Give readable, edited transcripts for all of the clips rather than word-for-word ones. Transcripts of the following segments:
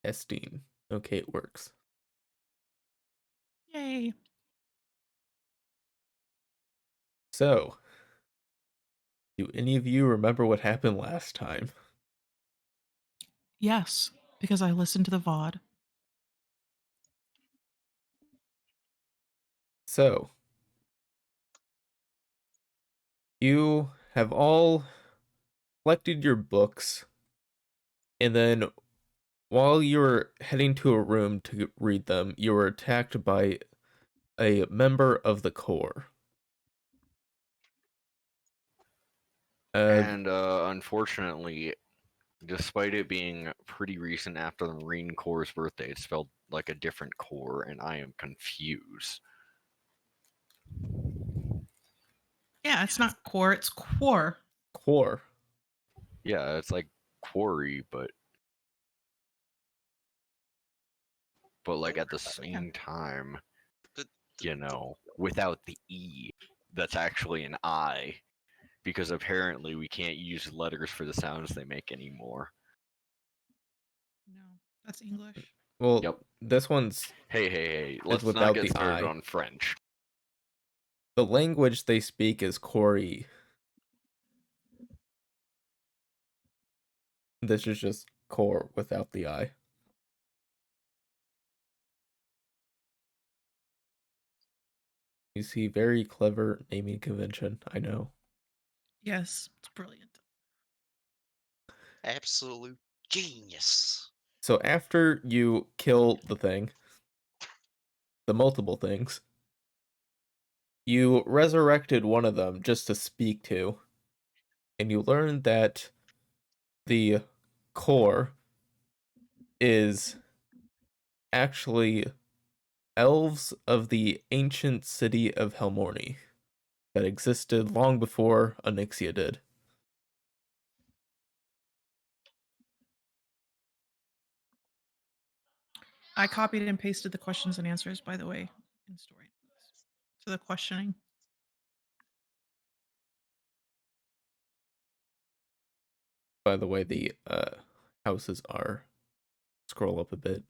Testing. Okay, it works. Yay. So, do any of you remember what happened last time? Yes, because I listened to the VOD. So, you have all collected your books, and then while you were heading to a room to read them, you were attacked by a member of the Corps. Uh, And unfortunately, despite it being pretty recent after the Marine Corps' birthday, it's spelled like a different Corps, and I am confused. Yeah, it's not core, it's core. Corps. Yeah, it's like quarry, but like at the same time, But without the E, that's actually an I, because apparently we can't use letters for the sounds they make anymore. No, that's English. Well, Yep. this one's Hey, it's let's not without get the started I. on French. The language they speak is Corey. This is just core without the I. You see, very clever naming convention, I know. Yes, it's brilliant. absolute genius. So after you kill the thing, the multiple things, you resurrected one of them just to speak to, and you learned that the core is actually elves of the ancient city of Helmorny that existed long before Onyxia did. I copied and pasted the questions and answers, by the way, in story notes to the questioning. By the way, the houses are scroll up a bit.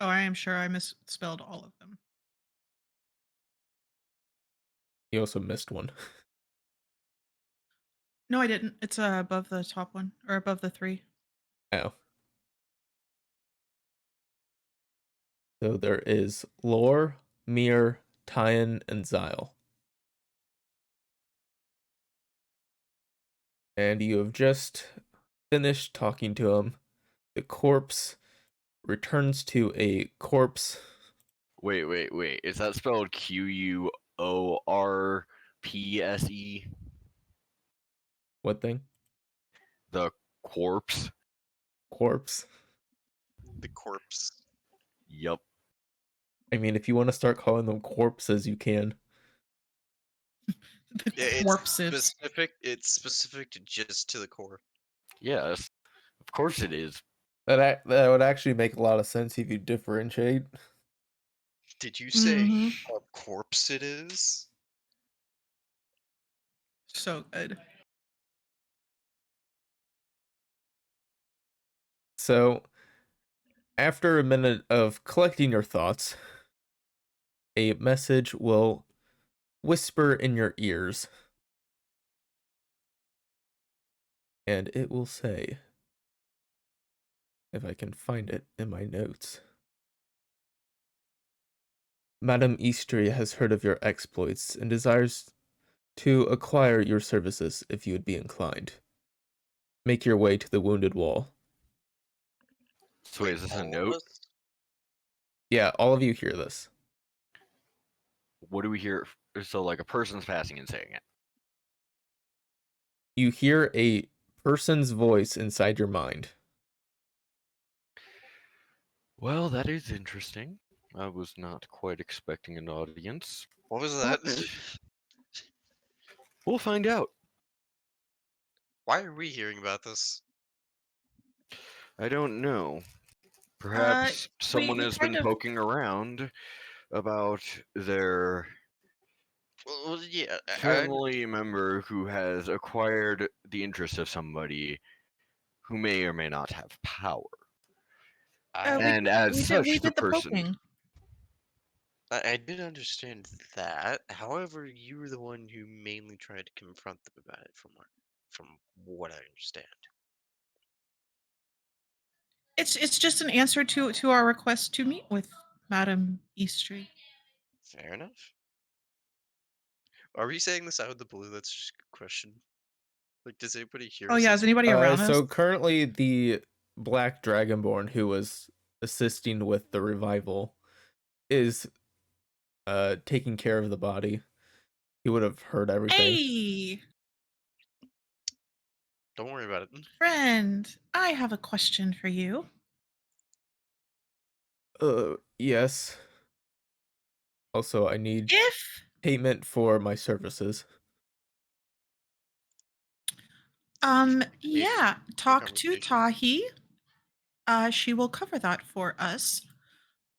Oh, I am sure I misspelled all of them. You also missed one. No, I didn't. It's above the top one, or above the 3. Oh. So there is Lore, Mir, Tyan, and Xyle. And you have just finished talking to him. The corpse returns to a corpse. Wait. Is that spelled Quorpse? What thing? The corpse? Corpse. The corpse. Yup. I mean, if you want to start calling them corpses, you can. The Yeah, corpses. It's specific to just to the core. Yes. Of course it is. That would actually make a lot of sense if you differentiate. Did you say Mhm. a corpse it is? So good. So, after a minute of collecting your thoughts, a message will whisper in your ears. And it will say, if I can find it in my notes, Madame Eastry has heard of your exploits and desires to acquire your services if you would be inclined. Make your way to the wounded wall. So wait, is this a All of note? us? Yeah, all of you hear this. What do we hear? So like a person's passing and saying it. You hear a person's voice inside your mind. Well, that is interesting. I was not quite expecting an audience. What was that? We'll find out. Why are we hearing about this? I don't know. Perhaps someone we has kind been of poking around about their Well, yeah, family member who has acquired the interest of somebody who may or may not have power. I, And as such, we the did the person. poking. I did understand that. However, you were the one who mainly tried to confront them about it, from what I understand. It's just an answer to our request to meet with Madame Eastry. Fair enough. Are we saying this out of the blue? That's just a question. Like, does anybody hear Oh us? yeah, is anybody around us? So currently the Black Dragonborn who was assisting with the revival is taking care of the body. He would have heard everything. Hey, Don't worry about it. friend, I have a question for you. Yes. Also, I need If payment for my services. yeah, Good talk to conversation. Tahi. She will cover that for us.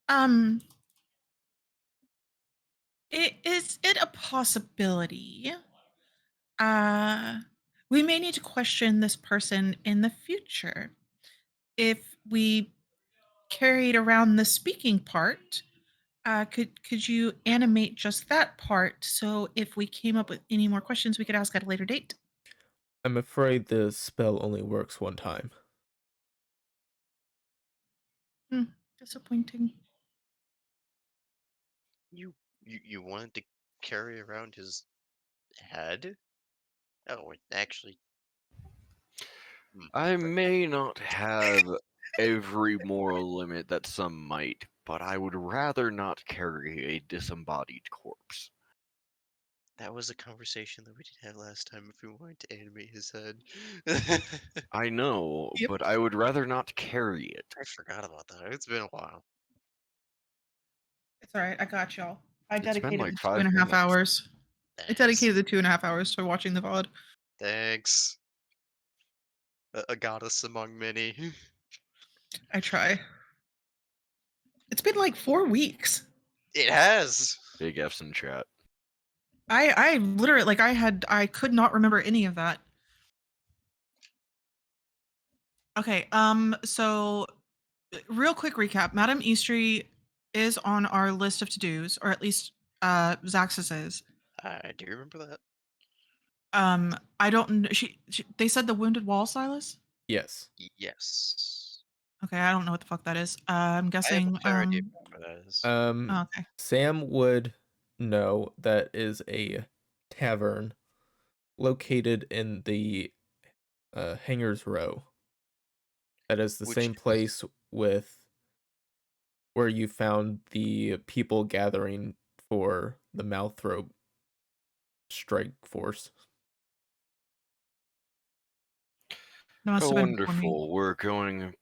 Um, is it a possibility? Uh, we may need to question this person in the future. If we carried around the speaking part, could you animate just that part so if we came up with any more questions, we could ask at a later date? I'm afraid the spell only works one time. Disappointing. You wanted to carry around his head? Oh, it actually. I may not have every moral limit that some might, but I would rather not carry a disembodied corpse. That was a conversation that we did have last time if we wanted to animate his head. I know, Yep. but I would rather not carry it. I forgot about that. It's been a while. It's all right. I got y'all. I It's been dedicated like the 5 2.5 minutes. hours. I Thanks. dedicated the 2.5 hours to watching the VOD. Thanks. A goddess among many. I try. It's been like 4 weeks. It has. Big F's in chat. I literally like I could not remember any of that. Okay, so real quick recap. Madame Eastry is on our list of to-dos, or at least Xaxis is. I do remember that. I don't know. They said the wounded wall, Silas? Yes. Yes. Okay, I don't know what the fuck that is. I'm I have guessing a fair idea what that is. oh, okay. Sam would know that is a tavern located in the Hangers Row. That is the Which same is- place with where you found the people gathering for the Malthrope strike force. That must Oh, have been before me. wonderful. We're going.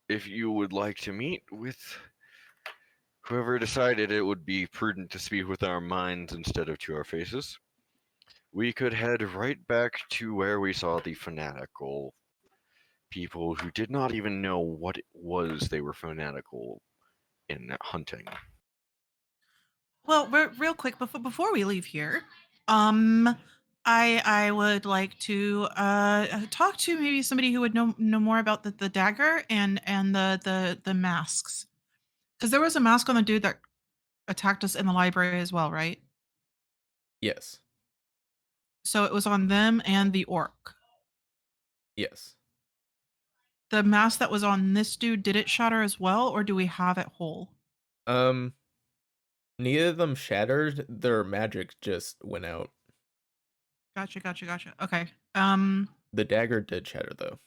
If you would like to meet with whoever decided it would be prudent to speak with our minds instead of to our faces, we could head right back to where we saw the fanatical people who did not even know what it was they were fanatical in hunting. Well, real quick before we leave here, um, I would like to talk to maybe somebody who would know more about the dagger and the masks, because there was a mask on the dude that attacked us in the library as well, right? Yes. So it was on them and the orc. Yes. The mask that was on this dude, did it shatter as well, or do we have it whole? Neither of them shattered. Their magic just went out. Gotcha. Okay. The dagger did shatter though.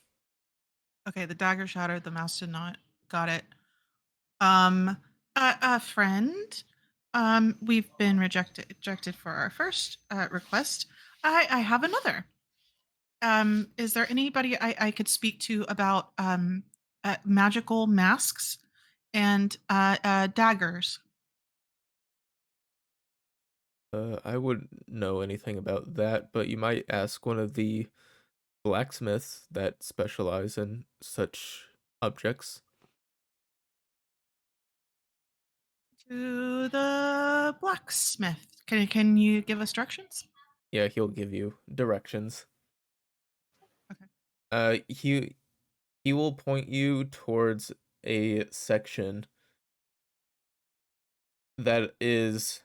Okay, the dagger shattered, the mouse did not. Got it. A friend. We've been rejected for our first request. I have another. Is there anybody I could speak to about magical masks and daggers? I wouldn't know anything about that, but you might ask one of the blacksmiths that specialize in such objects. To the blacksmith. Can you give us directions? Yeah, he'll give you directions. Okay. He will point you towards a section that is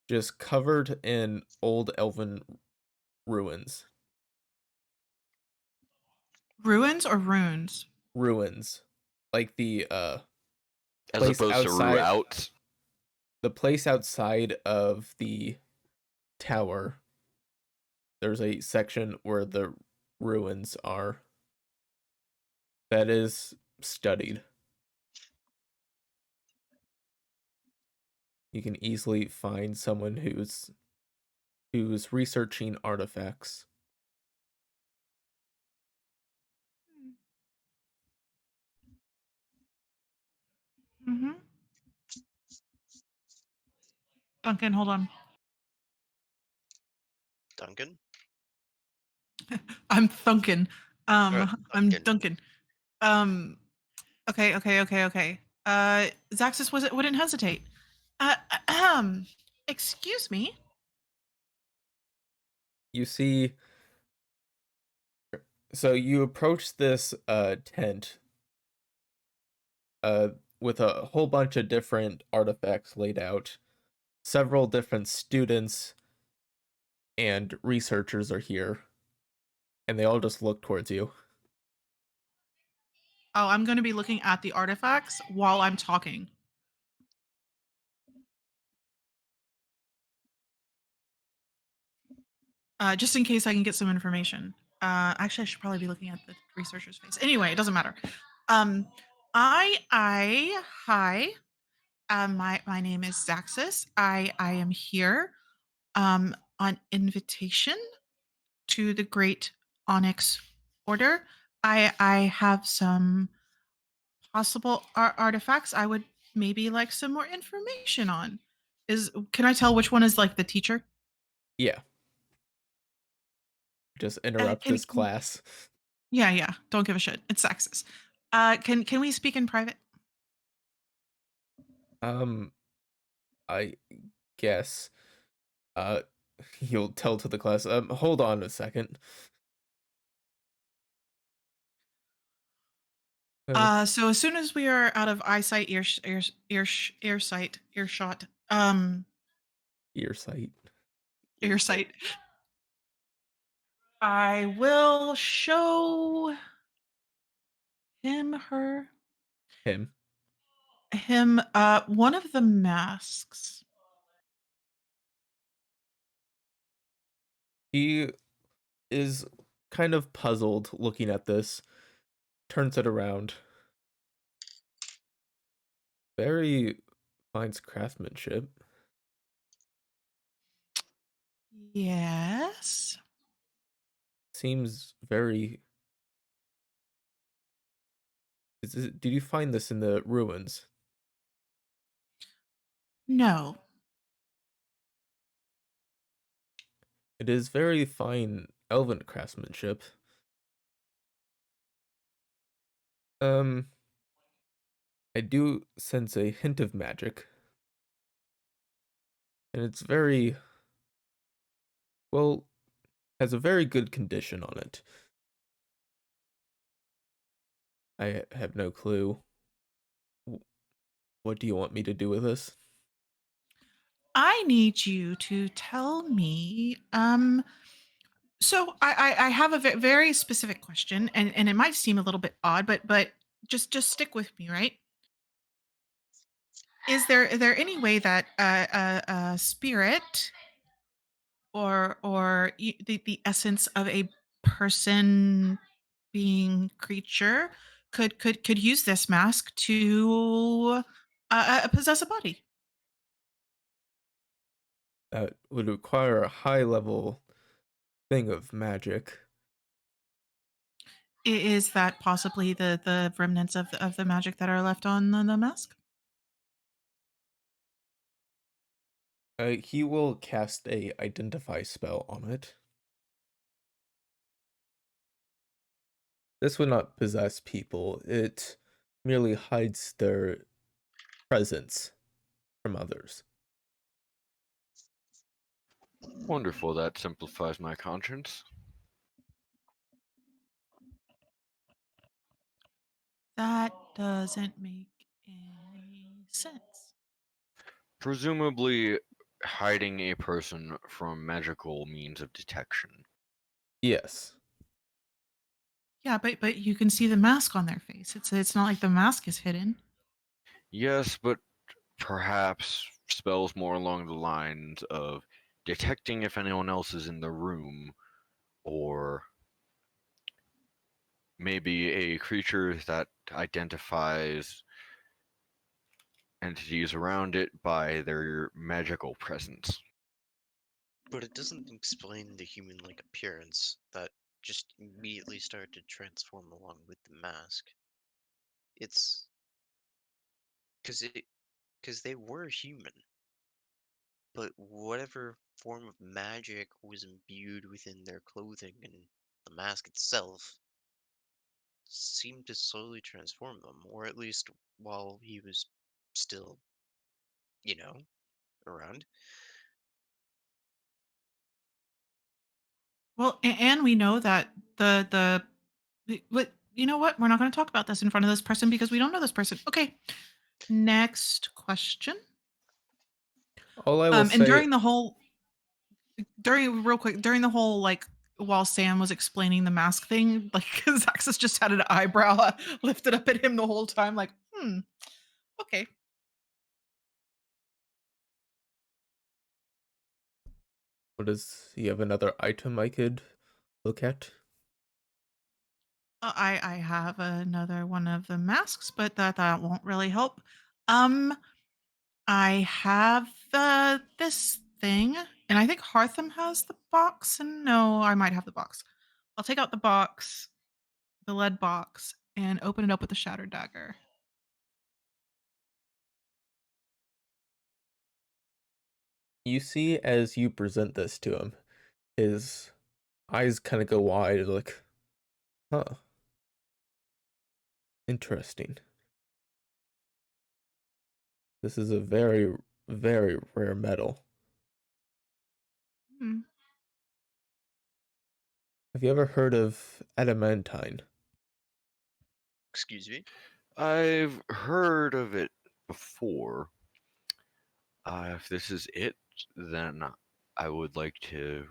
just covered in old elven ruins. Ruins or runes? Ruins. Like the As place opposed to outside routes. the place outside of the tower. There's a section where the ruins are that is studied. You can easily find someone who's researching artifacts. Mm-hmm. Duncan, hold on. Duncan? I'm Thunkin. I'm Duncan. Duncan. Okay. Xaxis wouldn't hesitate. Uh, ahem. Excuse me. You see, so you approach this tent uh with a whole bunch of different artifacts laid out. Several different students and researchers are here, and they all just look towards you. Oh, I'm going to be looking at the artifacts while I'm talking. Just in case I can get some information. Actually, I should probably be looking at the researcher's face. Anyway, it doesn't matter. Um, hi. My name is Xaxis. I am here on invitation to the Great Onyx Order. I have some possible artifacts I would maybe like some more information on. Can I tell which one is like the teacher? Yeah, just Uh, interrupt can, this can class. yeah, don't give a shit. It's sexist. Can we speak in private? Um, I guess. Uh, you'll tell to the class. Hold on a second. So as soon as we are out of eyesight, earshot, Earsight. earsight, I will show her Him. him one of the masks. He is kind of puzzled looking at this, turns it around. Very finds craftsmanship. Yes. Seems very. Did you find this in the ruins? No. It is very fine elven craftsmanship. Um, I do sense a hint of magic. And it's very, well, has a very good condition on it. I have no clue. What do you want me to do with this? I need you to tell me. So I have a very specific question, and it might seem a little bit odd, but just stick with me, right? Is there any way that a spirit or the essence of a person, being, creature could use this mask to possess a body? That would require a high level thing of magic. Is that possibly the remnants of the magic that are left on the mask? He will cast a identify spell on it. This would not possess people. It merely hides their presence from others. Wonderful, that simplifies my conscience. That doesn't make any sense. Presumably, hiding a person from magical means of detection. Yes. Yeah, but you can see the mask on their face. It's not like the mask is hidden. Yes, but perhaps spells more along the lines of detecting if anyone else is in the room, or maybe a creature that identifies entities around it by their magical presence. But it doesn't explain the human-like appearance that just immediately started to transform along with the mask. It's because they were human, but whatever form of magic was imbued within their clothing and the mask itself seemed to slowly transform them, or at least while he was still, you know, around. Well, and we know that but you know what? We're not going to talk about this in front of this person because we don't know this person. Okay. Next question. All I will And say, during real quick during the whole like while Sam was explaining the mask thing, like Xaxis just had an eyebrow lifted up at him the whole time, like, okay. does he have another item I could look at? I have another one of the masks, but that won't really help. Um, I have this thing, and I think Hartham has the box. And no, I might have the box. I'll take out the box, the lead box, and open it up with the shattered dagger. You see, as you present this to him, his eyes kind of go wide, like, huh, interesting. This is a very, very rare metal. Hmm. Have you ever heard of adamantine? Excuse me? I've heard of it before. If this is it, then I would like to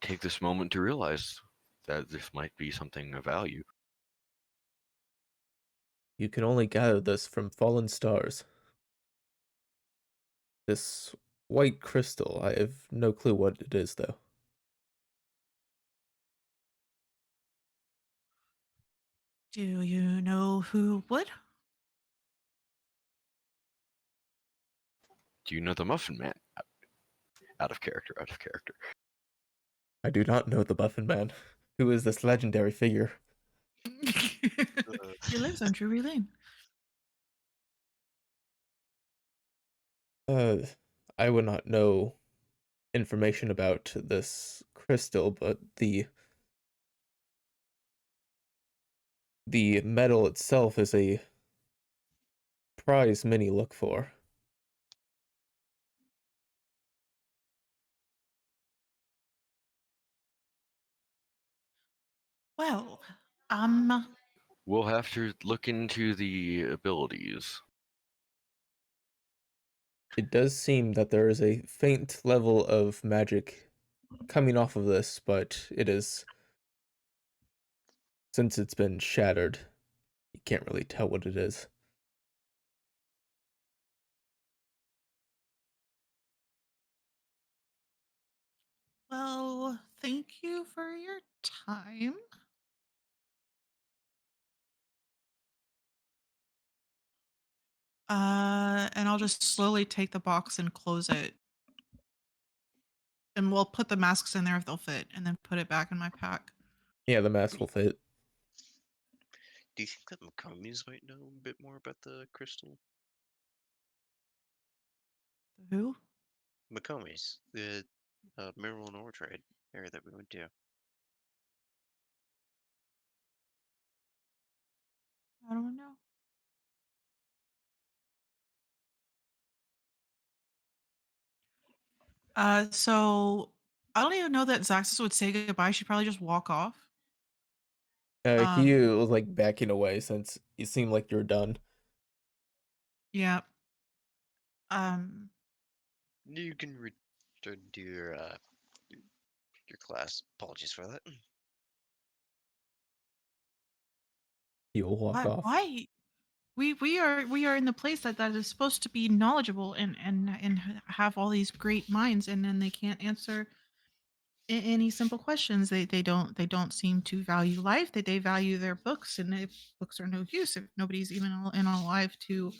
take this moment to realize that this might be something of value. You can only gather this from fallen stars. This white crystal, I have no clue what it is, though. Do you know who would? Do you know the Muffin Man? Out of character, out of character. I do not know the Muffin Man. Who is this legendary figure? He lives on Drury Lane. Uh, I would not know information about this crystal, but the metal itself is a prize many look for. Well, We'll have to look into the abilities. It does seem that there is a faint level of magic coming off of this, but it is, since it's been shattered, you can't really tell what it is. well, thank you for your time. And I'll just slowly take the box and close it. And we'll put the masks in there if they'll fit, and then put it back in my pack. Yeah, the mask will fit. Do you think that Makomis might know a bit more about the crystal? Who? Makomis, the mineral and ore trade area that we went to. I don't know. So I don't even know that Xaxis would say goodbye. She'd probably just walk off. He Um, was like backing away since it seemed like you're done. yeah. Um, You can return to your class. Apologies for that. He'll walk why? off. Why? We are in the place that is supposed to be knowledgeable and have all these great minds, and then they can't answer any simple questions. They don't seem to value life. They value their books, and if books are no use if nobody's even alive to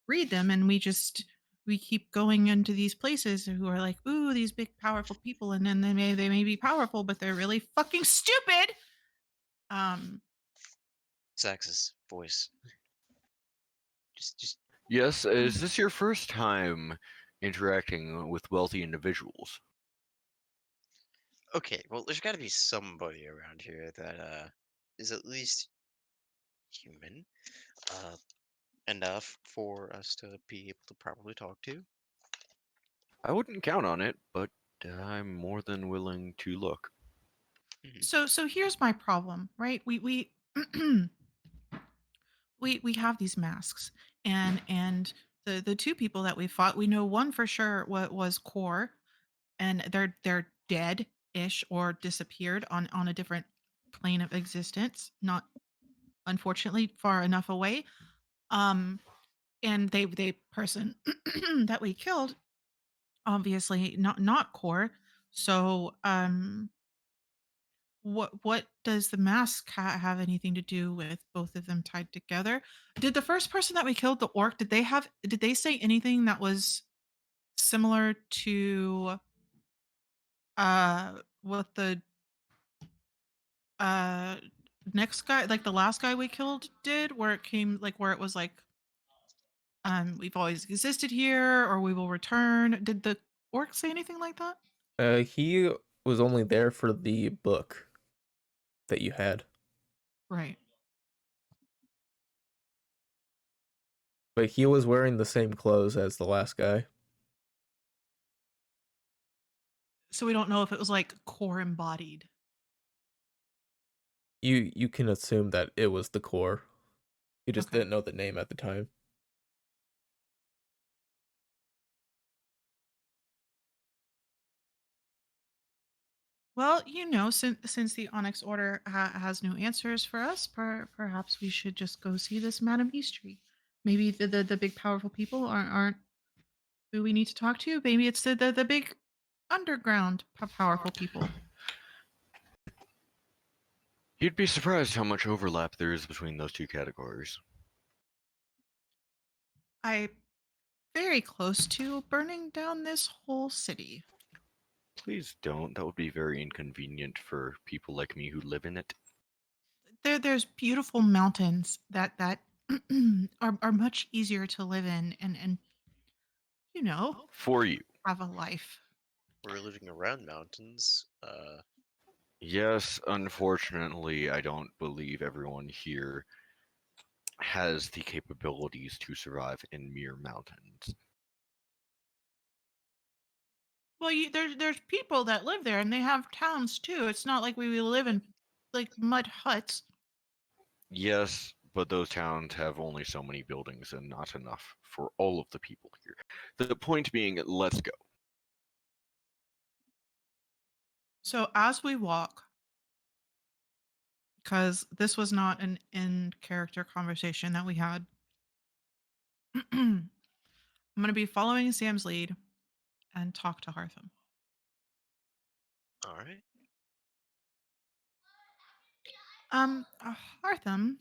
read them, and we keep going into these places who are like, ooh, these big powerful people, and then they may be powerful, but they're really fucking stupid. Um, Xaxis voice. Just Yes, is this your first time interacting with wealthy individuals? okay. Well, there's got to be somebody around here that is at least human uh enough for us to be able to probably talk to. I wouldn't count on it, but I'm more than willing to look. Mhm. so here's my problem, right? We we have these masks, and the two people that we fought, we know one for sure what was core, and they're dead ish or disappeared on a different plane of existence, not unfortunately far enough away. um and they person that we killed, obviously not core. So what does the mask have anything to do with both of them tied together? Did the first person that we killed, the orc, did they say anything that was similar to what the uh next guy, like the last guy we killed, did, where it came, like where it was like, we've always existed here or we will return? Did the orc say anything like that? He was only there for the book that you had, Right. but he was wearing the same clothes as the last guy. So we don't know if it was like core embodied. You can assume that it was the core. You just Okay. didn't know the name at the time. Well, since the Onyx Order has no answers for us, perhaps we should just go see this Madame Eastry. Maybe the big powerful people aren't who we need to talk to. Maybe it's the big underground powerful people. You'd be surprised how much overlap there is between those two categories. I very close to burning down this whole city. Please don't. That would be very inconvenient for people like me who live in it. There's beautiful mountains that are much easier to live in, and you know For you. have a life. We're living around mountains. Yes, unfortunately, I don't believe everyone here has the capabilities to survive in mere mountains. Well, there's people that live there, and they have towns too. It's not like we live in like mud huts. Yes, but those towns have only so many buildings and not enough for all of the people here. The point being, let's go. So as we walk, because this was not an in character conversation that we had, I'm going to be following Sam's lead and talk to Hartham. All right. Hartham,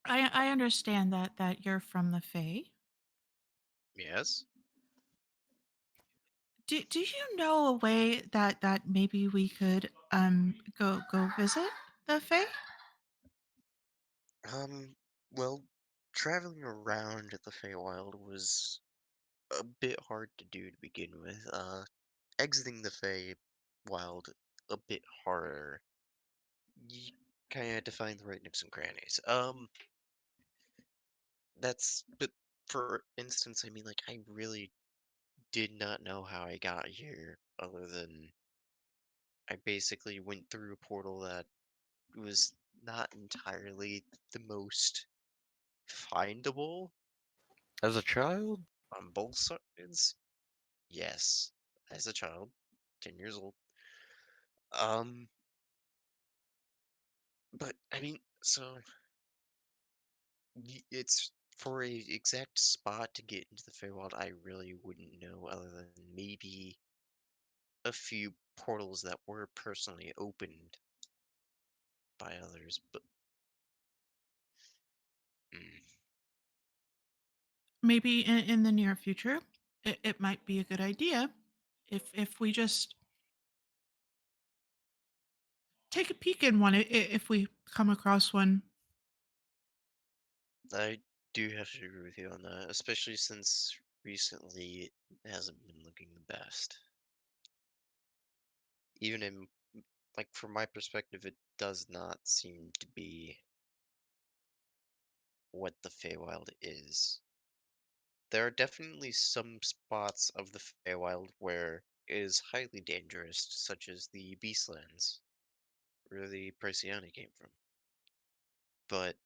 I understand that you're from the Fae. Yes. Do you know a way that maybe we could go visit the Fae? Well, traveling around the Feywild was a bit hard to do to begin with. Exiting the Feywild a bit harder. You kind of had to find the right nooks and crannies. But for instance, I mean, like, I really did not know how I got here, other than I basically went through a portal that was not entirely the most findable As a child, on both sides. Yes, as a child, 10 years old. Um, but I mean, so it's for a exact spot to get into the Feywild, I really wouldn't know other than maybe a few portals that were personally opened by others, but mm, Maybe in the near future, it might be a good idea if we just take a peek in one if we come across one. I do have to agree with you on that, especially since recently it hasn't been looking the best. Even in, like, from my perspective, it does not seem to be what the Feywild is. There are definitely some spots of the Feywild where it is highly dangerous, such as the Beastlands, where the Pryciani came from. But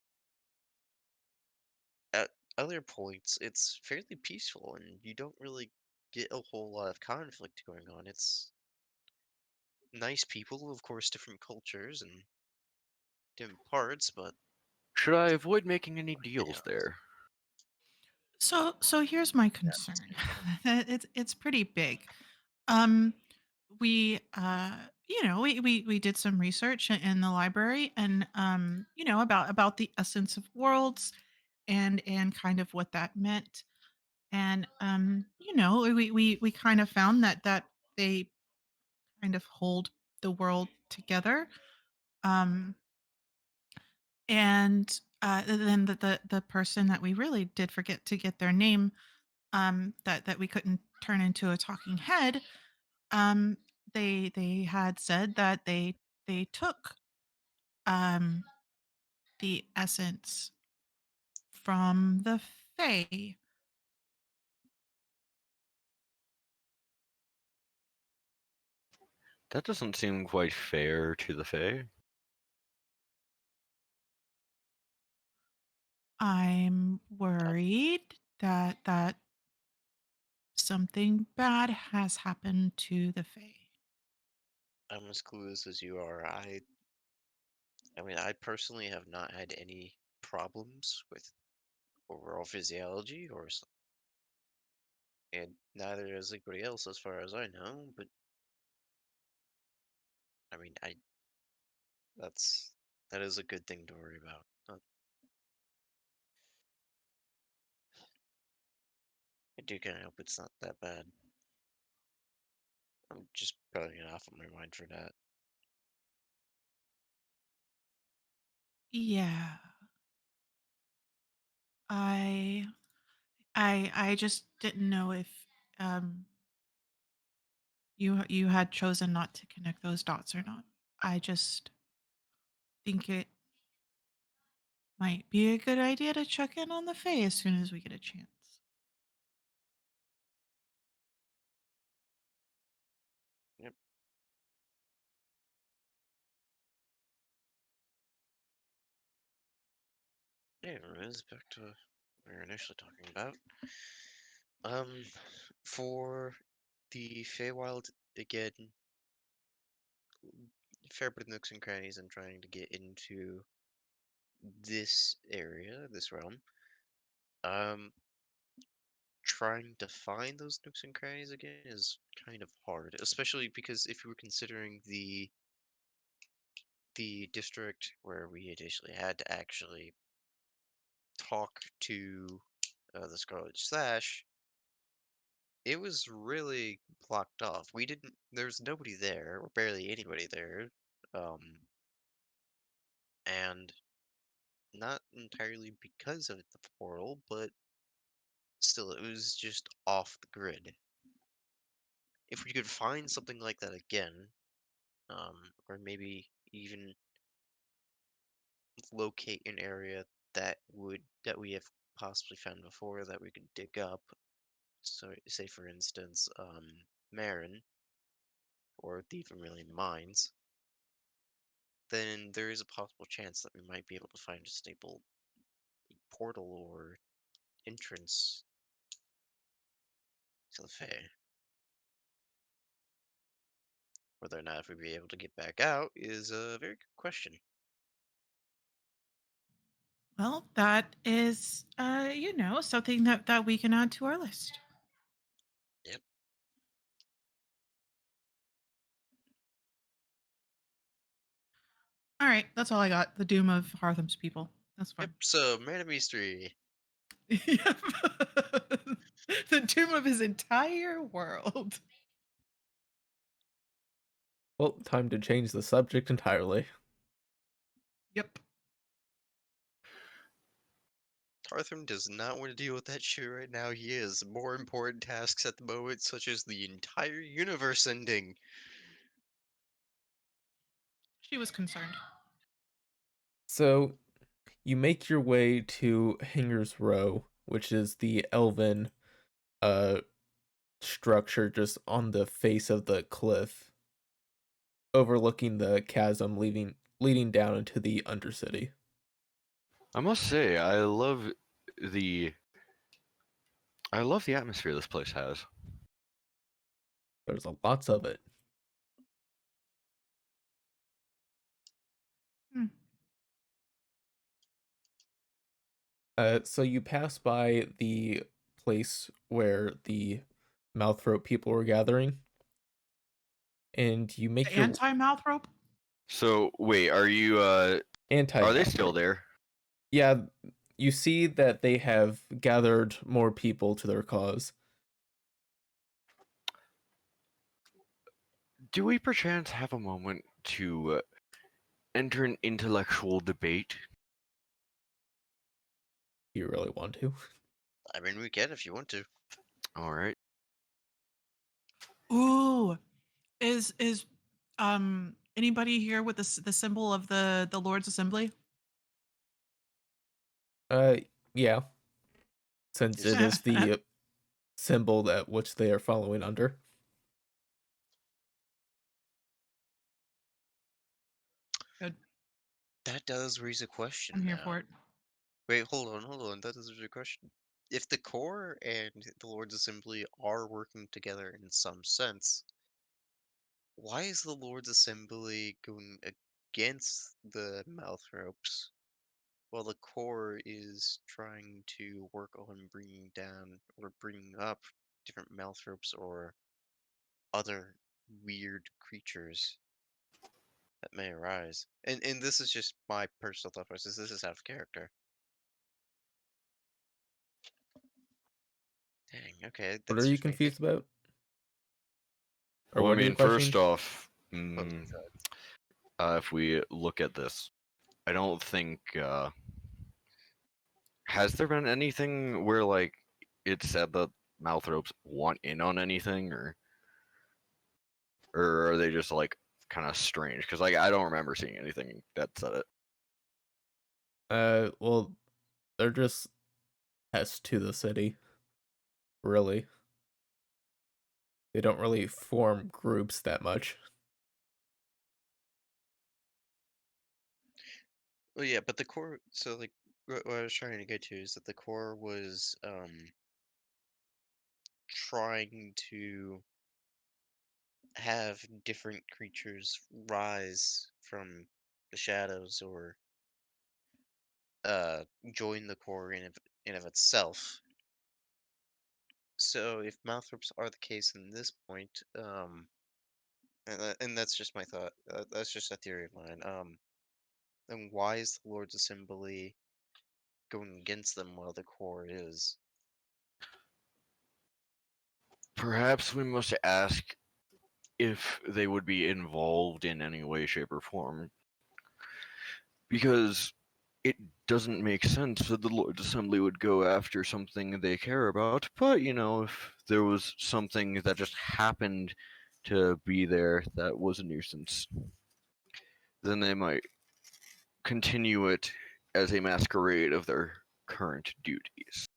at other points, it's fairly peaceful, and you don't really get a whole lot of conflict going on. It's nice people, of course, different cultures and different parts, but should I avoid making any yeah, deals there? So here's my that's concern. kind of it. It's pretty big. Um, we we did some research in the library, and about the essence of worlds and kind of what that meant. And we kind of found that they kind of hold the world together. Um, and then the person that we really did forget to get their name, that we couldn't turn into a talking head. um they had said that they took um the essence from the Fae. That doesn't seem quite fair to the Fae. I'm worried that something bad has happened to the Fae. I'm as clueless as you are. I mean, I personally have not had any problems with overall physiology, and neither has anybody else, as far as I know. But I mean, that's that is a good thing to worry about. I do kind of hope it's not that bad. I'm just putting it off of my mind for that. Yeah, i I just didn't know if um you had chosen not to connect those dots or not. I just think it might be a good idea to check in on the Fae as soon as we get a chance. Yep. Anyways, back to what we were initially talking about. Um, for the Feywild, again, fair bit of nooks and crannies and trying to get into this area, this realm. Um, trying to find those nooks and crannies again is kind of hard, especially because if you were considering the district where we initially had to actually talk to the Scarlet Slash, it was really blocked off. We didn't. There's nobody there, or barely anybody there, um, and not entirely because of the portal, but still, it was just off the grid. If we could find something like that again, or maybe even locate an area that we have possibly found before that we could dig up, So, say for instance, Marin, or even really mines, then there is a possible chance that we might be able to find a stable portal or entrance to the Fae. Whether or not if we'd be able to get back out is a very good question. Well, that is, something that we can add to our list. Yep. All right, that's all I got. The doom of Hartham's people. That's Yep. fine. So, Man of Mystery. Yep. The doom of his entire world. Well, time to change the subject entirely. Yep. Hartham does not want to deal with that shit right now. He has more important tasks at the moment, such as the entire universe ending. She was concerned. So, you make your way to Hinger's Row, which is the elven uh structure just on the face of the cliff, overlooking the chasm leading down into the Undercity. I must say, the I love the atmosphere this place has. There's lots of it. Hmm. So you pass by the place where the Mouthrope people were gathering, and you The make your anti-mouth rope. So wait, are they still anti-Mouthrope. there? Yeah, you see that they have gathered more people to their cause. Do we perchance have a moment to enter an intellectual debate? Do you really want to? I mean, we can if you want to. All right. Ooh, is anybody here with the symbol of the Lord's Assembly? Uh, yeah, since Is it is the symbol that which they are following under. Good. that does raise a question I'm here now. for it. Wait, hold on. That does raise a question. If the core and the Lord's Assembly are working together in some sense, why is the Lord's Assembly going against the mouth ropes while the core is trying to work on bringing down or bringing up different mouth ropes or other weird creatures that may arise? And this is just my personal thought process. This is out of character. Dang. Okay, What are that's you just me. confused about? Or Well, I what are you mean, first questioning? off, Oh, if we look at this, I don't think has there been anything where like it said that mouth ropes want in on anything, or are they just like kind of strange? Because like I don't remember seeing anything that said it. Well, they're just pests to the city, really. They don't really form groups that much. well, yeah, but the core. So, like, what I was trying to get to is that the core was trying to have different creatures rise from the shadows or uh join the core in of itself. So, if Malthrops are the case in this point, and that's just my thought. That's just a theory of mine. Then why is the Lord's Assembly going against them while the core is? Perhaps we must ask if they would be involved in any way, shape, or form, because it doesn't make sense that the Lord's Assembly would go after something they care about. But if there was something that just happened to be there that was a nuisance, then they might continue it as a masquerade of their current duties.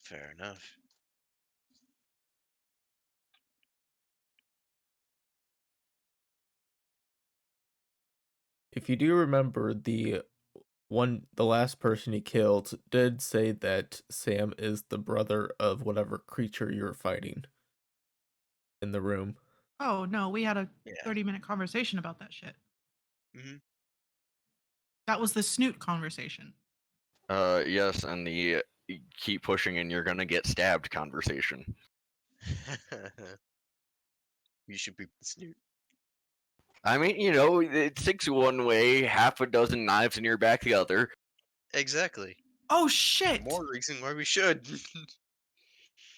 Fair enough. If you do remember, the last person he killed did say that Sam is the brother of whatever creature you're fighting in the room. Oh no, we had a Yeah. 30-minute conversation about that shit. hmm That was the snoot conversation. Yes, and the keep pushing and you're gonna get stabbed conversation. You should be the snoot. I mean, it sticks one way, half a dozen knives in your back the other. Exactly. Oh shit! More reason why we should.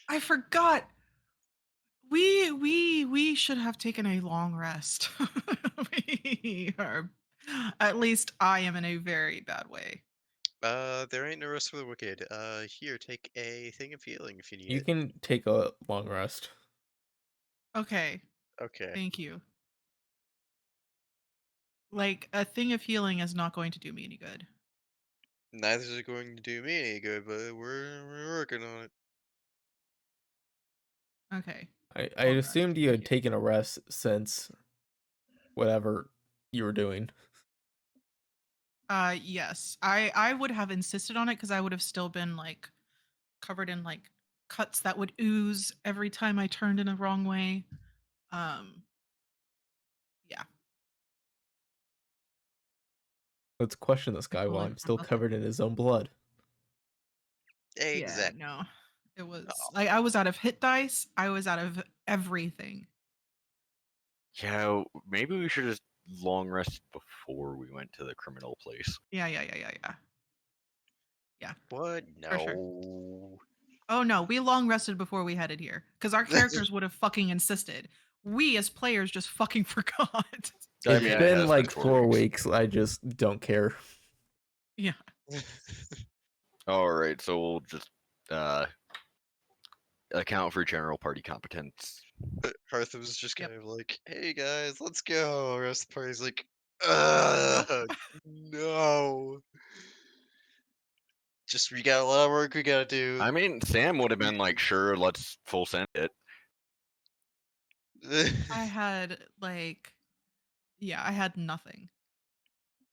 I forgot. We should have taken a long rest. We are, at least I am in a very bad way. There ain't no rest for the wicked. Here, take a thing of healing if you need You it. can take a long rest. Okay, Okay. thank you. Like, a thing of healing is not going to do me any good. Neither is it going to do me any good, but we're working on it. Okay. I Long rest, assumed you thank had taken a rest since whatever you were doing. Yes. I would have insisted on it because I would have still been like covered in like cuts that would ooze every time I turned in a wrong way. Yeah. Let's question this I guy while totally I'm forgot still about that. covered in his own blood. Yeah, Exactly. no. It was Oh. like I was out of hit dice. I was out of everything. Yeah, maybe we should have long rested before we went to the criminal place. Yeah. Yeah, What? for sure. No. Oh no, we long rested before we headed here because our characters would have fucking insisted. We as players just fucking forgot. I It's mean, it been has like been 4 weeks. I just don't care. Yeah. Alright, so we'll just account for general party competence. Hartham's just Yep. kind of like, hey guys, let's go. The rest of the party's like, no. Just, we got a lot of work we gotta do. I mean, Sam would have been like, sure, let's full send it. I had like, yeah, I had nothing.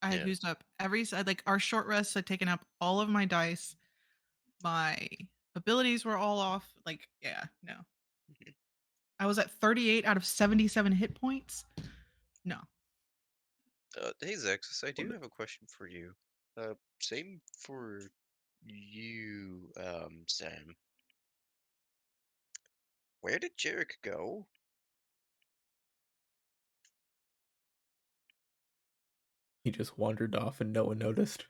I had Yeah. used up like our short rests had taken up all of my dice. My abilities were all off. Like, yeah, no. I was at 38 out of 77 hit points. No. Hey Xaxis, I do have a question for you. Same for you, Sam. Where did Jarek go? He just wandered off and no one noticed.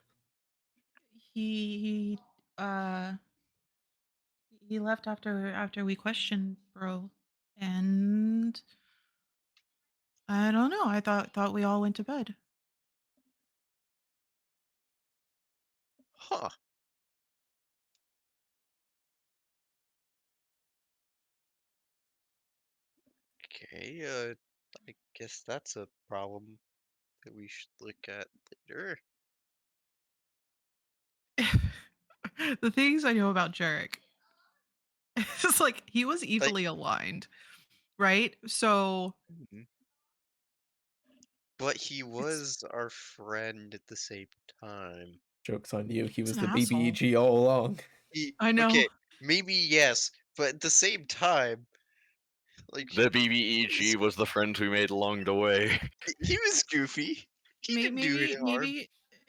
He uh he left after we questioned bro, and I don't know. I thought we all went to bed. Huh. Okay, I guess that's a problem that we should look at later. The things I know about Jarek, it's like he was Like, evilly aligned, right? So mhm. But he it's was our friend at the same time. Joke's on you. He he's was an the asshole. BBEG all along. I know. Okay, maybe yes, but at the same time, like, The he BBEG was, was the friends we made along the way. he was goofy. He didn't do any harm,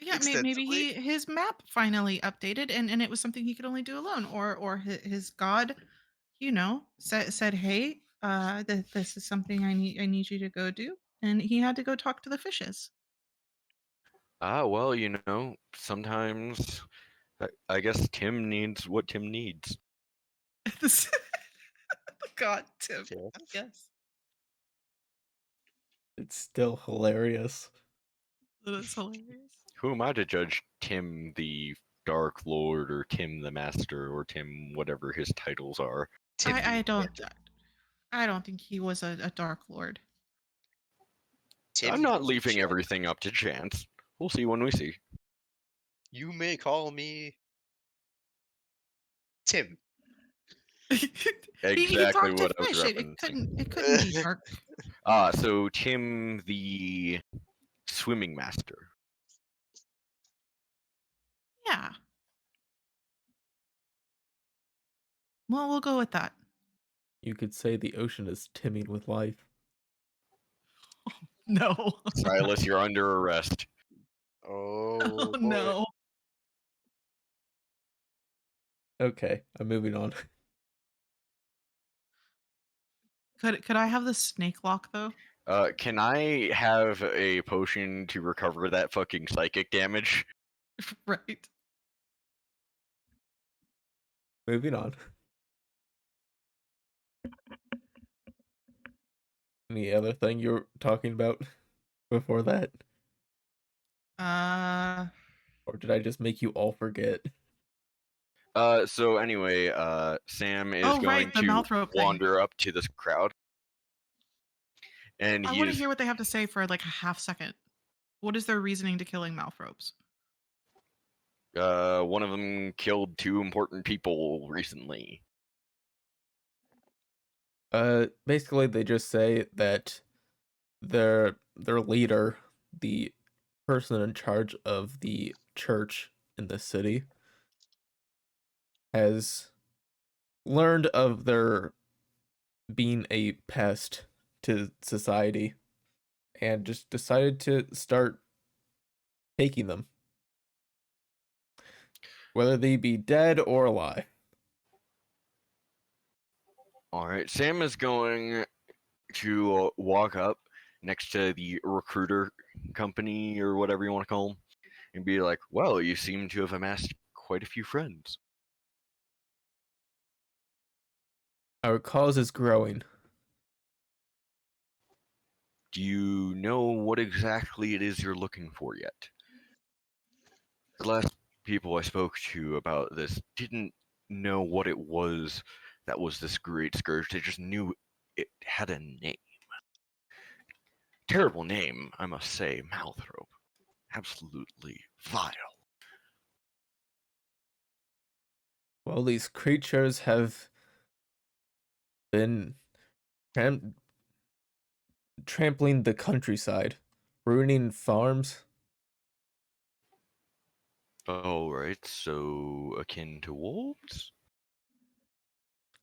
Yeah, maybe extensively. his map finally updated, and it was something he could only do alone, or his god, said, hey, this is something I need you to go do, and he had to go talk to the fishes. Ah, well, sometimes I guess Tim needs what Tim needs. This god, Tim. Jeff? Yes, It's still hilarious. that is hilarious. Who am I to judge Tim the Dark Lord or Tim the Master or Tim whatever his titles are? Tim the I don't Enchanter. I don't think he was a dark lord. Tim I'm not the leaving Enchanter. everything up to chance. We'll see when we see. You may call me Tim. He Exactly talked to what I was fish. It referencing. couldn't be dark. So Tim the swimming master. Yeah. Well, we'll go with that. You could say the ocean is teeming with life. No. Silas, you're under arrest. Oh, boy. No. Okay, I'm moving on. Could I have the snake lock though? Can I have a potion to recover that fucking psychic damage? Right. Moving on. Any other thing you were talking about before that? Or did I just make you all forget? So anyway, Sam is Oh, going right, the to mouth rope thing. wander up to this crowd, and I he want to is hear what they have to say for like a half second. What is their reasoning to killing mouth ropes? one of them killed 2 important people recently. Basically they just say that their leader, the person in charge of the church in the city, has learned of their being a pest to society and just decided to start taking them, whether they be dead or alive. All right, Sam is going to walk up next to the recruiter company or whatever you want to call them, and be like, "Well, you seem to have amassed quite a few friends." Our cause is growing. Do you know what exactly it is you're looking for yet? The last people I spoke to about this didn't know what it was that was this great scourge. They just knew it had a name. Terrible name, I must say, Malthrope. Absolutely vile. Well, these creatures have been trampling the countryside, ruining farms. Oh, right, so akin to wolves?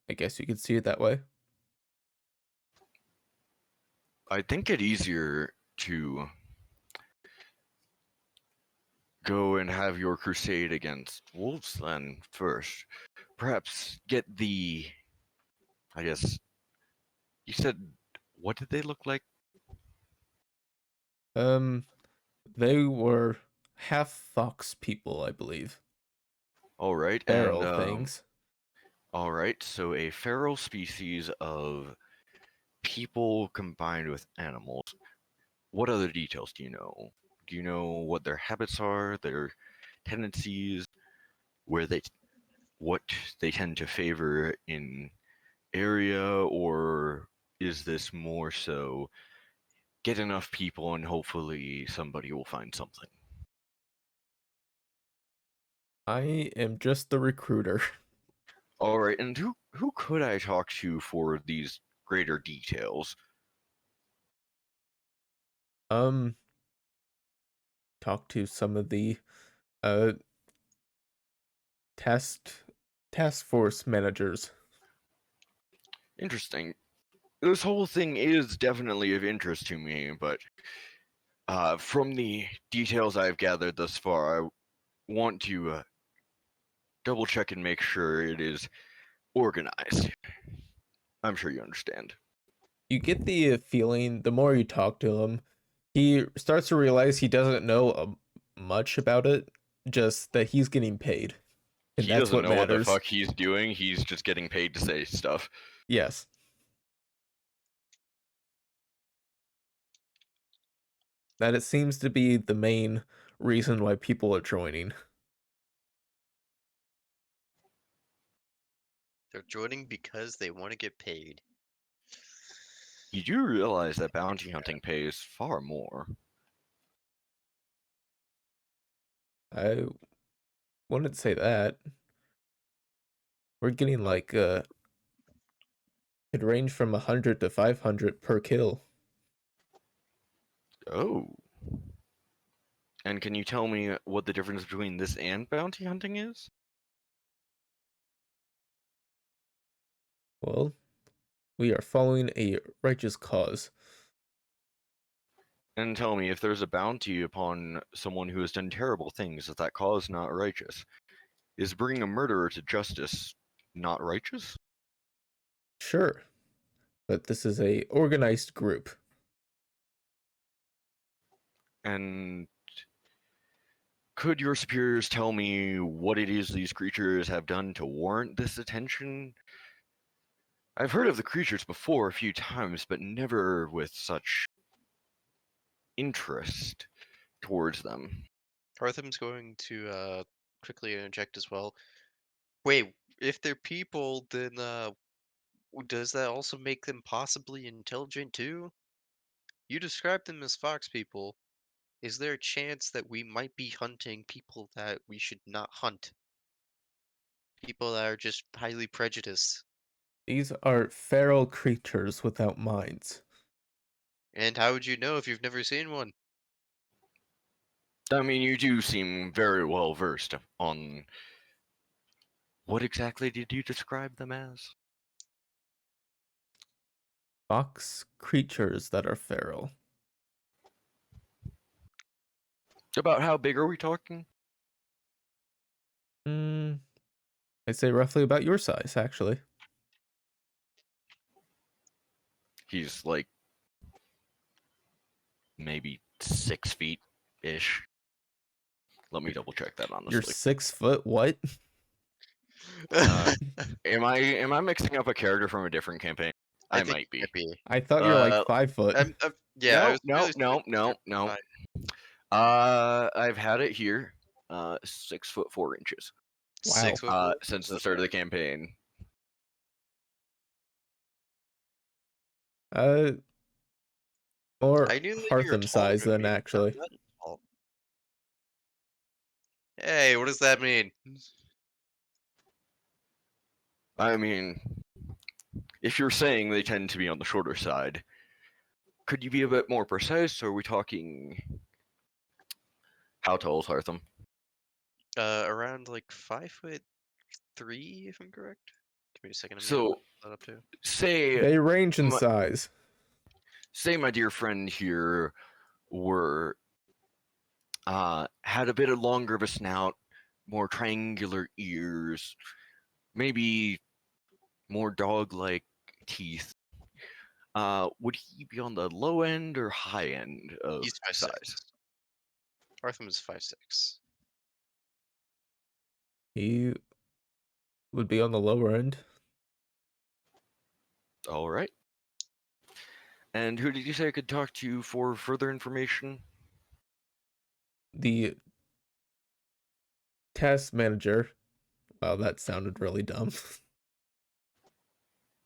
I guess you could see it that way. I think it easier to go and have your crusade against wolves then first. Perhaps get the. I guess. You said. What did they look like? They were half fox people, I believe. Alright, and. Feral things. Alright, so a feral species of people combined with animals. What other details do you know? Do you know what their habits are, their tendencies, where they what they tend to favor in area, or is this more so get enough people and hopefully somebody will find something? I am just the recruiter. All right, and who could I talk to for these greater details? Um, talk to some of the uh task task force managers. Interesting. This whole thing is definitely of interest to me, but from the details I've gathered thus far, I want to double check and make sure it is organized. I'm sure you understand. You get the feeling the more you talk to him, he starts to realize he doesn't know much about it, just that he's getting paid, and He that's doesn't what know what the matters. fuck he's doing. He's just getting paid to say stuff. Yes. That it seems to be the main reason why people are joining. They're joining because they want to get paid. You do realize that bounty hunting pays far more. I wouldn't say that. We're getting like could range from 100 to 500 per kill. Oh. And can you tell me what the difference between this and bounty hunting is? Well, we are following a righteous cause. And tell me, if there's a bounty upon someone who has done terrible things, is that cause not righteous? Is bringing a murderer to justice not righteous? Sure, but this is a organized group. And could your superiors tell me what it is these creatures have done to warrant this attention? I've heard of the creatures before a few times, but never with such interest towards them. Hartham's going to quickly interject as well. Wait, if they're people, then does that also make them possibly intelligent too? You described them as fox people. Is there a chance that we might be hunting people that we should not hunt? People that are just highly prejudiced. These are feral creatures without minds. And how would you know if you've never seen one? I mean, you do seem very well versed on what exactly did you describe them as? Fox creatures that are feral. About how big are we talking? I'd say roughly about your size, actually. He's like maybe 6 feet ish. Let me double check that honestly. You're 6 foot, what? Am I mixing up a character from a different campaign? I think might be. it be. I thought you were like 5 foot. Yeah, I was No, really no, thinking no, you're no. I've had it here. 6 foot 4 inches. Wow. 6 foot 4. Since the start of the campaign. Or I knew that you were Hartham taller size than then, me, but not actually. that tall. Hey, what does that mean? I mean, if you're saying they tend to be on the shorter side, could you be a bit more precise? Or are we talking? How tall is Hartham? Around like 5'3", if I'm correct. Give me a second. I'm gonna So, look that up too. say They range in my- size. say my dear friend here were had a bit of longer of a snout, more triangular ears, maybe more dog-like teeth. Would he be on the low end or high end of He's 5'6". size? Hartham is 5'6". He would be on the lower end. All right. And who did you say I could talk to for further information? The task manager. Wow, that sounded really dumb.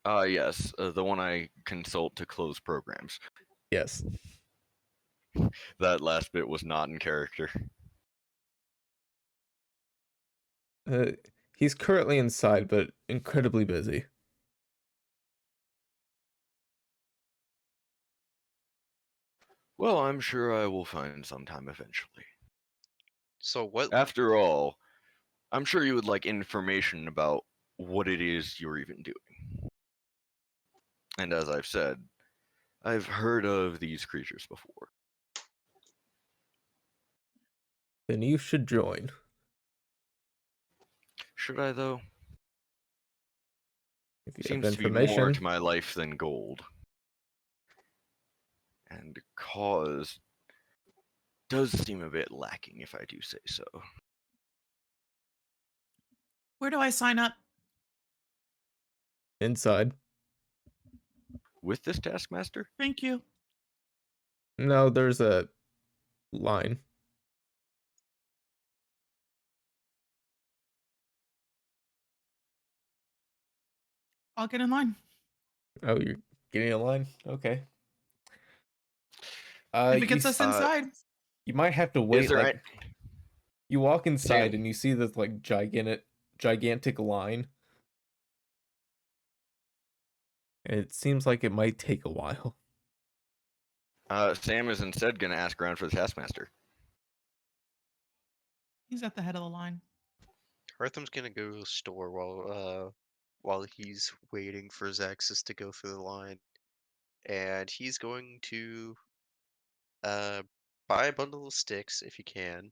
Yes, the one I consult to close programs. Yes. That last bit was not in character. He's currently inside, but incredibly busy. Well, I'm sure I will find some time eventually. So what? After all, I'm sure you would like information about what it is you're even doing. And as I've said, I've heard of these creatures before. Then you should join. Should I, though? If you Seems have to be more information. to my life than gold. And cause does seem a bit lacking, if I do say so. Where do I sign up? Inside. With this taskmaster? Thank you. No, there's a line. I'll get in line. Oh, you're getting a line? Okay. If it gets us inside. You might have to wait. Is there Like, you walk inside Sam- and you see this like gigantic line. And it seems like it might take a while. Sam is instead going to ask around for the taskmaster. He's at the head of the line. Hartham's gonna go to the store while he's waiting for Xaxis to go through the line, and he's going to buy a bundle of sticks if he can.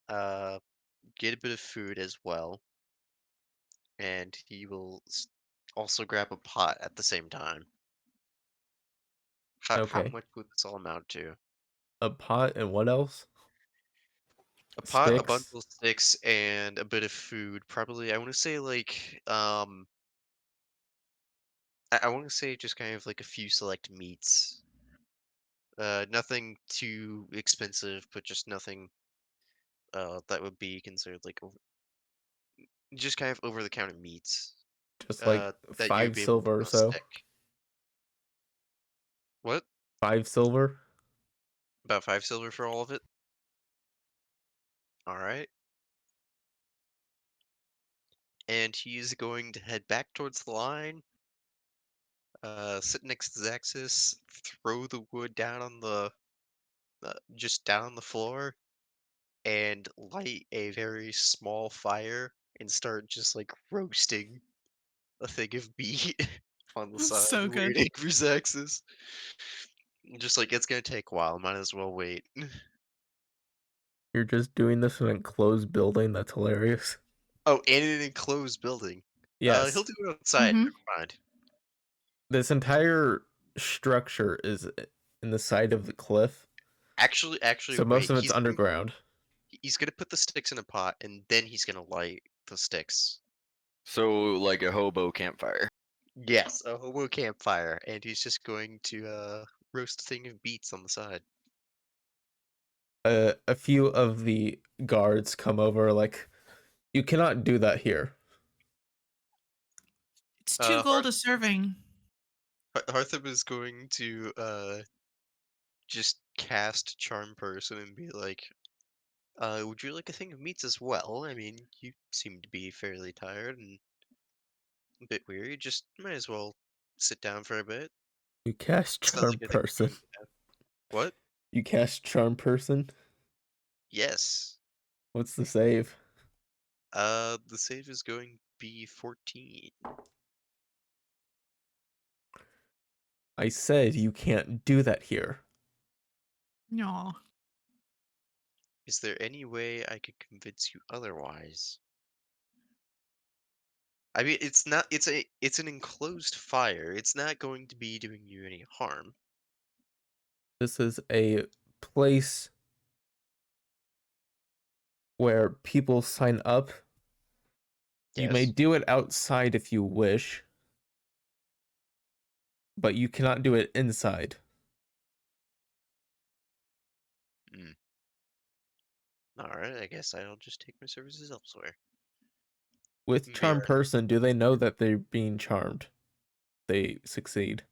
Get a bit of food as well, and he will also grab a pot at the same time. How Okay. much would this all amount to? A pot and what else? A pot, a Sticks? bundle of sticks, and a bit of food. Probably, I want to say like I want to say just kind of like a few select meats. Nothing too expensive, but just nothing that would be considered like just kind of over the counter meats Just like that you'd 5 be able to silver put or on a so? stick. What? 5 silver? About 5 silver for all of it? All right. And he's going to head back towards the line, sit next to Xaxis, throw the wood down on the just down on the floor, and light a very small fire and start just like roasting a thing of meat on the side, So good. waiting for Xaxis. Just like it's gonna take a while, might as well wait. You're just doing this in an enclosed building? That's hilarious. Oh, and in an enclosed building. He'll Yes. do it outside. Mm-hmm. Never mind. This entire structure is in the side of the cliff, Actually, so most wait. of it's underground. He's gonna put the sticks in a pot, and then he's gonna light the sticks. So, like a hobo campfire. Yes, a hobo campfire, and he's just going to roast a thing of beets on the side. A few of the guards come over like, you cannot do that here. It's 2 Uh, gold a serving. Hartham is going to just cast Charm Person and be like, would you like a thing of meats as well? I mean, you seem to be fairly tired and a bit weary. Just might as well sit down for a bit. You cast Sounds charm like a thing person. you have. What? You cast charm person? Yes. What's the save? The save is going to be 14. I said you can't do that here. No. Is there any way I could convince you otherwise? I mean, it's not. It's an enclosed fire. It's not going to be doing you any harm. This is a place where people sign up. You may Yes. do it outside if you wish, but you cannot do it inside. Hmm. All right. I guess I'll just take my services elsewhere. With charm Mira. person, do they know that they're being charmed? They succeed.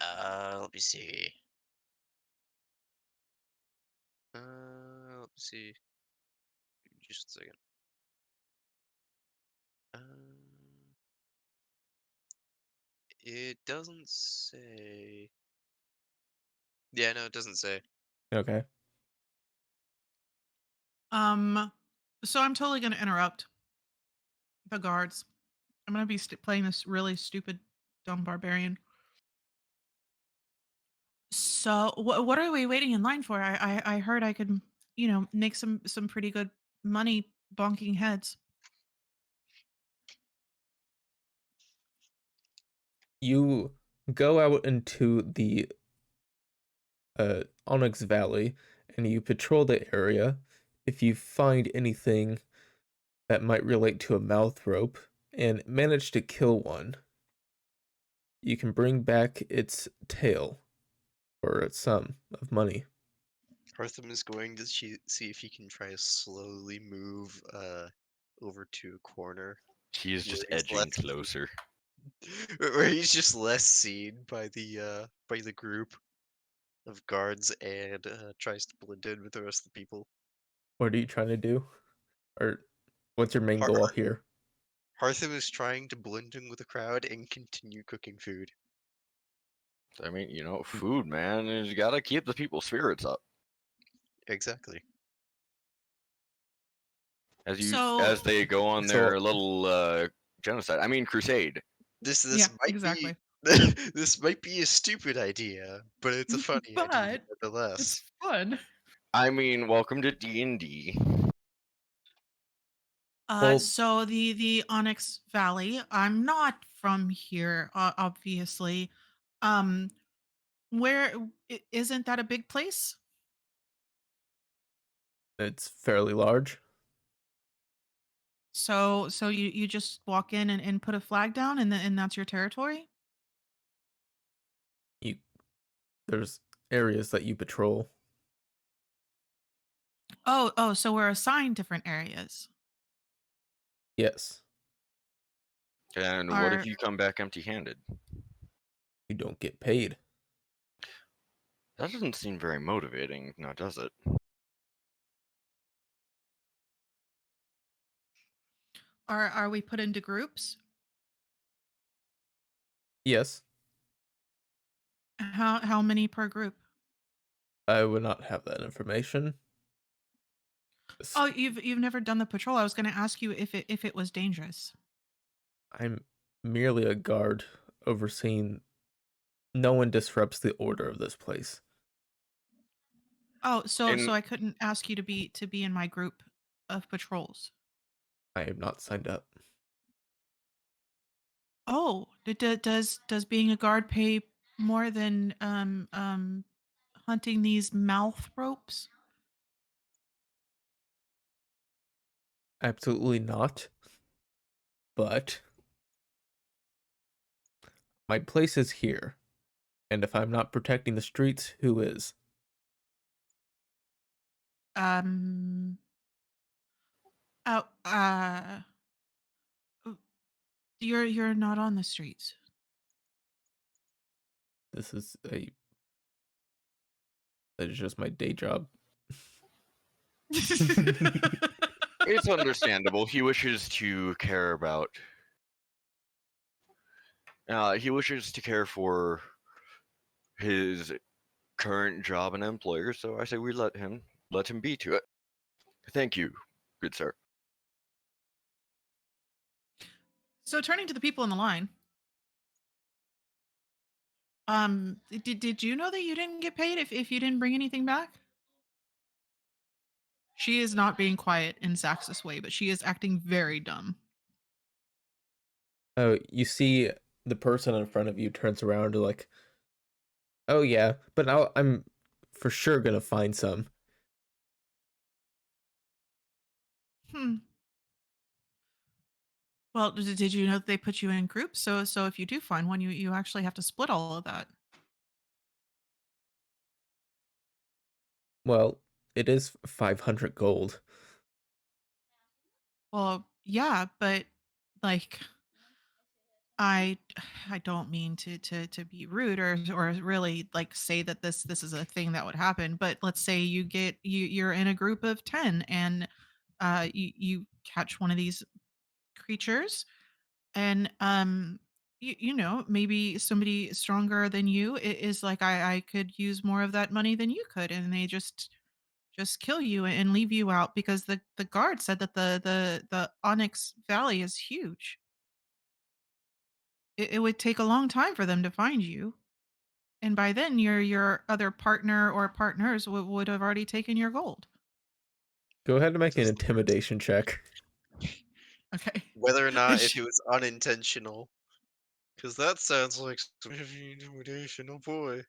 Let me see. Let me see. Just a second. It doesn't say. Yeah, no, it doesn't say. Okay. So I'm totally going to interrupt the guards. I'm going to be playing this really stupid, dumb barbarian. So what are we waiting in line for? I heard I could, make some pretty good money bonking heads. You go out into the Onyx Valley and you patrol the area. If you find anything that might relate to a mouth rope and manage to kill one, you can bring back its tail for a sum of money. Hartham is going to see if he can try to slowly move over to a corner He is where just he's edging closer. where he's just less seen by the group of guards and tries to blend in with the rest of the people. What are you trying to do? Or what's your main Har- goal here? Hartham is trying to blend in with the crowd and continue cooking food. I mean, food, man. You gotta keep the people's spirits up. Exactly. as So they go on So- their little genocide. I mean crusade. This yeah, might exactly. be this might be a stupid idea, but it's a funny idea But nonetheless. it's fun. I mean, welcome to D&D. Well- So the Onyx Valley. I'm not from here, obviously. Um, where isn't that a big place? it's fairly large. So you just walk in and put a flag down, and that's your territory. There's areas that you patrol. Oh, so we're assigned different areas. Yes, And what if Are you come back empty-handed? you don't get paid. That doesn't seem very motivating, now does it? are we put into groups? Yes, How many per group? I would not have that information. Oh, you've never done the patrol. I was going to ask you if it was dangerous. I'm merely a guard overseeing. No one disrupts the order of this place. Oh, so And I couldn't ask you to be in my group of patrols. I am not signed up. Oh, does being a guard pay more than hunting these mouth ropes? Absolutely not. But my place is here. And if I'm not protecting the streets, who is? Um. Oh. You're not on the streets. This is a. That is just my day job. it's understandable. He wishes to care about. He wishes to care for his current job and employer, so I say we let him be to it. Thank you, good sir. So turning to the people in the line. Did you know that you didn't get paid if you didn't bring anything back? She is not being quiet in Xaxis way, but she is acting very dumb. Oh, you see the person in front of you turns around to like, oh yeah, but I'm for sure gonna find some. Hmm. Well, did you know that they put you in groups? So if you do find one, you actually have to split all of that. Well, it is 500 gold. Well, yeah, but like I I don't mean to be rude or really like say that this is a thing that would happen, but let's say you're in a group of 10 and you catch one of these creatures and you know maybe somebody stronger than you is like I could use more of that money than you could and they just kill you and leave you out because the guard said that the Onyx Valley is huge. It would take a long time for them to find you, and by then your other partner or partners would have already taken your gold. Go ahead and make an Just intimidation check. Okay. whether or not if Sh- it was unintentional, because that sounds like some heavy intimidation. Oh boy.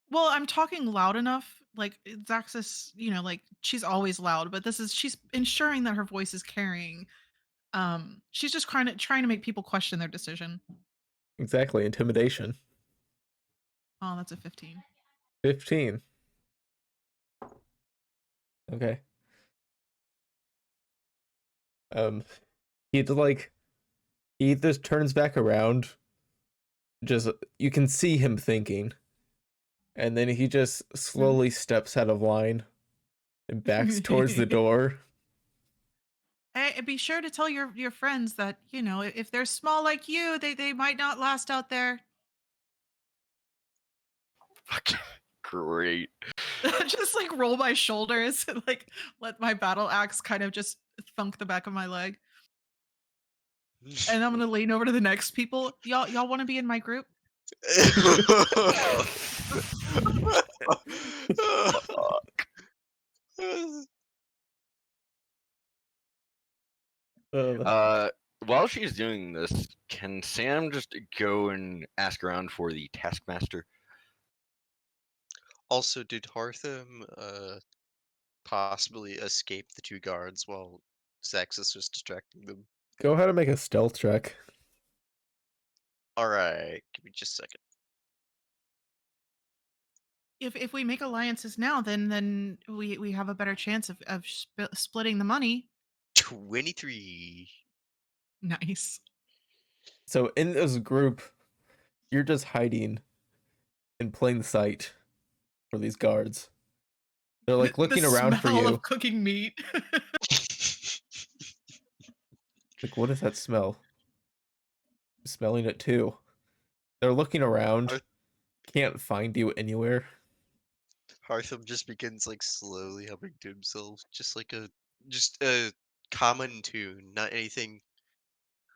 well, I'm talking loud enough. Like Xaxis, like she's always loud, but she's ensuring that her voice is carrying. She's just trying to make people question their decision. Exactly, intimidation. Oh, that's a 15. 15. Okay. Um, he just turns back around. Just you can see him thinking, and then he just slowly steps out of line and backs towards the door. Hey, be sure to tell your friends that if they're small like you, they might not last out there. Fuck. Great. Just like roll my shoulders and like let my battle axe kind of just thunk the back of my leg. And I'm gonna lean over to the next people. Y'all want to be in my group? Uh, While she's doing this, can Sam just go and ask around for the taskmaster? Also, did Hartham possibly escape the two guards while Xaxis was distracting them? go ahead and make a stealth check. Alright, give me just a second. If we make alliances now, then we have a better chance of splitting the money. 23. Nice. So in this group, you're just hiding in plain sight for these guards. They're like looking the around for smell you. of cooking meat. Like, what is that smell? I'm smelling it too. They're looking around. Can't find you anywhere. Hartham just begins like slowly humming to himself, just a common tune,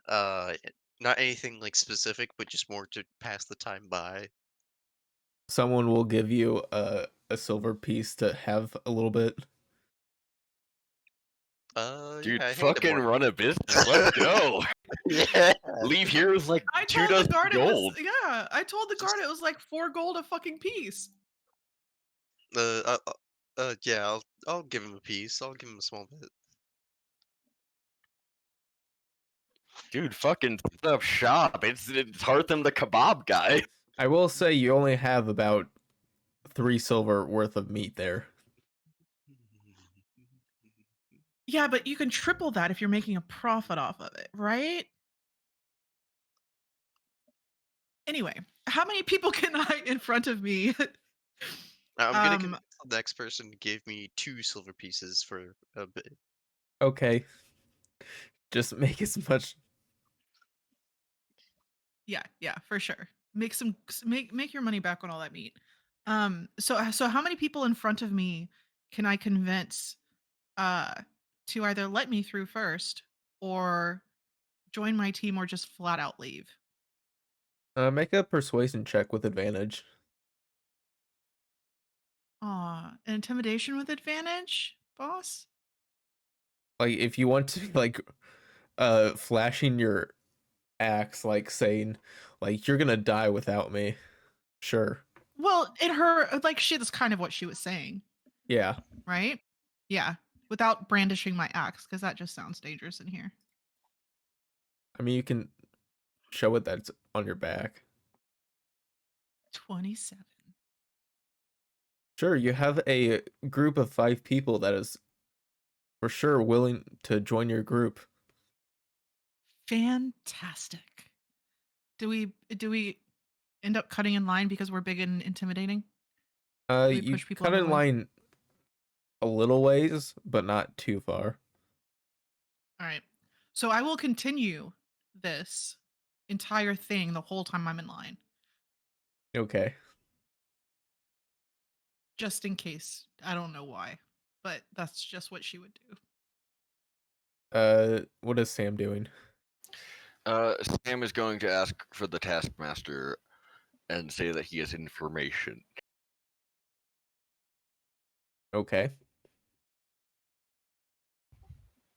uh not anything like specific, but just more to pass the time by. Someone will give you a silver piece to have a little bit. Dude, Yeah, I hand him fucking one. run a business. Let's go. Yeah. Leave here with like I 2 told the dozen guard gold. I told the guard it was like 4 gold a fucking piece. Yeah, I'll give him a piece. I'll give him a small bit. Dude, fucking set up shop. It's Hartham the kebab guy. I will say you only have about 3 silver worth of meat there. Yeah, but you can triple that if you're making a profit off of it, right? Anyway, how many people can I in front of me? I'm gonna um convince the next person to give me 2 silver pieces for a bit. Okay. Just make as much. yeah, for sure. Make your money back on all that meat. So how many people in front of me can I convince uh to either let me through first or join my team or just flat out leave? Make a persuasion check with advantage. Intimidation with advantage, boss? Like if you want to like flashing your axe, like saying like you're gonna die without me. Sure. Well, in her like she that's kind of what she was saying, Yeah. right? Yeah, without brandishing my axe because that just sounds dangerous in here. I mean you can show it that it's on your back. 27. Sure, you have a group of 5 people that is for sure willing to join your group. Fantastic. Do we end up cutting in line because we're big and intimidating? Do we You push people cut out of in the way? line a little ways, but not too far. All right. So I will continue this entire thing the whole time I'm in line, Okay. just in case. I don't know why, but that's just what she would do. What is Sam doing? Sam is going to ask for the taskmaster and say that he has information. Okay.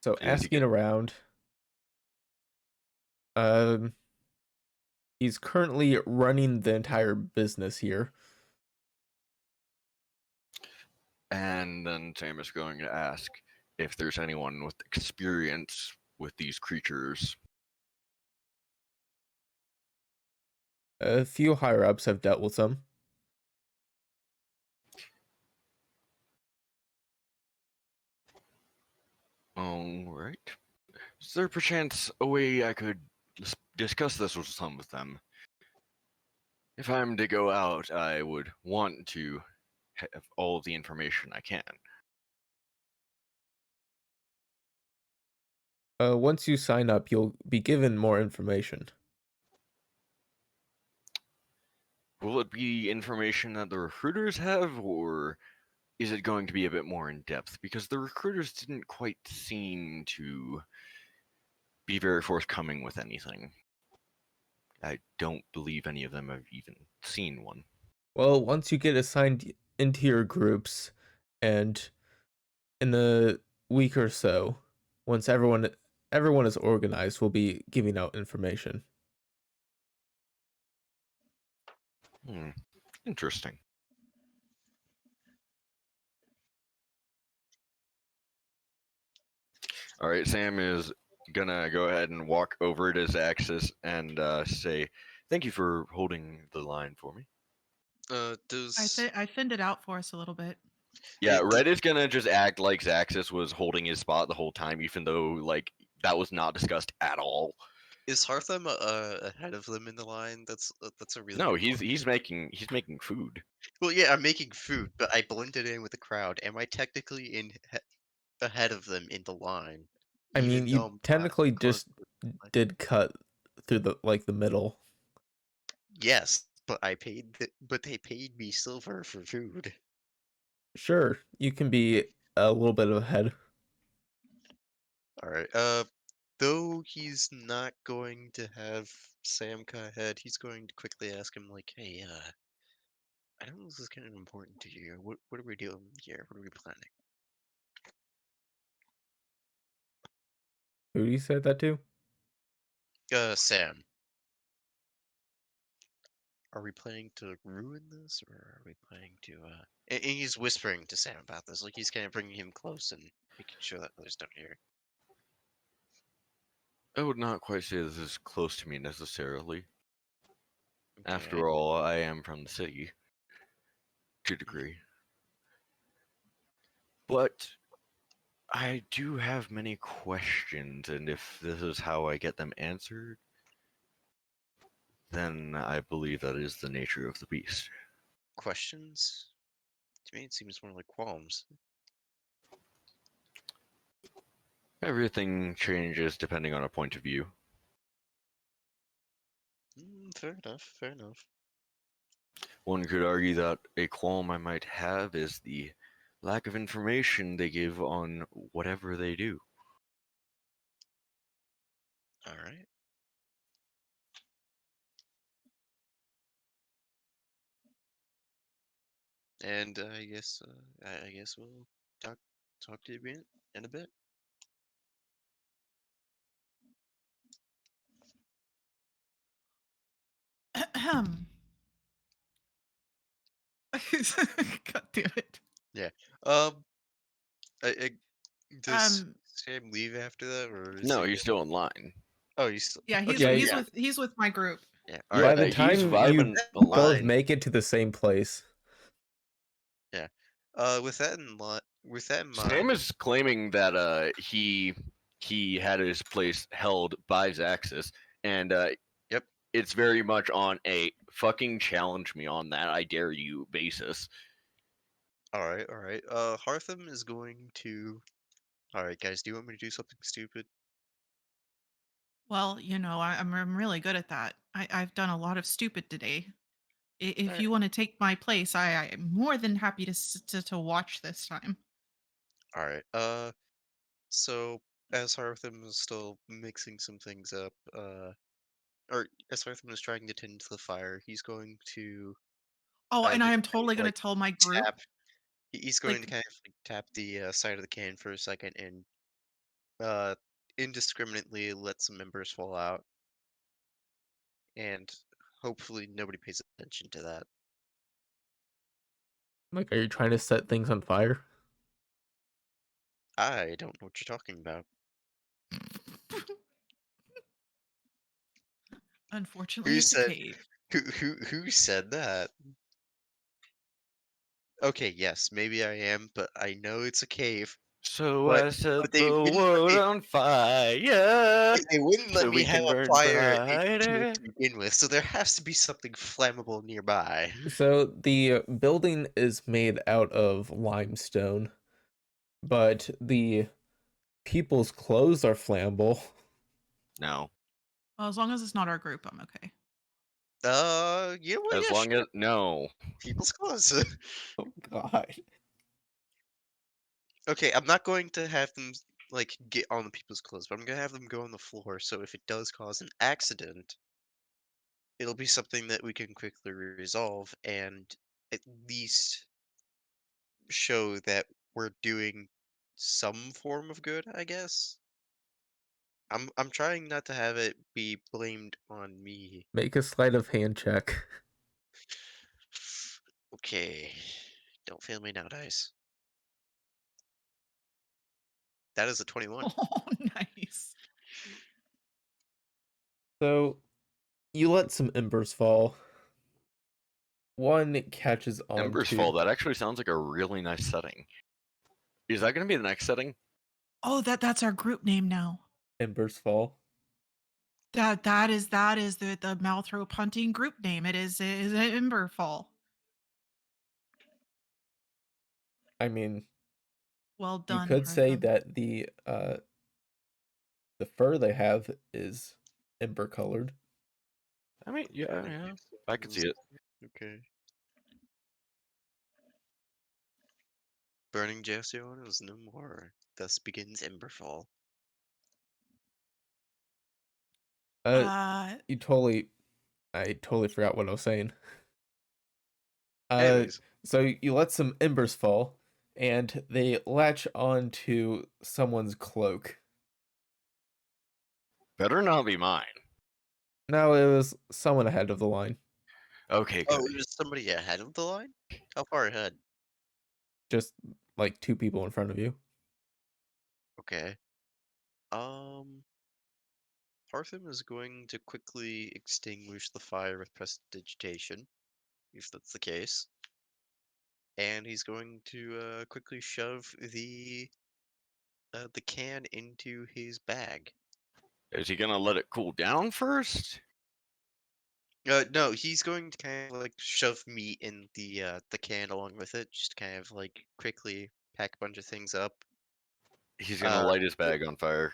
So Is he asking around. He's currently running the entire business here. And then Sam is going to ask if there's anyone with experience with these creatures. A few higher ups have dealt with them. Alright. Is there perchance a way I could discuss this with some of them? If I'm to go out, I would want to have all of the information I can. Once you sign up, you'll be given more information. Will it be information that the recruiters have, or is it going to be a bit more in depth? Because the recruiters didn't quite seem to be very forthcoming with anything. I don't believe any of them have even seen one. Well, once you get assigned into your groups, and in a week or so, once everyone is organized, we'll be giving out information. Interesting. All right, Sam is gonna go ahead and walk over to Xaxis and say, "Thank you for holding the line for me." Does I thinned it out for us a little bit. Yeah, it, Red is gonna just act like Xaxis was holding his spot the whole time, even though like that was not discussed at all. is Hartham ahead of them in the line? That's a really No, good point. he's making food. Well, yeah, I'm making food, but I blended in with the crowd. Am I technically ahead of them in the line? I mean, Even though you I'm technically close just to the did cut through the middle. yes, but but they paid me silver for food. Sure, you can be a little bit ahead. All right. Though he's not going to have Sam cut ahead, he's going to quickly ask him like, "Hey, I know this is kind of important to you. What are we doing here? What are we planning?" Who you said that to? Sam, are we planning to ruin this, or are we planning to? And he's whispering to Sam about this, like he's kind of bringing him close and making sure that others don't hear. I would not quite say this is close to me necessarily. Okay. After all, I am from the city to a degree. But I do have many questions, and if this is how I get them answered, then I believe that is the nature of the beast. Questions? To me, it seems more like qualms. Everything changes depending on a point of view. Fair enough. Fair enough. One could argue that a qualm I might have is the lack of information they give on whatever they do. All right. And I guess we'll talk to you in a bit. Ahem. God damn it. Yeah. Um. Does Um. Sam leave after that, or is No, he? he's still in line. Oh, he's still. Yeah, Yeah, he's yeah. with my group. Yeah. All Yeah, By right. the he's time you vibing the both line. make it to the same place, Yeah. With that in Sam mind, is claiming that he had his place held by Xaxis, and yep. it's very much on a fucking challenge me on that, I dare you basis. All right. All right. Hartham is going to. All right, guys. Do you want me to do something stupid? Well, I'm really good at that. I've done a lot of stupid today. All If right. you want to take my place, I am more than happy to watch this time. All right. So as Hartham is still mixing some things up, or as Hartham is trying to tend to the fire, he's going to Oh, and I just am kind totally of going like to tell my group. tap. He's going to Like, kind of like tap the side of the can for a second and uh, indiscriminately let some members fall out, and hopefully nobody pays attention to that. like, are you trying to set things on fire? I don't know what you're talking about. unfortunately, Who it's a said cave. who said that? Okay, yes, maybe I am, but I know it's a cave. So But I set but they the wouldn't let world me on fire, they wouldn't let so me we have can a burn fire brighter. to begin with, so there has to be something flammable nearby. So the building is made out of limestone, but the people's clothes are flammable. No, Well, as long as it's not our group, I'm okay. You know what? As Yeah, long sure. as no. People's clothes. Oh god. Okay, I'm not going to have them like get on the people's clothes, but I'm gonna have them go on the floor. So if it does cause an accident, it'll be something that we can quickly resolve and at least show that we're doing some form of good, I guess. I'm trying not to have it be blamed on me. Make a sleight of hand check. Okay. Don't fail me now, dice. That is a 21. Oh, nice. So you let some embers fall. One catches on Emberfall, to that actually sounds like a really nice setting. Is that going to be the next setting? Oh, that's our group name now. embers fall. That is the mouth rope hunting group name. It is Emberfall. I mean, Well you done, could say Hartham. that the fur they have is ember colored. I mean, yeah, I could see it. Okay. Burning Jassion is no more. Thus begins Emberfall. Uh, Uh, you totally, I totally forgot what I was saying. Uh, Anyways, so you let some embers fall, and they latch onto someone's cloak. Better not be mine. No, it was someone ahead of the line. Okay, oh, good. it was somebody ahead of the line? How far ahead? Just like two people in front of you. Okay. Um, Hartham is going to quickly extinguish the fire with prestidigitation, if that's the case. And he's going to quickly shove the can into his bag. Is he gonna let it cool down first? No, he's going to kind of like shove meat in the can along with it, just kind of like quickly pack a bunch of things up. He's gonna Uh, light his bag on fire.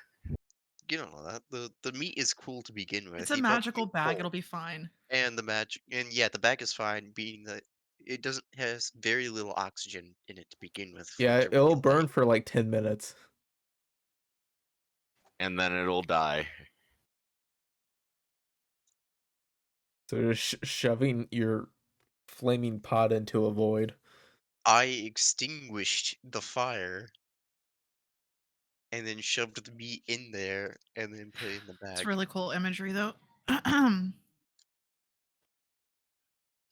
you don't know that the meat is cool to begin with. it's a He brought the magical meat bag. cold, It'll be fine. and the magic, and yeah, the bag is fine, being that it doesn't has very little oxygen in it to begin with for it Yeah, to it'll really burn light. for like 10 minutes. And then it'll die. So you're shoving your flaming pot into a void. I extinguished the fire and then shoved the meat in there and then put it in the It's bag. really cool imagery, though.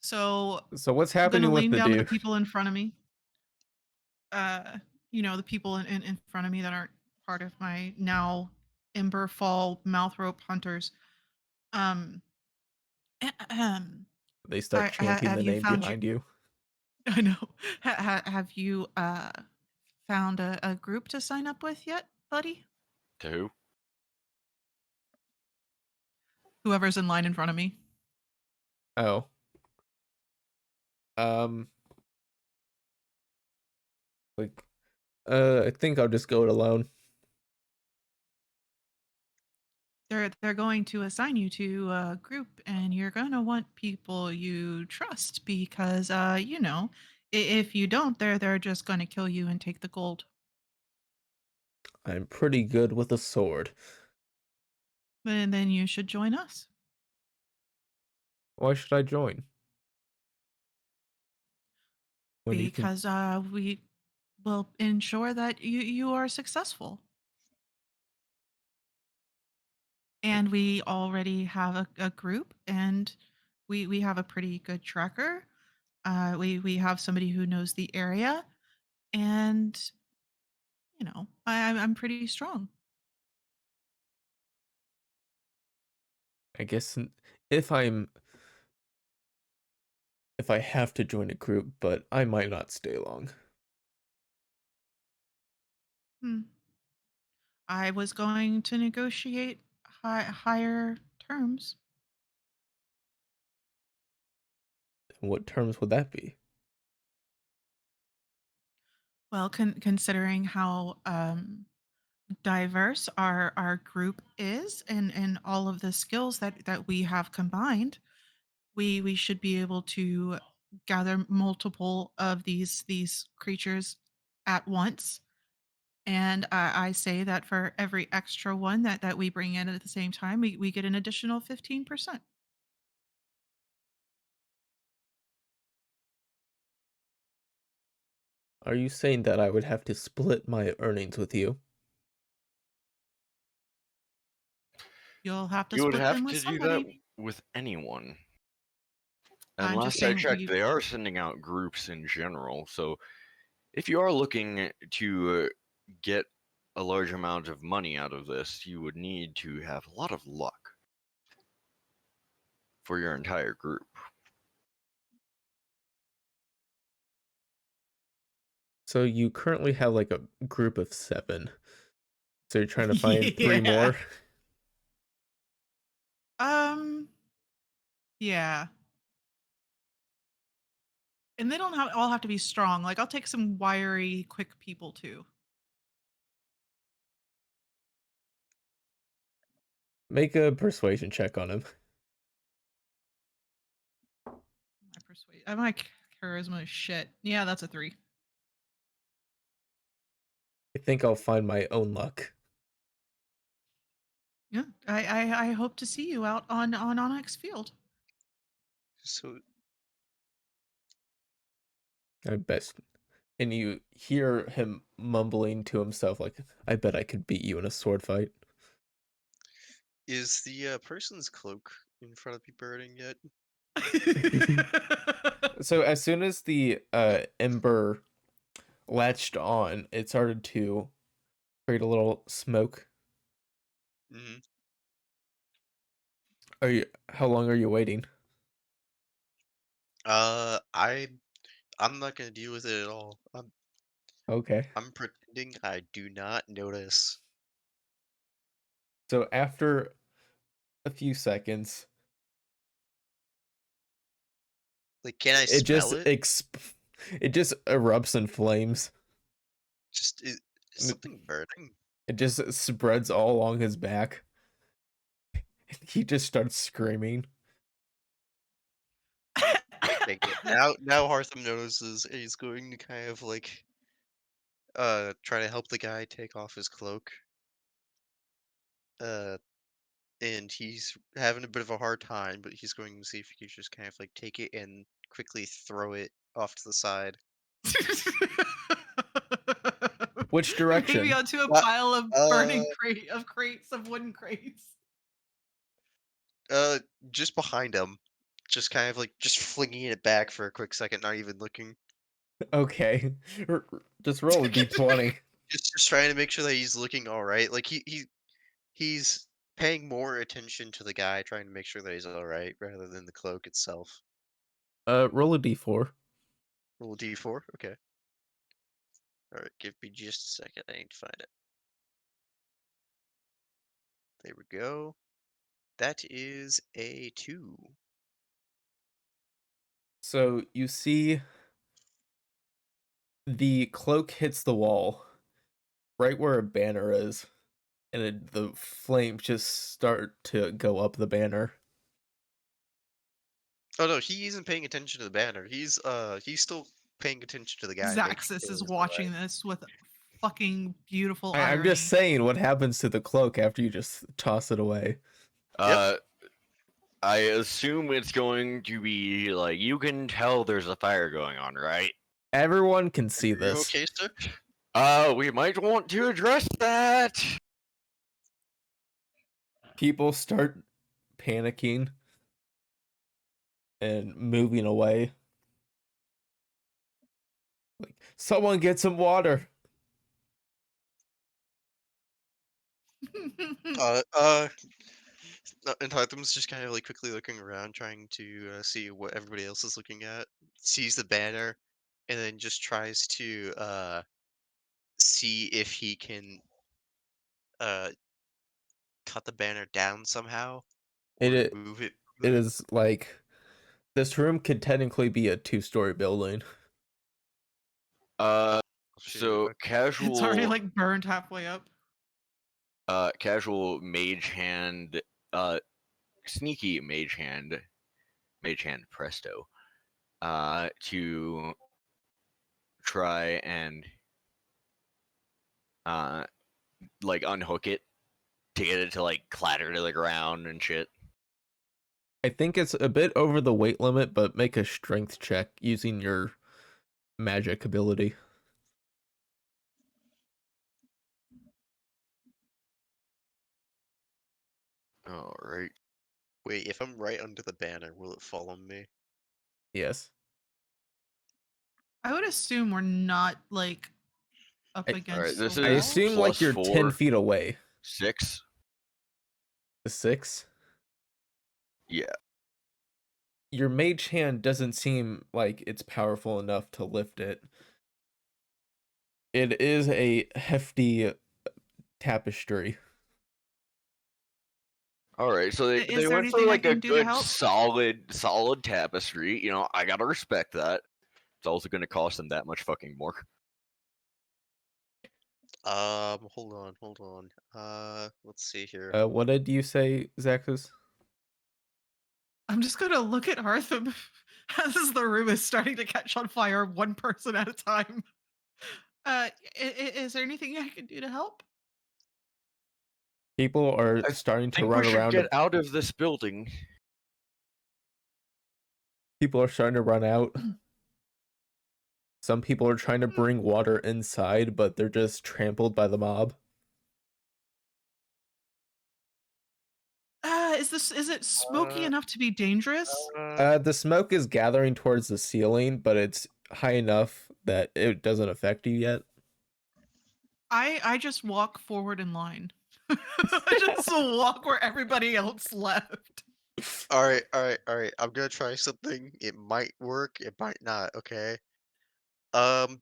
So So what's I'm gonna happening with lean the down to the dude? people in front of me. The people in front of me that aren't part of my now Emberfall mouth rope hunters. Um, ahem, They start chanting have the you name found you? behind you. I know. Have you found a group to sign up with yet, buddy? To who? Whoever's in line in front of me. Oh. Um like I think I'll just go it alone. They're going to assign you to a group, and you're gonna want people you trust because if you don't, they're just gonna kill you and take the gold. I'm pretty good with a sword. And then you should join us Why should I join? When you can because we will ensure that you are successful. And we already have a group, and we have a pretty good tracker. We have somebody who knows the area, and I'm pretty strong. I guess if I'm if I have to join a group, but I might not stay long. Hmm. I was going to negotiate higher terms. What terms would that be? Well, considering how diverse our group is, and all of the skills that we have combined, we should be able to gather multiple of these creatures at once. And I say that for every extra one that we bring in at the same time, we get an additional 15%. Are you saying that I would have to split my earnings with you? You'll have to You would split them have with to do that somebody. with anyone. And I'm just last I saying checked, they are sending out groups in general. So if you are looking to get a large amount of money out of this, you would need to have a lot of luck for your entire group. So you currently have like a group of 7. So you're trying to find 3 Yeah. more? Yeah. And they don't all have to be strong. Like I'll take some wiry, quick people too. Make a persuasion check on him. My charisma is shit. Yeah, that's a 3. I think I'll find my own luck. Yeah. I hope to see you out on Onyx Field. So I best. And you hear him mumbling to himself like, I bet I could beat you in a sword fight. is the person's cloak in front of me burning yet? So as soon as the ember latched on, it started to create a little smoke. Mm-hmm. How long are you waiting? I'm not gonna deal with it at all. Okay. I'm pretending I do not notice. So after a few seconds, Like, can I it just smell it? it just erupts in flames. Just is And something burning? it just spreads all along his back. He just starts screaming. Okay, good. Now Hartham notices, and he's going to kind of like try to help the guy take off his cloak. Uh, and he's having a bit of a hard time, but he's going to see if he can just kind of like take it and quickly throw it off to the side. Which Maybe direction? onto a Uh, pile of uh, burning crates of wooden crates. uh, just behind him, just kind of like just flinging it back for a quick second, not even looking. Okay. Just roll a d20. Just trying to make sure that he's looking all right. Like he's paying more attention to the guy, trying to make sure that he's all right, rather than the cloak itself. Roll a d4. Roll D4. Okay. All right. Give me just a second. I need to find it. There we go. That is a 2. So you see the cloak hits the wall right where a banner is, and the flames just start to go up the banner. Oh no, he isn't paying attention to the banner. He's still paying attention to the guy, making Xaxis sure is he's all right. watching this with fucking beautiful I'm just irony. saying what happens to the cloak after you just toss it away. I assume it's going to be like, you can tell there's a fire going on, right? Everyone can see You this. okay, sir? We might want to address that. People start panicking and moving away. Like, someone get some water. And Hartham's just kind of like quickly looking around, trying to see what everybody else is looking at. Sees the banner, and then just tries to see if he can uh cut the banner down somehow or It move it. it is like this room could technically be a 2-story building. Shoot, So okay. It's already like burned halfway up. casual mage hand, sneaky mage hand Mage Hand Presto, to try and like unhook it to get it to like clatter to the ground and shit. I think it's a bit over the weight limit, but make a strength check using your magic ability. All right. Wait, if I'm right under the banner, will it follow me? Yes. I would assume we're not like up I- against All right. This the I is wall. assume like plus you're 10 4, feet away. 6. The 6? Yeah. Your mage hand doesn't seem like it's powerful enough to lift it. It is a hefty tapestry. All right, so they Is there went for anything I like a can do to good help? solid tapestry. You know, I gotta respect that. It's also gonna cost them that much fucking more. Hold on. Let's see here. What did you say, Xaxis? I'm just gonna look at Hartham as the room is starting to catch on fire, one person at a time. Is there anything I can do to help? People are I starting to think run we should around. get out of this building. People are starting to run out. Some people are trying to bring water inside, but they're just trampled by the mob. Is it smoky enough to be dangerous? The smoke is gathering towards the ceiling, but it's high enough that it doesn't affect you yet. I just walk forward in line. I just walk where everybody else left. All right. I'm gonna try something. It might work. It might not. Okay. Um,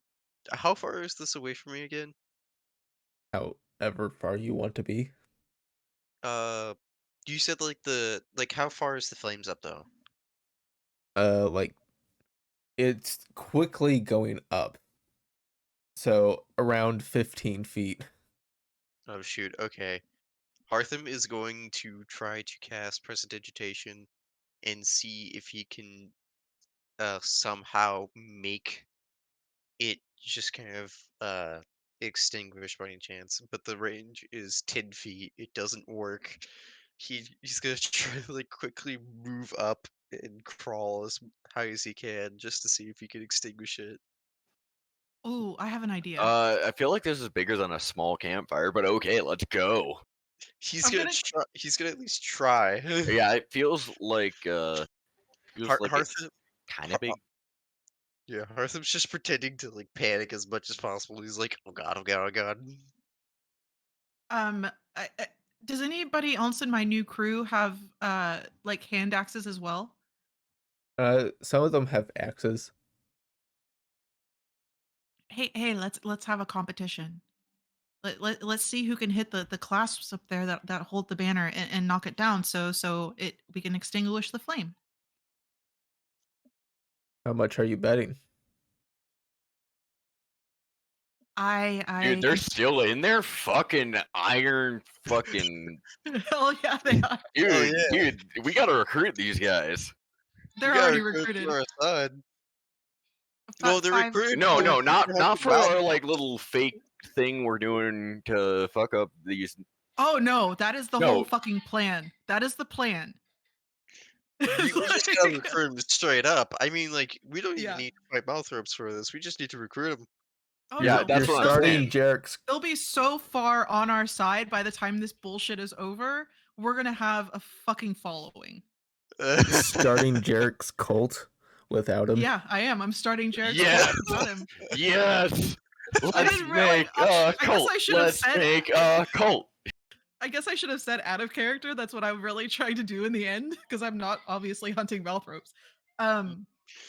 how far is this away from me again? However far you want to be. Uh, you said like how far is the flames up though? Like it's quickly going up. So around 15 feet. Oh shoot. Okay. Hartham is going to try to cast Prestidigitation and see if he can somehow make it just kind of extinguish by any chance. But the range is 10 feet. It doesn't work. He's gonna try to like quickly move up and crawl as high as he can just to see if he can extinguish it. Oh, I have an idea. I feel like this is bigger than a small campfire, but okay, let's go. He's I'm gonna gonna- try. He's gonna at least try. Yeah, it feels like it's Hartham. kind of big. Yeah, Hartham's just pretending to like panic as much as possible. He's like, "Oh god, oh god, oh god." um, does anybody else in my new crew have like hand axes as well? Some of them have axes. Hey, let's have a competition. Let's see who can hit the clasps up there that hold the banner and knock it down so we can extinguish the flame. How much are you betting? Dude, I they're can still in there? Fucking iron fucking hell yeah they are. Oh yeah, dude, we gotta recruit these guys. They're we already gotta go recruited. to our side. Well, they're Five. recruited. No, But no, we not have to for battle. our like little fake thing we're doing to fuck up these. Oh no, that is the No. whole fucking plan. That is the plan. We It's just gotta like- recruit them straight up. I mean, like, we don't even Yeah. need to fight mouth ropes for this. We just need to recruit them. Oh Yeah, no, that's You're what I'm starting saying. Jarek's. they'll be so far on our side by the time this bullshit is over. We're gonna have a fucking following. Starting Jarek's cult without him. Yeah, I am. I'm starting Jared's Yeah. cult without him. Yes. I Let's didn't realize- make I a guess cult. I should have Let's said- make a cult. I guess I should have said out of character. That's what I'm really trying to do in the end because I'm not obviously hunting mouth ropes.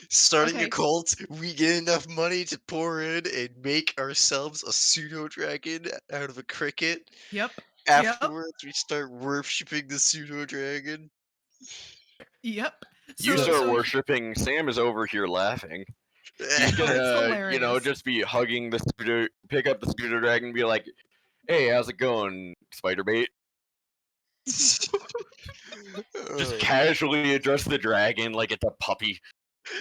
Starting a Okay. cult, we get enough money to pour in and make ourselves a pseudo dragon out of a cricket. Yep. Afterwards, we start worshipping the pseudo dragon. Yep. You So- start so- worshiping. Sam is over here laughing. He's It's gonna, hilarious. just be hugging the spider, pick up the spider dragon, and be like, "Hey, how's it going, spider bait?" Just casually address the dragon like it's a puppy.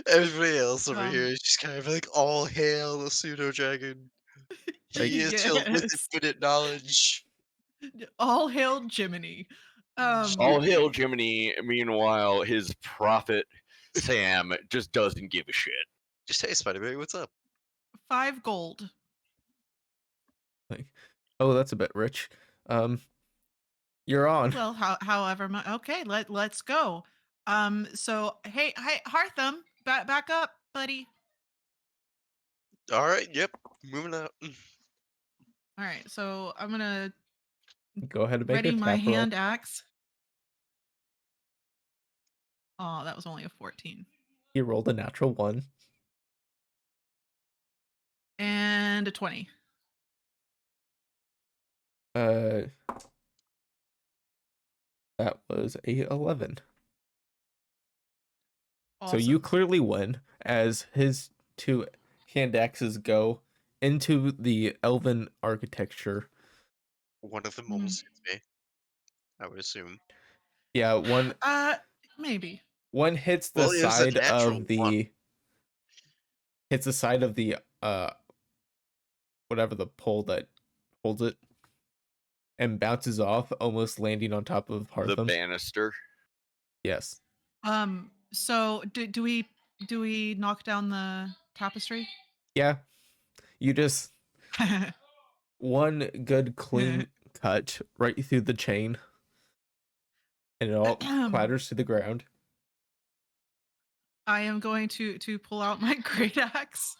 Everybody else over here Um, is just kind of like, all hail the pseudo dragon. Like, He is filled with yes. infinite knowledge. All hail Jiminy. All hail Jiminy. Meanwhile, his prophet Sam just doesn't give a shit. Just hey, Spider-Man, what's up? 5 gold. like, oh, that's a bit rich. You're on. Well, however much. Okay, let's go. So hey, Hartham, back up, buddy. All right, yep, moving out. All right, so I'm gonna Go ahead and make a ready my tap roll. hand axe. Oh, that was only a 14 He rolled a natural 1. and a 20. Uh, that was a 11. Awesome. So you clearly win as his 2 hand axes go into the elven architecture. One of them almost hits me, I would assume. Yeah, one Maybe. hits the Well, it was a side natural of the whatever the pole that holds it and bounces off, almost landing on top of The Hartham. banister. Yes. So do we knock down the tapestry? Yeah. You just one good clean cut right through the chain, and it all clatters to the ground. I am going to pull out my great axe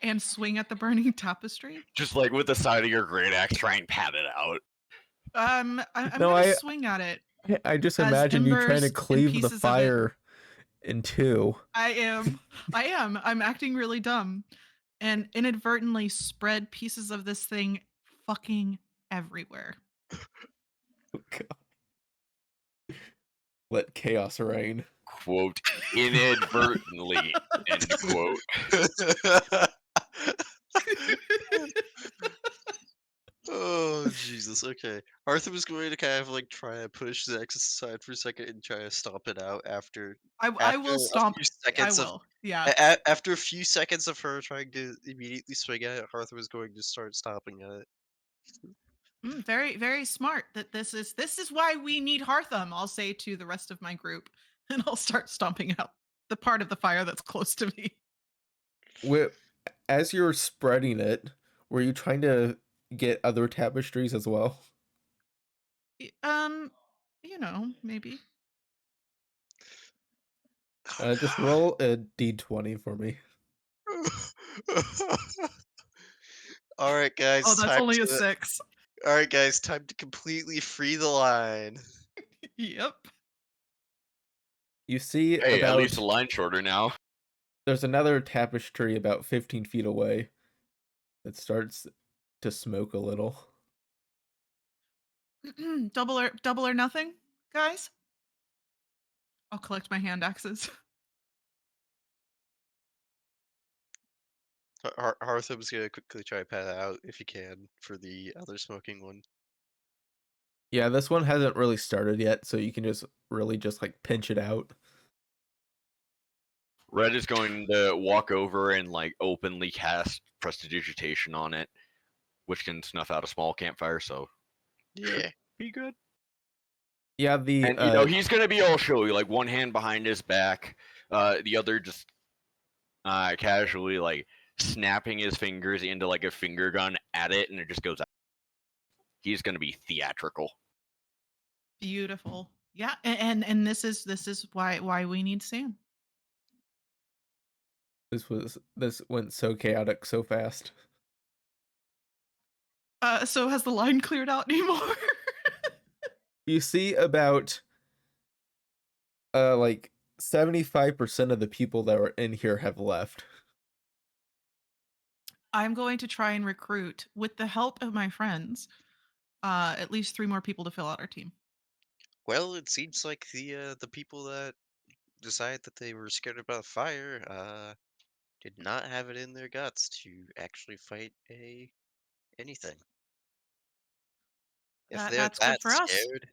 and swing at the burning tapestry. Just like with the side of your great axe, try and pat it out. I'm No, gonna swing at it. I just As imagine you trying to embers and cleave the pieces of it. fire in 2. I am. I'm acting really dumb and inadvertently spread pieces of this thing fucking everywhere. Let chaos reign. Quote, inadvertently, end quote. Oh Jesus! Okay, Arthur was going to kind of like try and push Xaxis aside for a second and try to stomp it out after I will a stomp. few I seconds of will. Yeah. after a few seconds of her trying to immediately swing at it. Arthur was going to start stomping at it. Very, very smart. That this is why we need Hartham. I'll say to the rest of my group, and I'll start stomping out the part of the fire that's close to me. As you're spreading it, were you trying to get other tapestries as well? Maybe. Just roll a d20 for me. All right, guys. Oh, that's time only a to, 6. All right, guys. Time to completely free the line. Yep. You see Hey, at least the line's shorter now. there's another tapestry about 15 feet away that starts to smoke a little. double or nothing, guys. I'll collect my hand axes. Hartham's gonna quickly try to pat it out if he can for the other smoking one. Yeah, this one hasn't really started yet, so you can just like pinch it out. Red is going to walk over and like openly cast prestidigitation on it, which can snuff out a small campfire, so Yeah. be good. Yeah, And he's gonna be all showy, like one hand behind his back, the other just casually like snapping his fingers into like a finger gun at it, and it just goes out. He's gonna be theatrical. Beautiful. Yeah, and this is why we need Sam. This went so chaotic so fast. So has the line cleared out anymore? You see about like 75% of the people that were in here have left. I'm going to try and recruit, with the help of my friends, at least 3 more people to fill out our team. Well, it seems like the people that decided that they were scared about fire did not have it in their guts to actually fight anything. If they're That's good that for us. scared,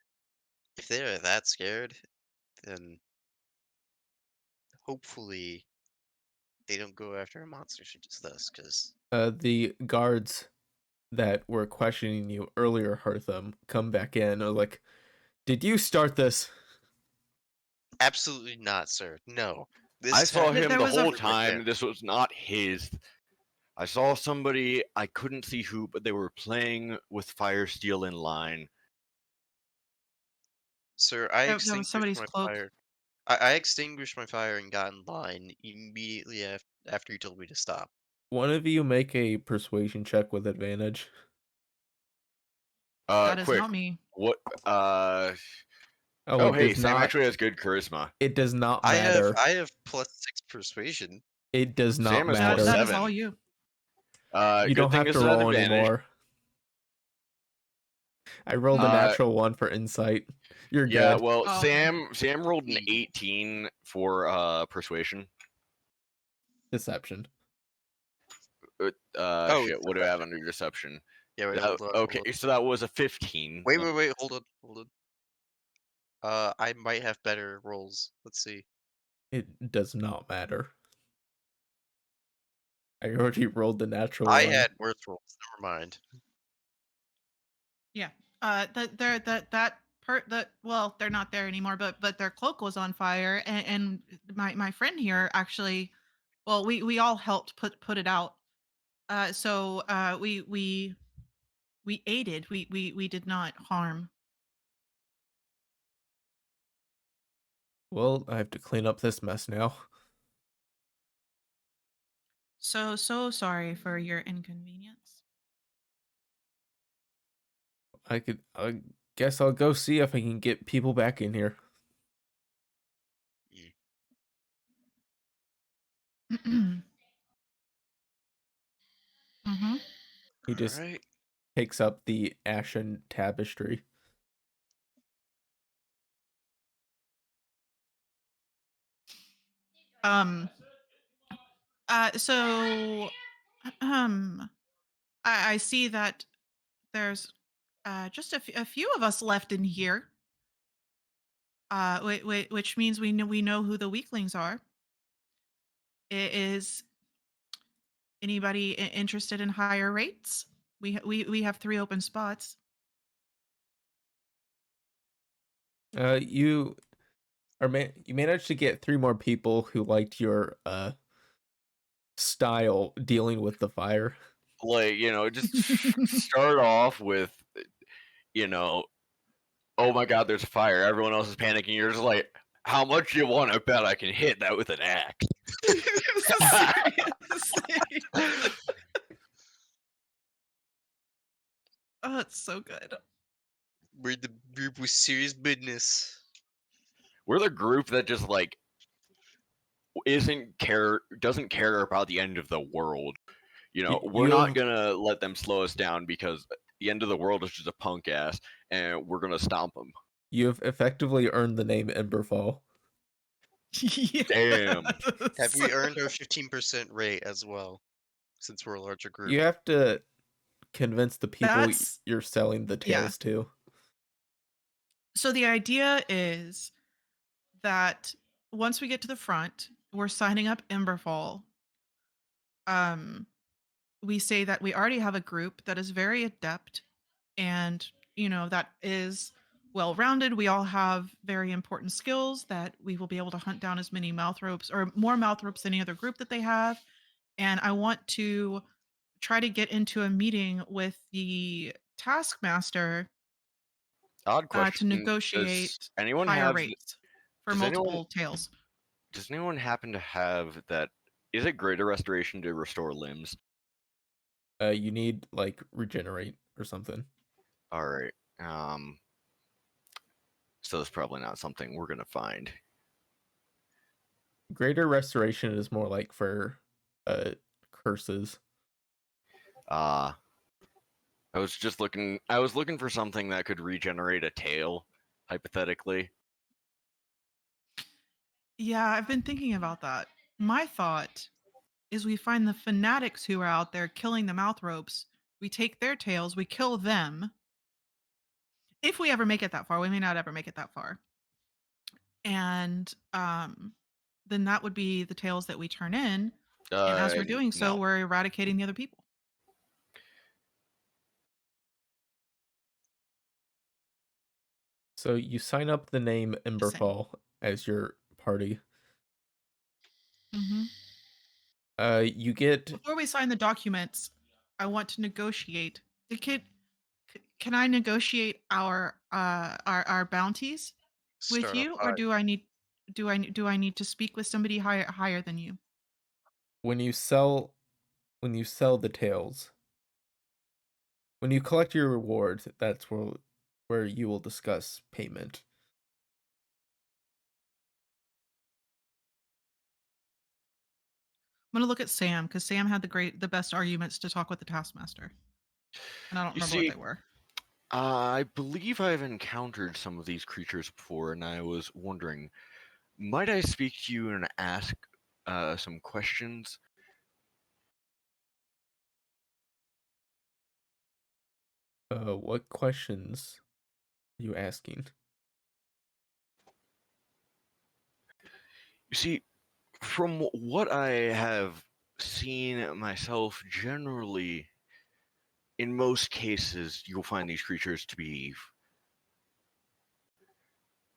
If they're that scared, then hopefully they don't go after a monster such as this, because The guards that were questioning you earlier, Hartham, come back in and are like, "Did you start this?" absolutely not, sir. No. I This saw happened him There the was a whole right time. there. This was not his. I saw somebody, I couldn't see who, but they were playing with fire steel in line. Sir, I there was extinguished somebody's my cloak. fire. I extinguished my fire and got in line immediately after you told me to stop. One of you make a persuasion check with advantage. That is Quick. not me. What, Oh, oh it hey, does Sam not. actually has good charisma. It does not I have matter. I have +6 persuasion. It does not Sam is plus matter. That is 7. all you. You Good don't thing have this to is an roll advantage. anymore. I rolled a natural 1 for insight. You're Yeah, good. well, Oh, okay. Sam rolled an Mm. 18 for persuasion. Deception. Oh, Shit, it's what do I have deception. under deception? Yeah, wait, hold on, hold Okay, on. so that was a 15. Wait, hold on, hold on. I might have better rolls. Let's see. It does not matter. I already rolled the natural I 1. had worse rolls. Never mind. Yeah. Well, they're not there anymore, but their cloak was on fire, and my friend here actually, well, we all helped put it out. We aided. We did not harm. Well, I have to clean up this mess now. So sorry for your inconvenience. I guess I'll go see if I can get people back in here. Mm. hmm He All just right. takes up the ashen tapestry. Um. So, um, I see that there's just a few of us left in here. Which means we know who the weaklings are. Is anybody interested in higher rates? We have 3 open spots. You you managed to get 3 more people who liked your style dealing with the fire. Like, just start off with, oh my god, there's a fire. Everyone else is panicking. You're just like, how much do you want to bet I can hit that with an axe? Seriously. Oh, it's so good. We're the group with serious business. We're the group that just like doesn't care about the end of the world. We're You not have gonna let them slow us down because the end of the world is just a punk ass, and we're gonna stomp them. you have effectively earned the name Emberfall. Damn. Have Yes. we earned our 15% rate as well? Since we're a larger group. You have to convince the people That's you're selling the yeah. tales to. So the idea is that once we get to the front, we're signing up Emberfall. Um, we say that we already have a group that is very adept and that is well rounded. We all have very important skills that we will be able to hunt down as many mouth ropes or more mouth ropes than any other group that they have. And I want to try to get into a meeting with the taskmaster Odd to question. negotiate Anyone higher have? rates for Does anyone? multiple tails. Does anyone happen to have that? Is it greater restoration to restore limbs? You need like regenerate or something. All right. So that's probably not something we're gonna find. Greater restoration is more like for curses. Uh I was just looking. I was looking for something that could regenerate a tail, hypothetically. Yeah, I've been thinking about that. My thought is we find the fanatics who are out there killing the mouth ropes. We take their tails, we kill them, if we ever make it that far, we may not ever make it that far. And then that would be the tales that we turn in. And as we're doing so, No. we're eradicating the other people. So you sign up the name Just saying. Emberfall as your party. Hmm. You get Before we sign the documents, I want to negotiate. Can I negotiate our bounties with Start off you, or high. do I need to speak with somebody higher than you? when you sell the tails. When you collect your reward, that's where you will discuss payment. I'm gonna look at Sam because Sam had the best arguments to talk with the taskmaster, and I don't You remember what see, they were. I believe I've encountered some of these creatures before, and I was wondering, might I speak to you and ask some questions? What questions are you asking? You see, from what I have seen myself, generally, in most cases, you'll find these creatures to be.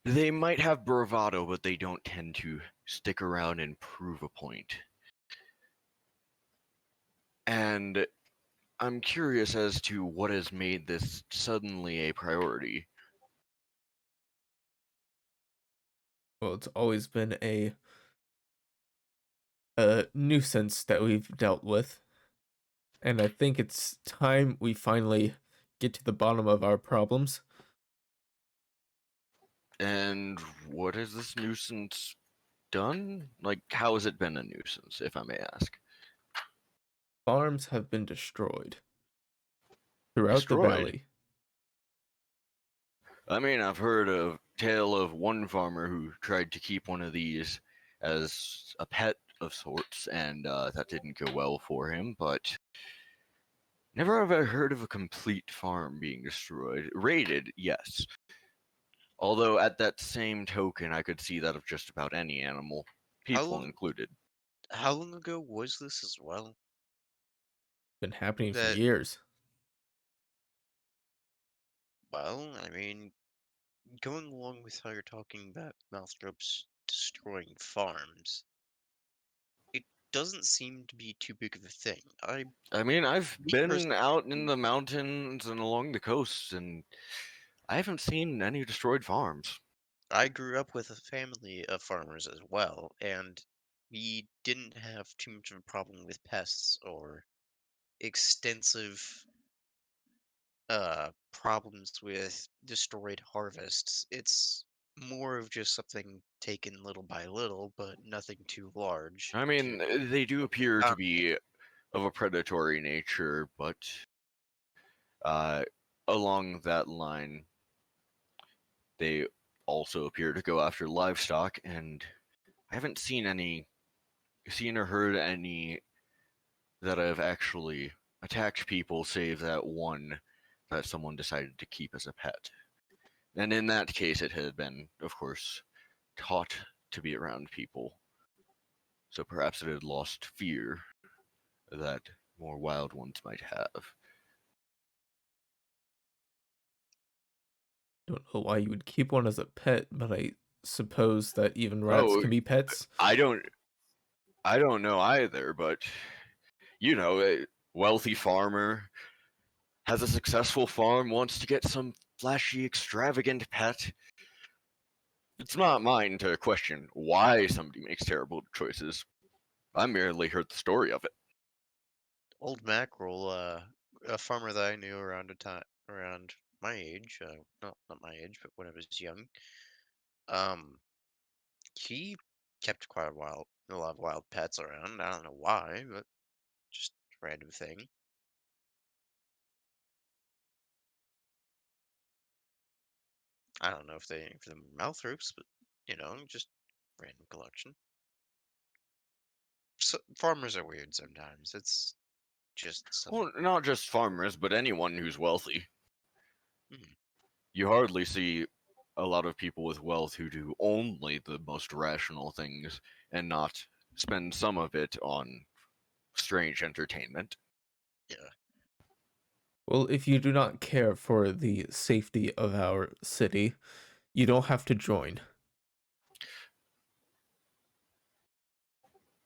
They might have bravado, but they don't tend to stick around and prove a point. And I'm curious as to what has made this suddenly a priority. Well, it's always been a nuisance that we've dealt with, and I think it's time we finally get to the bottom of our problems. And what has this nuisance done? Like, how has it been a nuisance, if I may ask? Farms have been destroyed throughout the Destroyed? valley. I mean, I've heard a tale of one farmer who tried to keep one of these as a pet of sorts, and that didn't go well for him, but never have I heard of a complete farm being destroyed. Raided, yes. Although, at that same token, I could see that of just about any animal, How people long? included. How long ago was this as well? Been happening for That years. well, I mean, going along with how you're talking about Malthrop's destroying farms, it doesn't seem to be too big of a thing. I mean, I've Me been out in personally, the mountains and along the coasts, and I haven't seen any destroyed farms. I grew up with a family of farmers as well, and we didn't have too much of a problem with pests or extensive problems with destroyed harvests. It's more of just something taken little by little, but nothing too large I to mean, they do appear to um, be of a predatory nature, but uh, along that line, they also appear to go after livestock, and I haven't seen or heard any that have actually attacked people, save that one that someone decided to keep as a pet. And in that case, it had been, of course, taught to be around people. So perhaps it had lost fear that more wild ones might have. Don't know why you would keep one as a pet, but I suppose that even rats Oh, can be pets. I don't I don't know either, but you know, a wealthy farmer has a successful farm, wants to get some flashy, extravagant pet. It's not mine to question why somebody makes terrible choices. I merely heard the story of it. old mackerel, a farmer that I knew around around my age, not my age, but when I was young. Um, he kept quite a lot of wild pets around. I don't know why, but just a random thing. I don't know if they for them mouth ropes, but just random collection. So, farmers are weird sometimes. It's just some. Well, not just farmers, but anyone who's wealthy. Mhm. You hardly see a lot of people with wealth who do only the most rational things and not spend some of it on strange entertainment. Yeah. Well, if you do not care for the safety of our city, you don't have to join.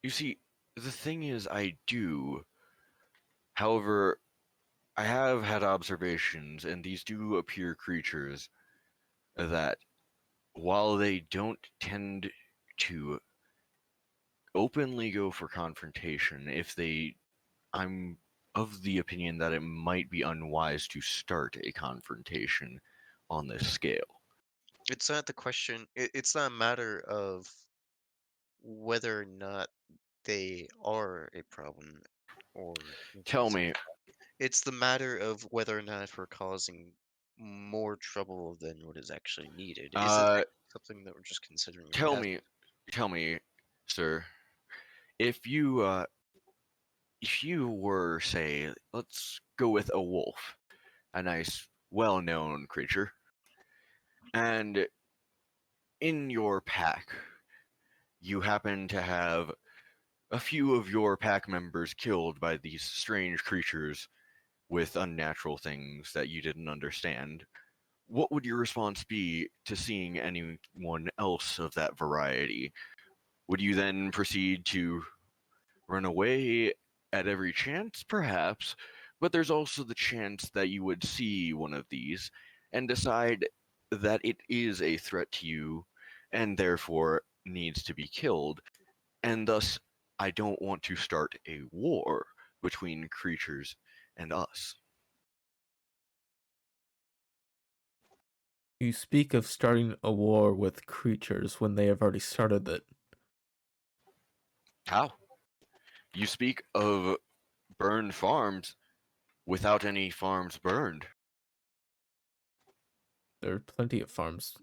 You see, the thing is, I do. However, I have had observations, and these do appear creatures that, while they don't tend to openly go for confrontation, I'm of the opinion that it might be unwise to start a confrontation on this scale. It's not the question. It's not a matter of whether or not they are a problem or Tell me, it's the matter of whether or not we're causing more trouble than what is actually needed. Is it uh, something that we're just considering a tell pest? me, tell me, sir, if you were, say, let's go with a wolf, a nice, well-known creature, and in your pack, you happen to have a few of your pack members killed by these strange creatures with unnatural things that you didn't understand, what would your response be to seeing anyone else of that variety? Would you then proceed to run away at every chance? Perhaps, but there's also the chance that you would see one of these and decide that it is a threat to you and therefore needs to be killed, and thus I don't want to start a war between creatures and us. You speak of starting a war with creatures when they have already started it. How? You speak of burned farms without any farms burned. There are plenty of farms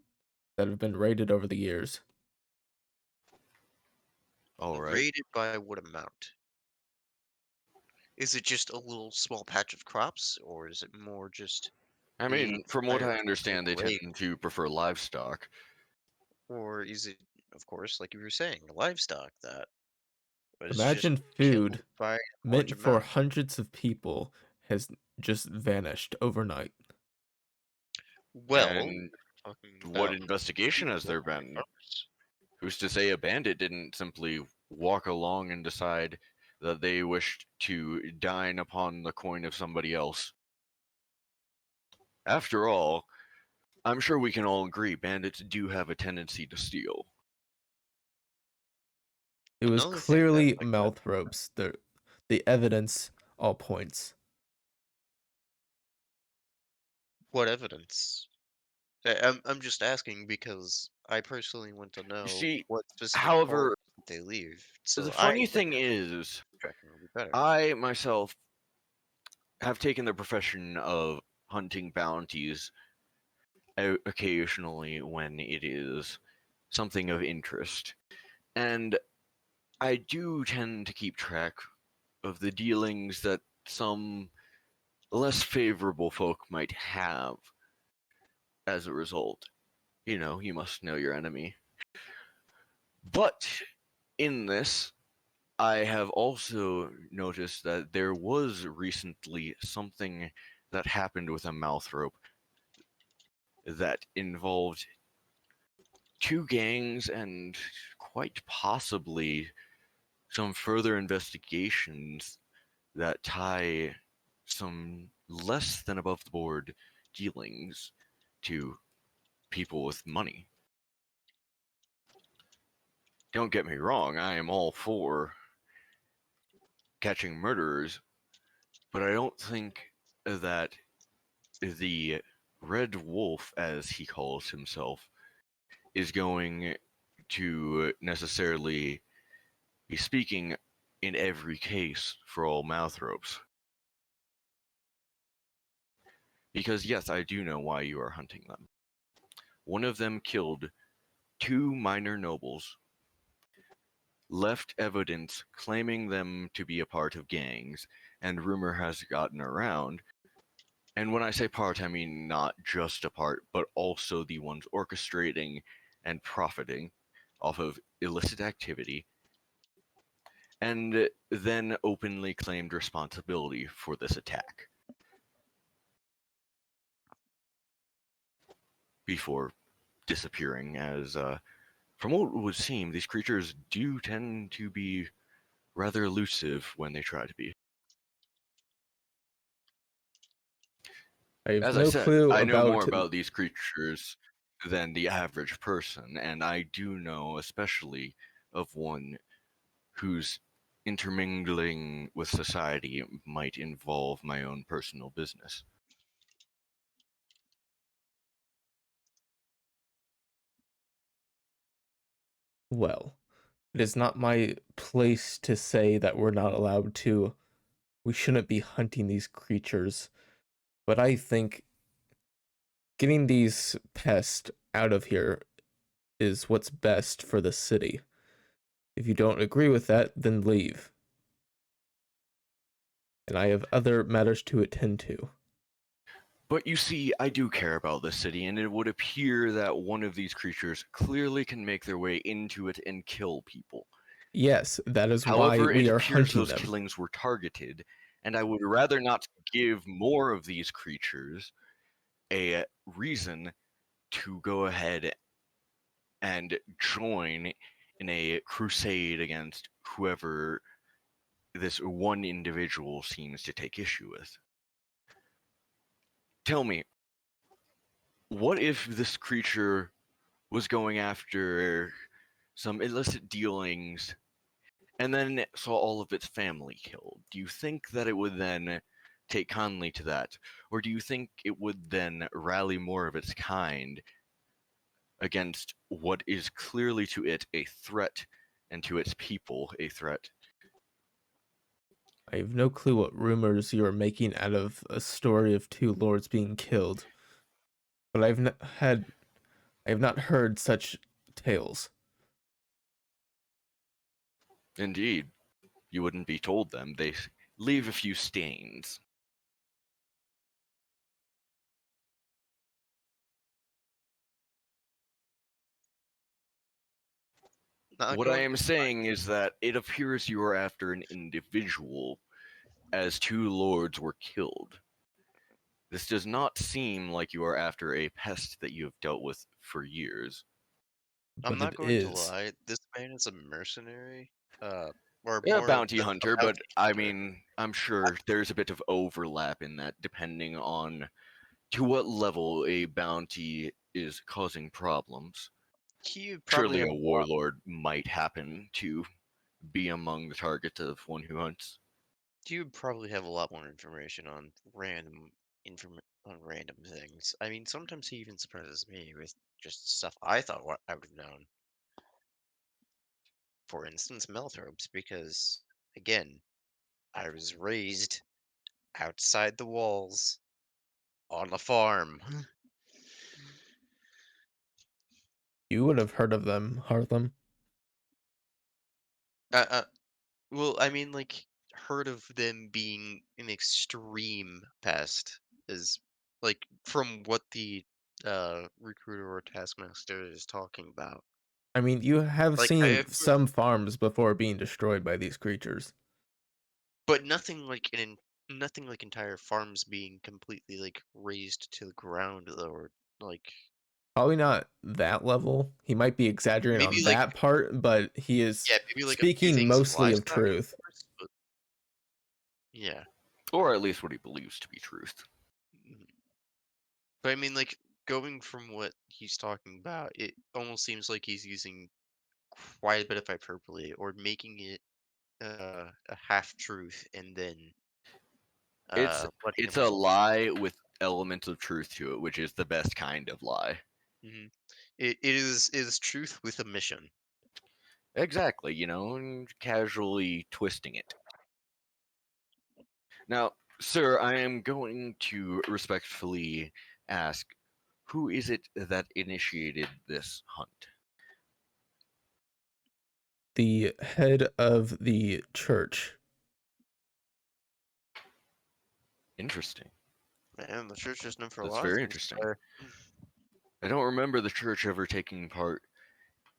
that have been raided over the years. All right. Rated by what amount? Is it just a little small patch of crops, or is it more just I the mean, from what entire I understand, they raid? tend to prefer livestock. Or is it, of course, like you were saying, livestock that was just Imagine killed food by a large meant for amount? hundreds of people has just vanished overnight. Well, And talking what about investigation has people there and been? farmers. Who's to say a bandit didn't simply walk along and decide that they wished to dine upon the coin of somebody else? After all, I'm sure we can all agree bandits do have a tendency to steal. It was Another thing that clearly I could, mouth ropes. The evidence all points. what evidence? I'm just asking because I personally want to You know see, what specific however, marks that they leave, the so I funny can thing is, tracking will be better. I myself have taken the profession of hunting bounties occasionally when it is something of interest. And I do tend to keep track of the dealings that some less favorable folk might have as a result. You know, you must know your enemy. But in this, I have also noticed that there was recently something that happened with a mouth rope that involved two gangs and quite possibly some further investigations that tie some less than above the board dealings to people with money. Don't get me wrong, I am all for catching murderers, but I don't think that the Red Wolf, as he calls himself, is going to necessarily be speaking in every case for all mouth ropes. Because, yes, I do know why you are hunting them. One of them killed two minor nobles, left evidence claiming them to be a part of gangs, and rumor has gotten around And when I say part, I mean not just a part, but also the ones orchestrating and profiting off of illicit activity, and then openly claimed responsibility for this attack before disappearing. As from what would seem, these creatures do tend to be rather elusive when they try to be. I have As I no said, clue I know more about. about these creatures than the average person, and I do know especially of one whose intermingling with society might involve my own personal business. Well, it is not my place to say that we're not allowed to. We shouldn't be hunting these creatures. But I think getting these pests out of here is what's best for the city. If you don't agree with that, then leave. And I have other matters to attend to. But you see, I do care about this city, and it would appear that one of these creatures clearly can make their way into it and kill people. Yes, that is why However, we it are appears hunting those them. killings were targeted, and I would rather not give more of these creatures a reason to go ahead and join in a crusade against whoever this one individual seems to take issue with. Tell me, what if this creature was going after some illicit dealings and then saw all of its family killed? Do you think that it would then take kindly to that? Or do you think it would then rally more of its kind against what is clearly to it a threat and to its people a threat? I have no clue what rumors you are making out of a story of two lords being killed, but I have not heard such tales. Indeed, you wouldn't be told them. They leave a few stains. Not What I going. am saying is that it appears you are after an individual, as two lords were killed. This does not seem like you are after a pest that you have dealt with for years. I'm But not it going to is. lie. This man is a mercenary, or A more bounty a hunter, but bounty I hunter. mean, I'm sure there's a bit of overlap in that depending on to what level a bounty is causing problems. He would probably Surely have a a lot. warlord might happen to be among the targets of one who hunts. He would probably have a lot more information on random things. I mean, sometimes he even surprises me with just stuff I thought what I would have known. For instance, Melthropes, because again, I was raised outside the walls on a farm. You would have heard of them, Hartham. uh, uh, well, I mean, like, heard of them being an extreme pest is like from what the recruiter or taskmaster is talking about. I mean, you have Like, seen I've heard, some farms before being destroyed by these creatures. but nothing like entire farms being completely like razed to the ground though, or like Probably not that level. He might be exaggerating maybe on like that part, but he is yeah, maybe like a few speaking things of mostly of livestock, truth. of course, but yeah. Or at least what he believes to be truth. Mhm. But I mean, like going from what he's talking about, it almost seems like he's using quite a bit of hyperbole or making it a half truth and then It's letting it's him a off. lie with elements of truth to it, which is the best kind of lie. Hmm. It is truth with a mission. Exactly, and casually twisting it. Now, sir, I am going to respectfully ask, who is it that initiated this hunt? The head of the church. Interesting. And the church is known for a That's lot of very things. interesting. I don't remember the church ever taking part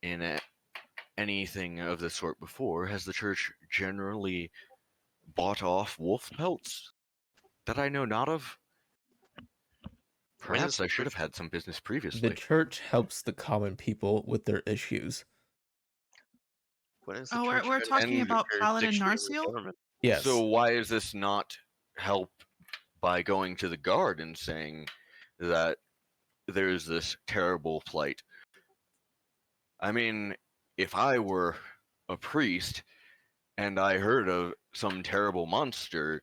in anything of this sort before. Has the church generally bought off wolf pelts that I know not of? When is Perhaps the I should have church- had some business The previously. church helps the common people with their issues. When is the Oh, church we're had talking any about Paladin jurisdiction over the Narcial? government? Yes. So why is this not help by going to the guard and saying that there's this terrible plight? I mean, if I were a priest and I heard of some terrible monster,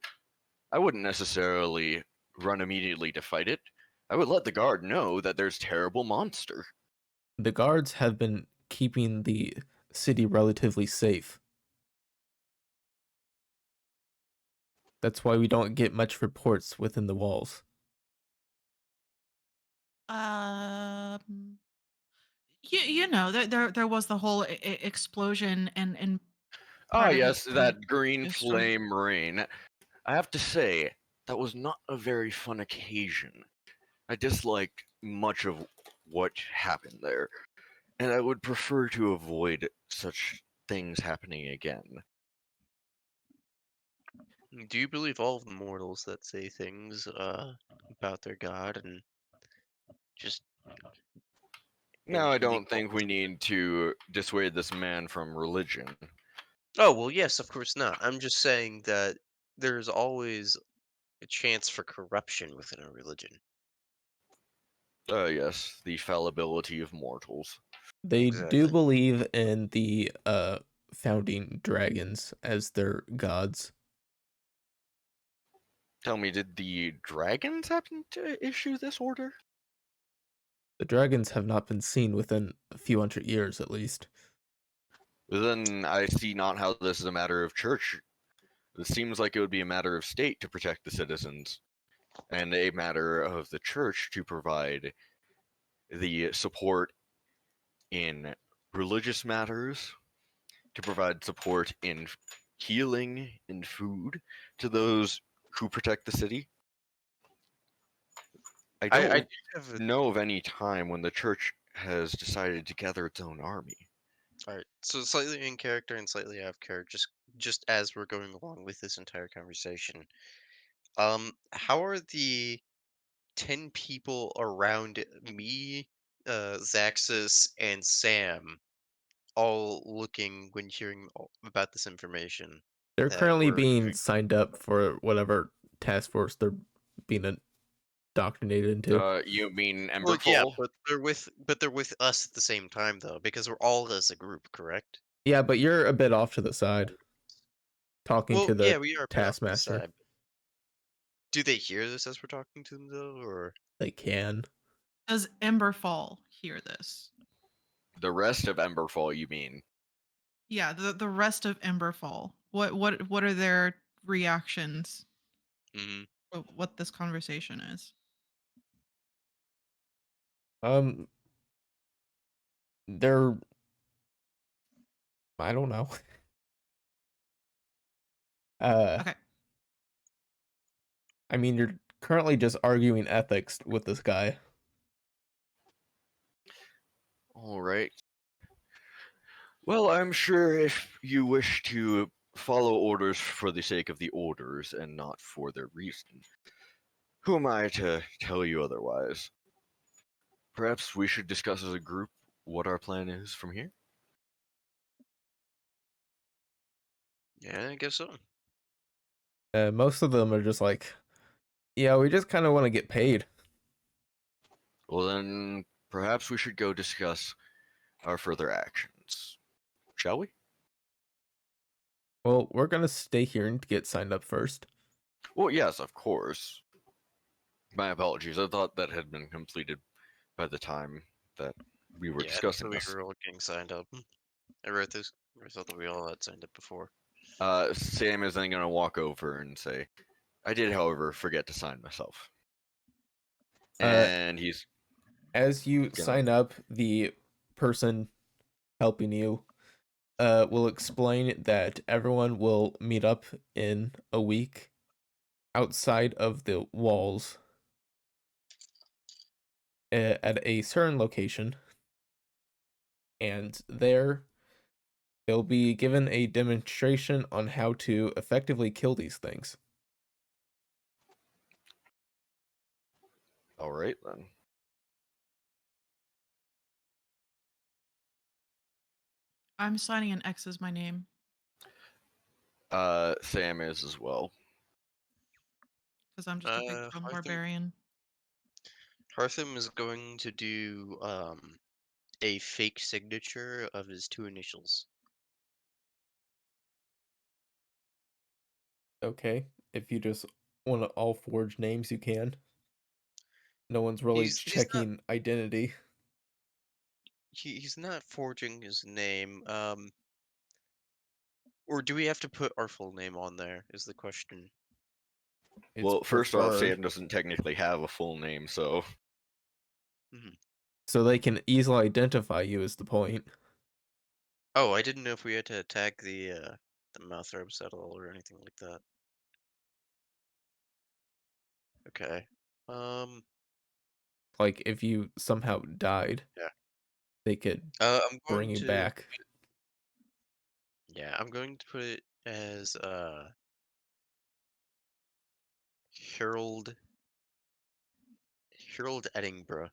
I wouldn't necessarily run immediately to fight it. I would let the guard know that there's terrible monster. The guards have been keeping the city relatively safe. That's why we don't get much reports within the walls. You know, there was the whole explosion and Ah, part of yes, it that green destroyed. flame rain. I have to say, that was not a very fun occasion. I disliked much of what happened there, and I would prefer to avoid such things happening again. Do you believe all of the mortals that say things about their god and just Now, I can be don't think we need to dissuade this man from religion. Oh, well, yes, of course not. I'm just saying that there's always a chance for corruption within a religion. Yes, the fallibility of mortals. They do Exactly. believe in the founding dragons as their gods. Tell me, did the dragons happen to issue this order? The dragons have not been seen within a few hundred years at least. Then I see not how this is a matter of church. This seems like it would be a matter of state to protect the citizens, and a matter of the church to provide the support in religious matters, to provide support in healing and food to those who protect the city. I I don't do have a, know of any time when the church has decided to gather its own army. all right, so slightly in character and slightly out of character, just as we're going along with this entire conversation. How are the 10 people around me, Xaxis, and Sam all looking when hearing about this information They're that currently we're being having? signed up for whatever task force they're being indoctrinated into. You mean Well, yeah, Emberfall? but they're with us at the same time though, because we're all as a group, correct? Yeah, but you're a bit off to the side, talking Well, to yeah, the we are a bit off to the taskmaster. side. Do they hear this as we're talking to them though, or? They can. Does Emberfall hear this? The rest of Emberfall, you mean? Yeah, the rest of Emberfall. What are their reactions? Hmm. What this conversation is? Um, they're. I don't know. Okay. I mean, you're currently just arguing ethics with this guy. All right. Well, I'm sure if you wish to follow orders for the sake of the orders and not for their reason, who am I to tell you otherwise? Perhaps we should discuss as a group what our plan is from here? Yeah, I guess so. Most of them are just like, yeah, we just kind of want to get paid. Well, then perhaps we should go discuss our further actions. Shall we? Well, we're gonna stay here and get signed up first. Well, yes, of course. My apologies. I thought that had been completed by the time that we were Yeah, discussing so we this. were all getting signed up. I wrote this. I thought that we all had signed up before. Sam is then going to walk over and say, I did, however, forget to sign myself. Uh, And he's As you gonna. sign up, the person helping you will explain that everyone will meet up in a week outside of the walls at a certain location, and there they'll be given a demonstration on how to effectively kill these things. All right then. I'm signing an X as my name Sam is as well. because I'm just a big dumb Hartham, barbarian. Hartham is going to do a fake signature of his two initials. Okay, if you just want to all forge names, you can. No one's really He's not checking identity. he's not forging his name. Or do we have to put our full name on there? Is the question. It's Well, first off, preferred, Sam doesn't technically have a full name, so Mhm. so they can easily identify you. Is the point? Oh, I didn't know if we had to tag the mouth herb settle or anything like that. Okay. Um. Like if you somehow died, Yeah. they could I'm bring going you to. back. Yeah, I'm going to put it as Harold Harold Edinburgh.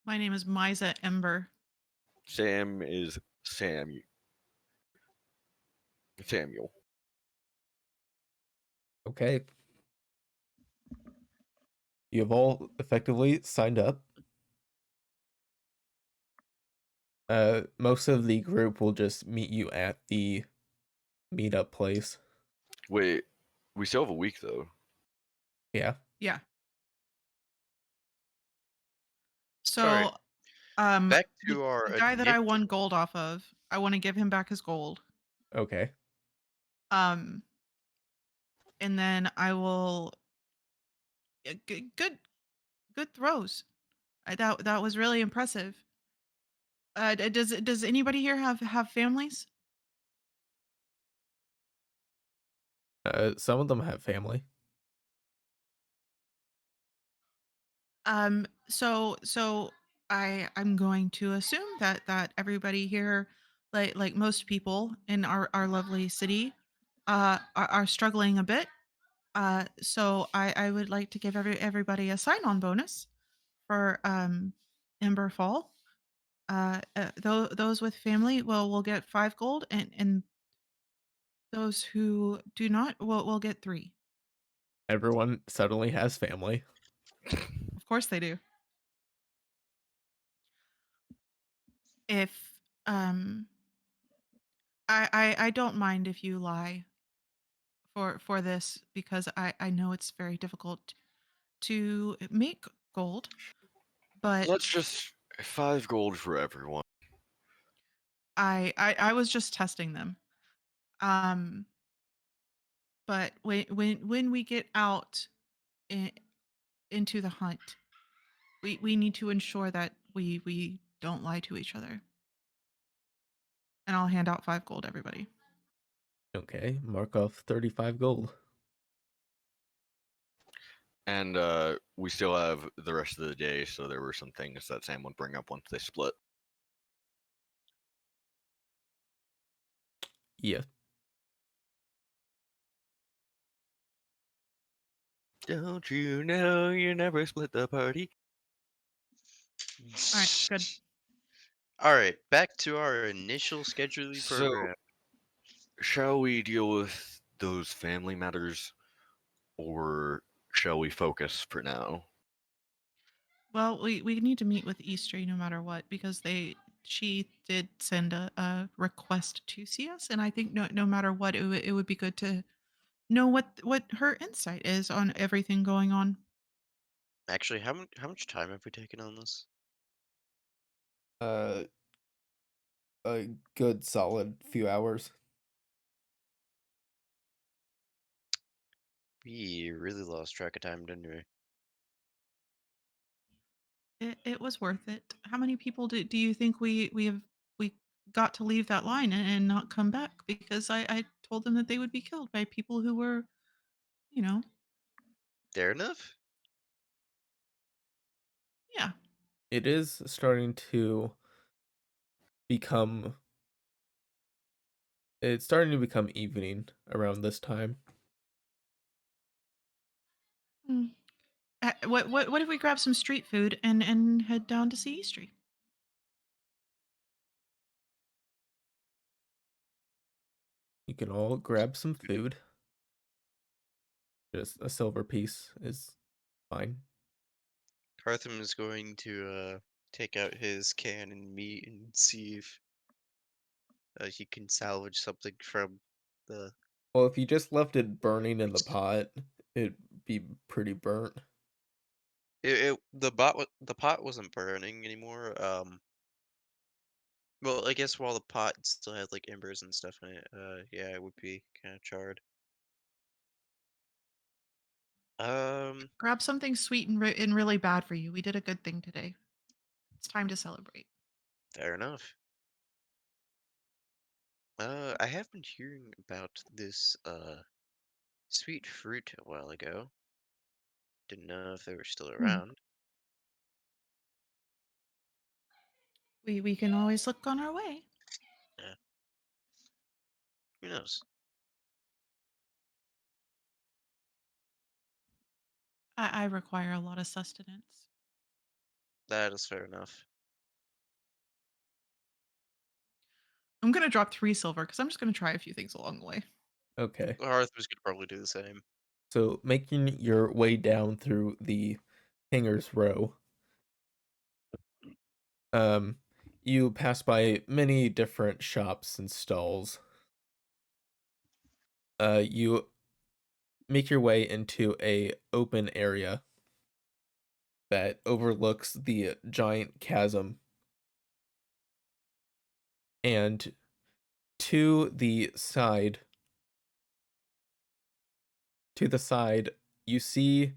My name is Misa Ember. Sam is Samuel. Okay. You have all effectively signed up. Most of the group will just meet you at the meetup place. Wait, we still have a week though. Yeah. Yeah. All right. So, Back the, to our the guy that I initial. won gold off of, I want to give him back his gold. Okay. Um, and then I will good throws. That was really impressive. Does anybody here have families? Some of them have family. So I'm going to assume that everybody here, like most people in our lovely city, are struggling a bit. So I would like to give everybody a sign-on bonus for Emberfall. Those with family will get 5 gold, and those who do not will get 3. Everyone suddenly has family. Of course they do. If um I don't mind if you lie for this because I know it's very difficult to make gold, but Let's just 5 gold for everyone. I was just testing them. Um, but when we get out in, into the hunt, we need to ensure that we don't lie to each other. And I'll hand out 5 gold, everybody. Okay. Mark off 35 gold. And we still have the rest of the day, so there were some things that Sam would bring up once they split. Yeah. Don't you know you never split the party? All right, good. All right, back to our initial scheduling So, program. shall we deal with those family matters, or shall we focus for now? Well, we need to meet with Easter no matter what because she did send a request to see us, and I think no matter what, it would be good to know what her insight is on everything going on. Actually, how much time have we taken on this? Uh, a good solid few hours. We really lost track of time, didn't we? It was worth it. How many people do you think we got to leave that line and not come back? Because I told them that they would be killed by people who were, you know, Fair enough. yeah. It is starting to become it's starting to become evening around this time. Mm. What if we grab some street food and head down to see Eastry? You can all grab some food. Just a silver piece is fine. Hartham is going to take out his can and meat and see if he can salvage something from the. Well, if you just left it burning in the pot, it'd be pretty burnt. The pot wasn't burning anymore. Well, I guess while the pot still had like embers and stuff in it, yeah, it would be kind of charred. Um, Grab something sweet and really bad for you. We did a good thing today. It's time to celebrate. Fair enough. I have been hearing about this sweet fruit a while ago. Didn't know if they were still Hmm. around. We can always look on our way. Yeah, who knows? I require a lot of sustenance. That is fair enough. I'm gonna drop 3 silver because I'm just gonna try a few things along the way. Okay. Arthur's gonna probably do the same. So making your way down through the Hinger's Row, um, you pass by many different shops and stalls. You make your way into a open area that overlooks the giant chasm, and to the side, you see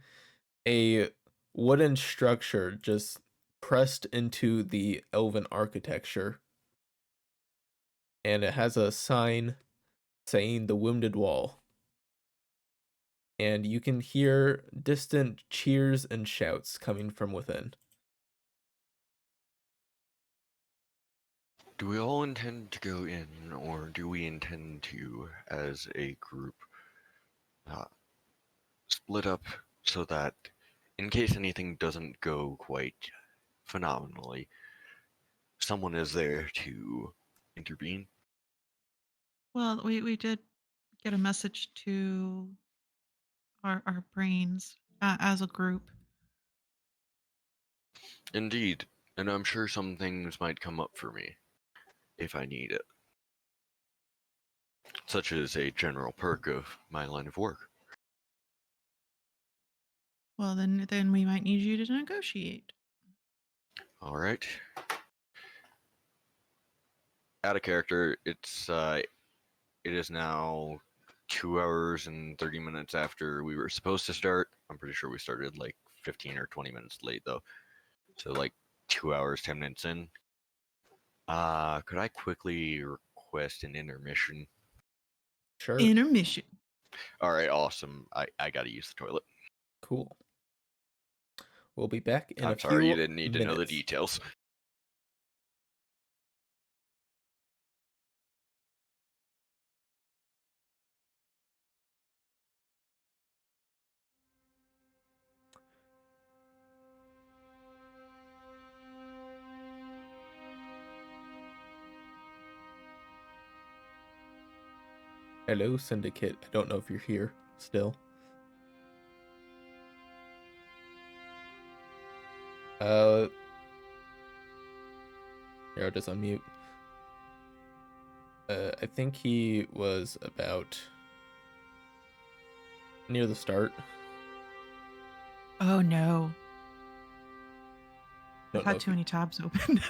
a wooden structure just pressed into the elven architecture, and it has a sign saying the Wounded Wall. And you can hear distant cheers and shouts coming from within. Do we all intend to go in, or do we intend to, as a group, uh, split up so that, in case anything doesn't go quite phenomenally, someone is there to intervene? Well, we did get a message to our brains as a group. Indeed, and I'm sure some things might come up for me if I need it, such as a general perk of my line of work. Well, then we might need you to negotiate. All right. Out of character, it is now 2 hours and 30 minutes after we were supposed to start. I'm pretty sure we started like 15 or 20 minutes late though. So like 2 hours, 10 minutes in. Could I quickly request an intermission? Sure. Intermission. All right, awesome. I gotta use the toilet. Cool. We'll be back in a I'm few sorry you didn't need to know the minutes. details. Hello, Syndicate. I don't know if you're here still. Here, I'll just unmute. I think he was about near the start. Oh no. I've Don't know had if too you... many tabs open.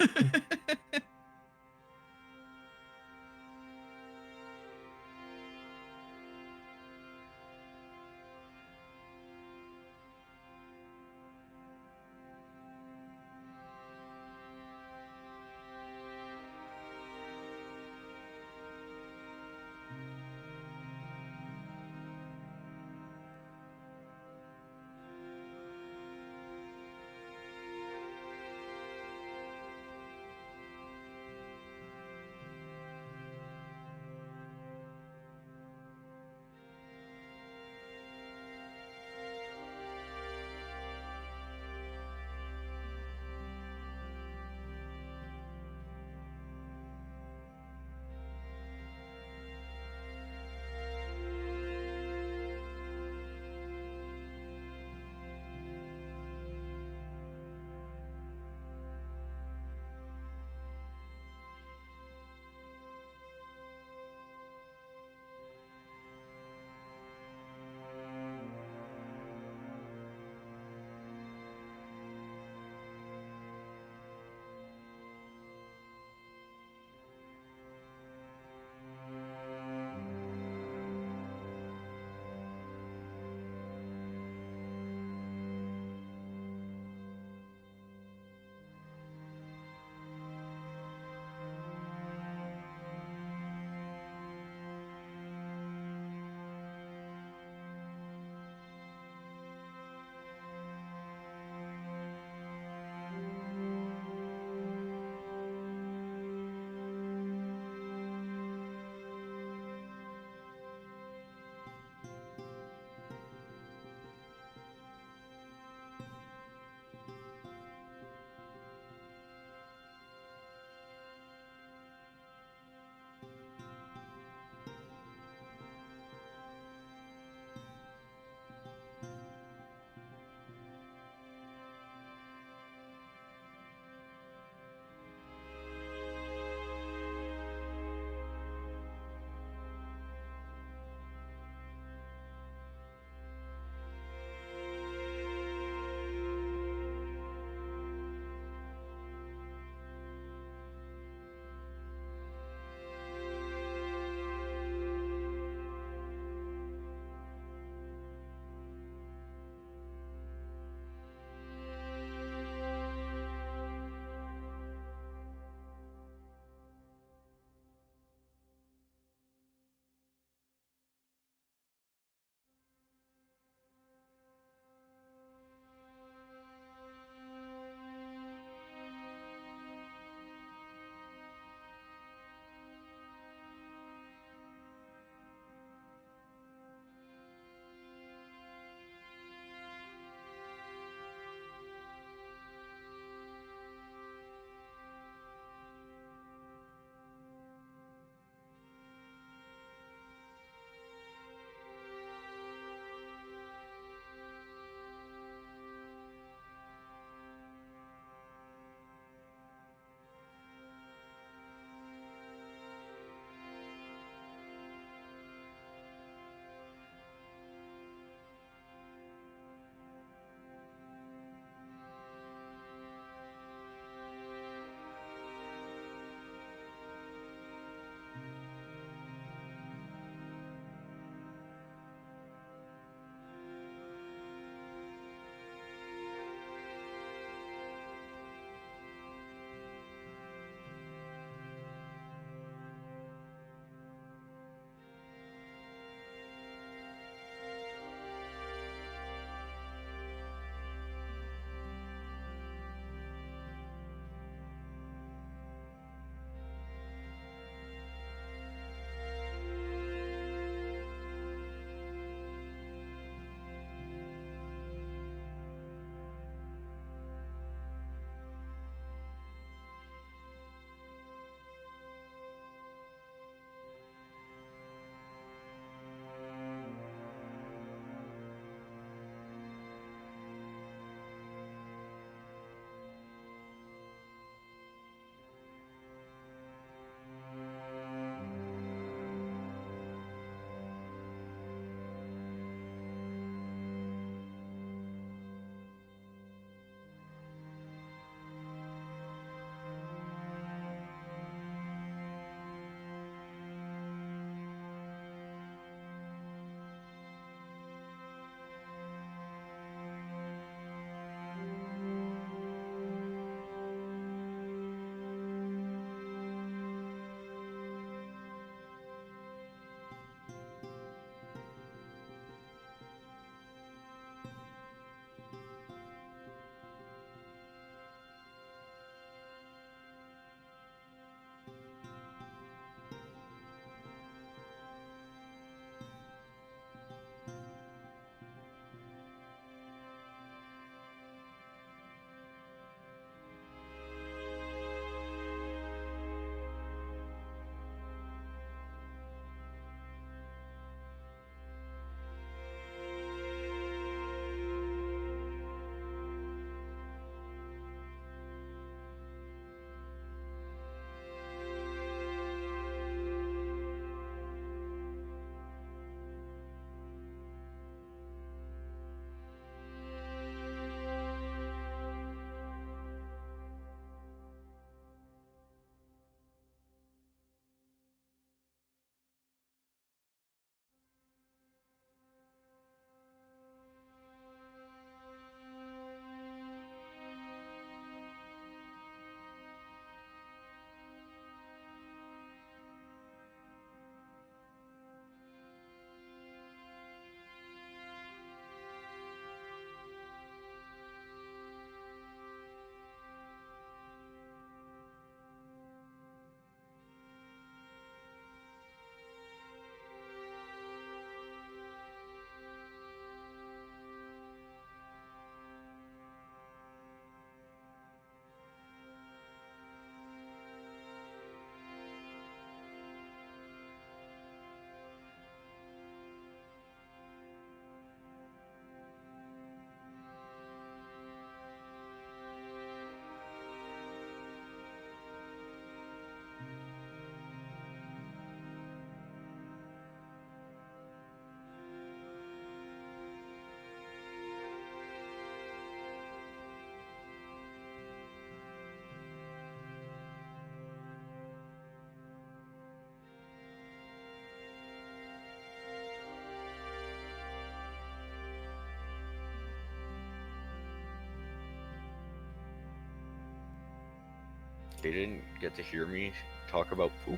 They didn't get to hear me talk about poop.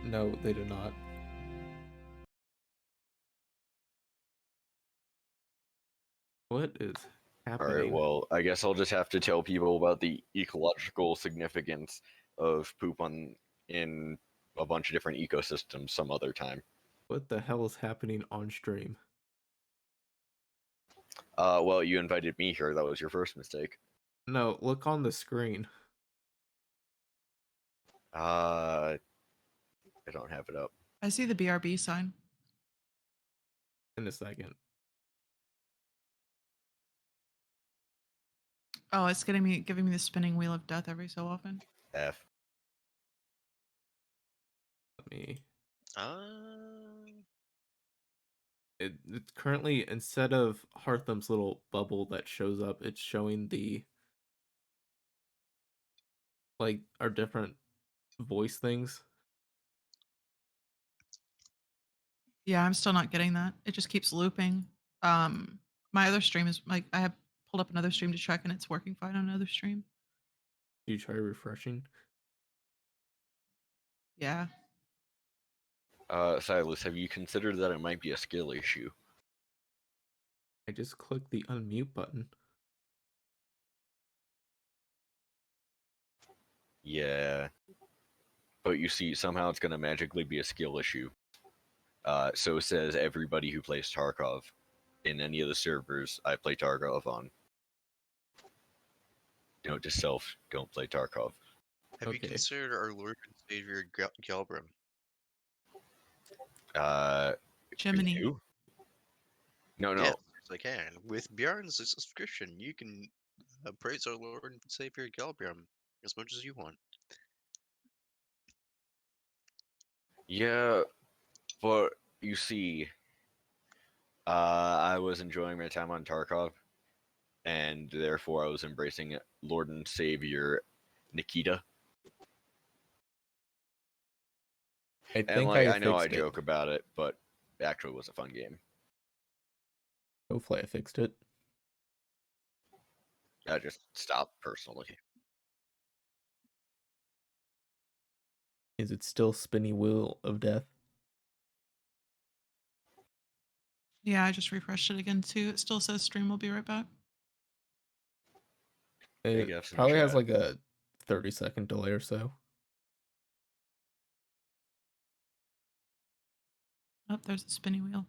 No, they did not. What is happening? Alright, well, I guess I'll just have to tell people about the ecological significance of poop in a bunch of different ecosystems some other time. What the hell is happening on stream? Well, you invited me here. That was your first mistake. No, look on the screen. I don't have it up. I see the BRB sign. In a second. Oh, it's giving me the spinning wheel of death every so often. F. Let me. Uh, It's currently, instead of Hartham's little bubble that shows up, it's showing the our different voice things. Yeah, I'm still not getting that. It just keeps looping. My other stream is I have pulled up another stream to check and it's working fine on another stream. Do you try refreshing? Yeah. Silas, have you considered that it might be a skill issue? I just clicked the unmute button. Yeah. But you see, somehow it's going to magically be a skill issue. So says everybody who plays Tarkov in any of the servers I play Tarkov on. Note to self, don't play Tarkov. have you Okay. considered our Lord and Savior Galbrim? For Jiminy. you? No. Yes, I can. With Bjorn's subscription, you can praise our Lord and Savior Galbrim as much as you want. Yeah, but you see, I was enjoying my time on Tarkov, and therefore I was embracing Lord and Savior Nikita. I And think like, I I know I fixed it. joke about it, but it actually was a fun game. Hopefully I fixed it. I just stopped personally. Is it still spinny wheel of death? Yeah, I just refreshed it again too. It still says stream will be right back. Hey, It Gef's in the probably has chat. like a 30-second delay or so. Oh, there's the spinny wheel.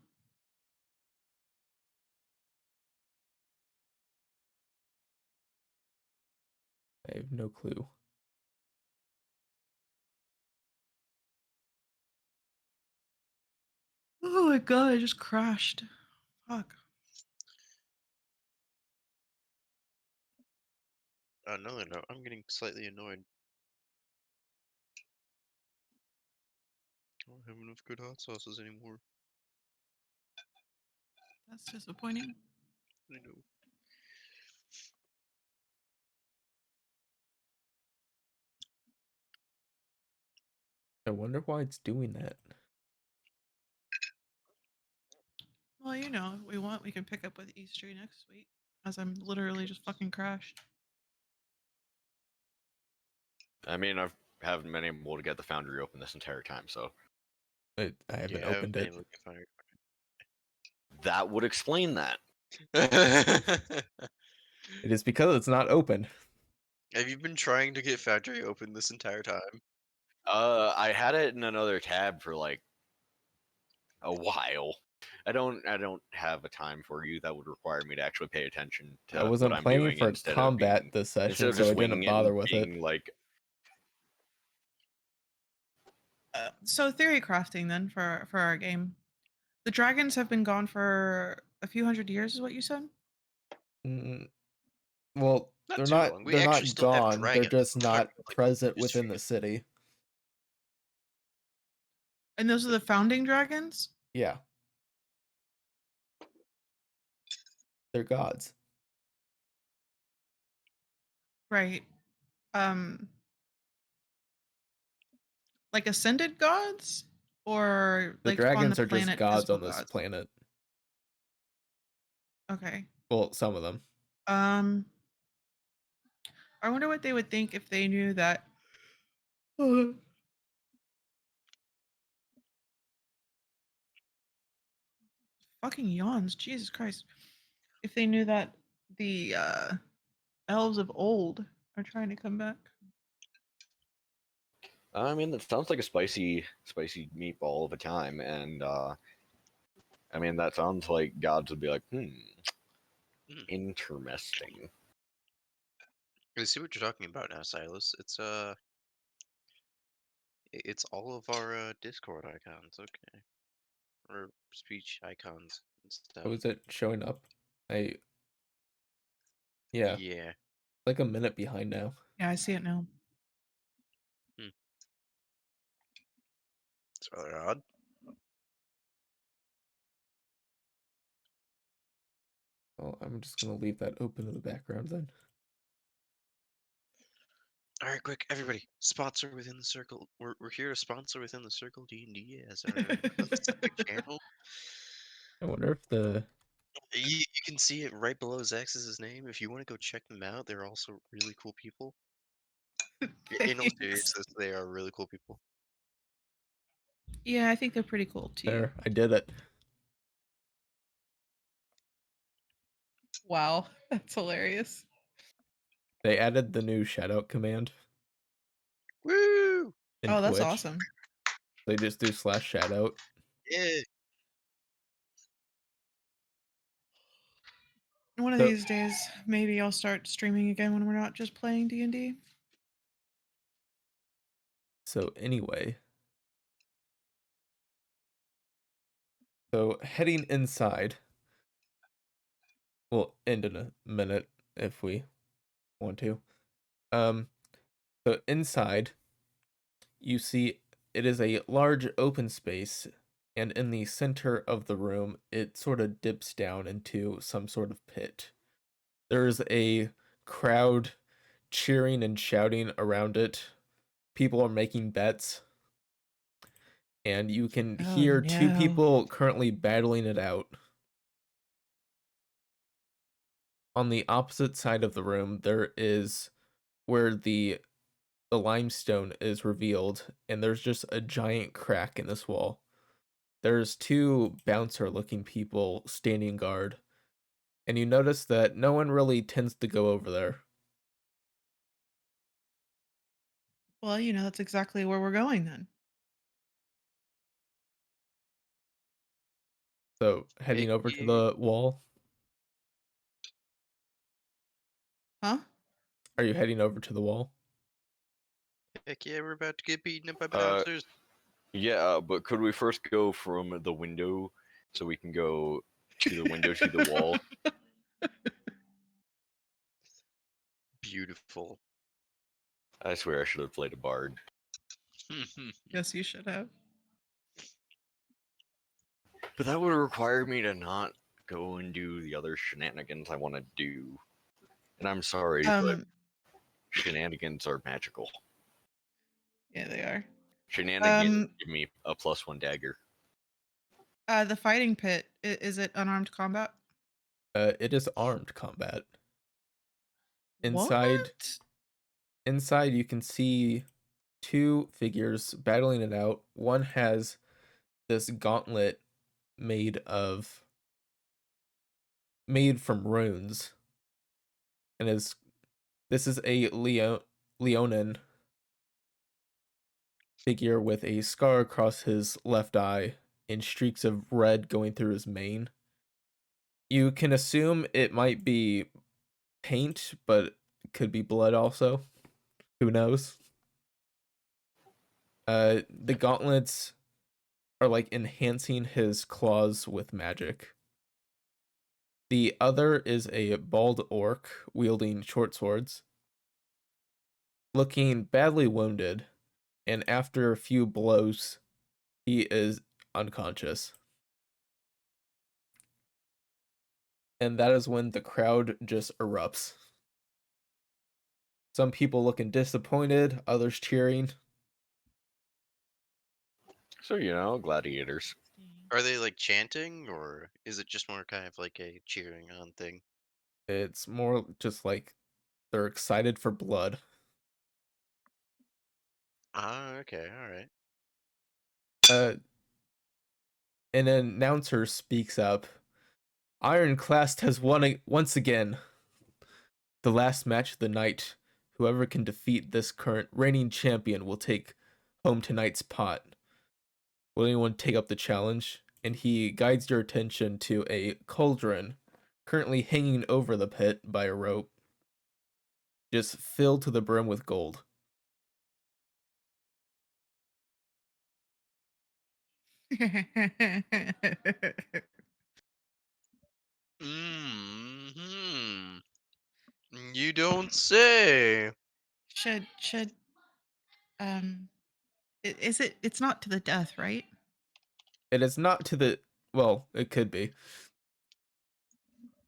I have no clue. Oh my god, I just crashed. Fuck. Another note, I'm getting slightly annoyed. I don't have enough good hot sauces anymore. That's disappointing. I know. I wonder why it's doing that. Well, you know, if we want, we can pick up with E3 next week. As I'm literally just fucking crashed. I mean, haven't been able to get the Foundry open this entire time, so I haven't Yeah, opened I it. haven't been able to find that would explain that. it. It is because it's not open. Have you been trying to get Factory open this entire time? I had it in another tab for like a while. I don't have a time for you that would require me to actually pay attention to I what wasn't I'm planning doing for instead combat of this instead session, of so just I didn't winging it bother and with it. being like, So theory crafting then for our game. The dragons have been gone for a few hundred years, is what you said? Well, Not they're too not long. We they're actually not still have gone. They're dragons. just I'm talking not about, like, present history. within the city. And those are the founding dragons? Yeah. They're gods. Right. Um like ascended gods? Or The like on the dragons are just planet gods physical on this gods? planet. Okay. Well, some of them. Um I wonder what they would think if they knew that. Fucking yawns, Jesus Christ! If they knew that the elves of old are trying to come back. I mean, that sounds like a spicy meatball of a time, and I mean, that sounds like gods would be like, Hmm. interesting. I see what you're talking about now, Silas. It's all of our Discord icons, okay, or speech icons and How stuff. is it showing up? Yeah, Yeah. like a minute behind now. Yeah, I see it now. It's rather odd. Well, I'm just gonna leave that open in the background then. All right, quick, everybody, sponsor within the circle. We're here to sponsor within the circle D&D as our specific channel. I wonder if the You can see it right below Xaxis' name. If you want to go check them out, they're also really cool people. In all Thanks. seriousness, they are really cool people. Yeah, I think they're pretty cool too. there, I did it. Wow, that's hilarious. They added the new shoutout command Woo! in Oh, that's Twitch. awesome. They just do /shoutout. Yeah. One of So, these days, maybe I'll start streaming again when we're not just playing D&D. so anyway. So heading inside. We'll end in a minute if we want to. So inside, you see it is a large open space, and in the center of the room, it sort of dips down into some sort of pit. There's a crowd cheering and shouting around it. People are making bets, and you can Oh hear two no. people currently battling it out. On the opposite side of the room, there is where the limestone is revealed, and there's just a giant crack in this wall. There's two bouncer looking people standing guard, and you notice that no one really tends to go over there. Well, that's exactly where we're going then. So, Heck heading over to yeah. the wall. Huh? Are you heading over to the wall? Heck yeah, we're about to get beaten up by Uh, bouncers. Yeah, but could we first go from the window so we can go to the window to the wall? Beautiful. I swear I should have played a bard. Yes, you should have. But that would require me to not go and do the other shenanigans I want to do. And I'm sorry, but Um, shenanigans are magical. yeah, they are. Shenanigans give me a +1 dagger. The fighting pit, is it unarmed combat? It is armed combat. Inside, What? inside you can see two figures battling it out. One has this gauntlet made of made from runes, and this is a Leonin figure with a scar across his left eye and streaks of red going through his mane. You can assume it might be paint, but it could be blood also. Who knows? The gauntlets are like enhancing his claws with magic. The other is a bald orc wielding short swords, looking badly wounded, and after a few blows, he is unconscious. And that is when the crowd just erupts. Some people looking disappointed, others cheering. So, gladiators. Are they like chanting, or is it just more kind of like a cheering on thing? It's more just like They're excited for blood. Ah, okay, alright. An announcer speaks up. Ironclast has won once again. The last match of the night. Whoever can defeat this current reigning champion will take home tonight's pot. Will anyone take up the challenge? And he guides your attention to a cauldron currently hanging over the pit by a rope, just filled to the brim with gold. Mm-hmm. You don't say. should um is it it's not to the death, right? It is not to the well, it could be.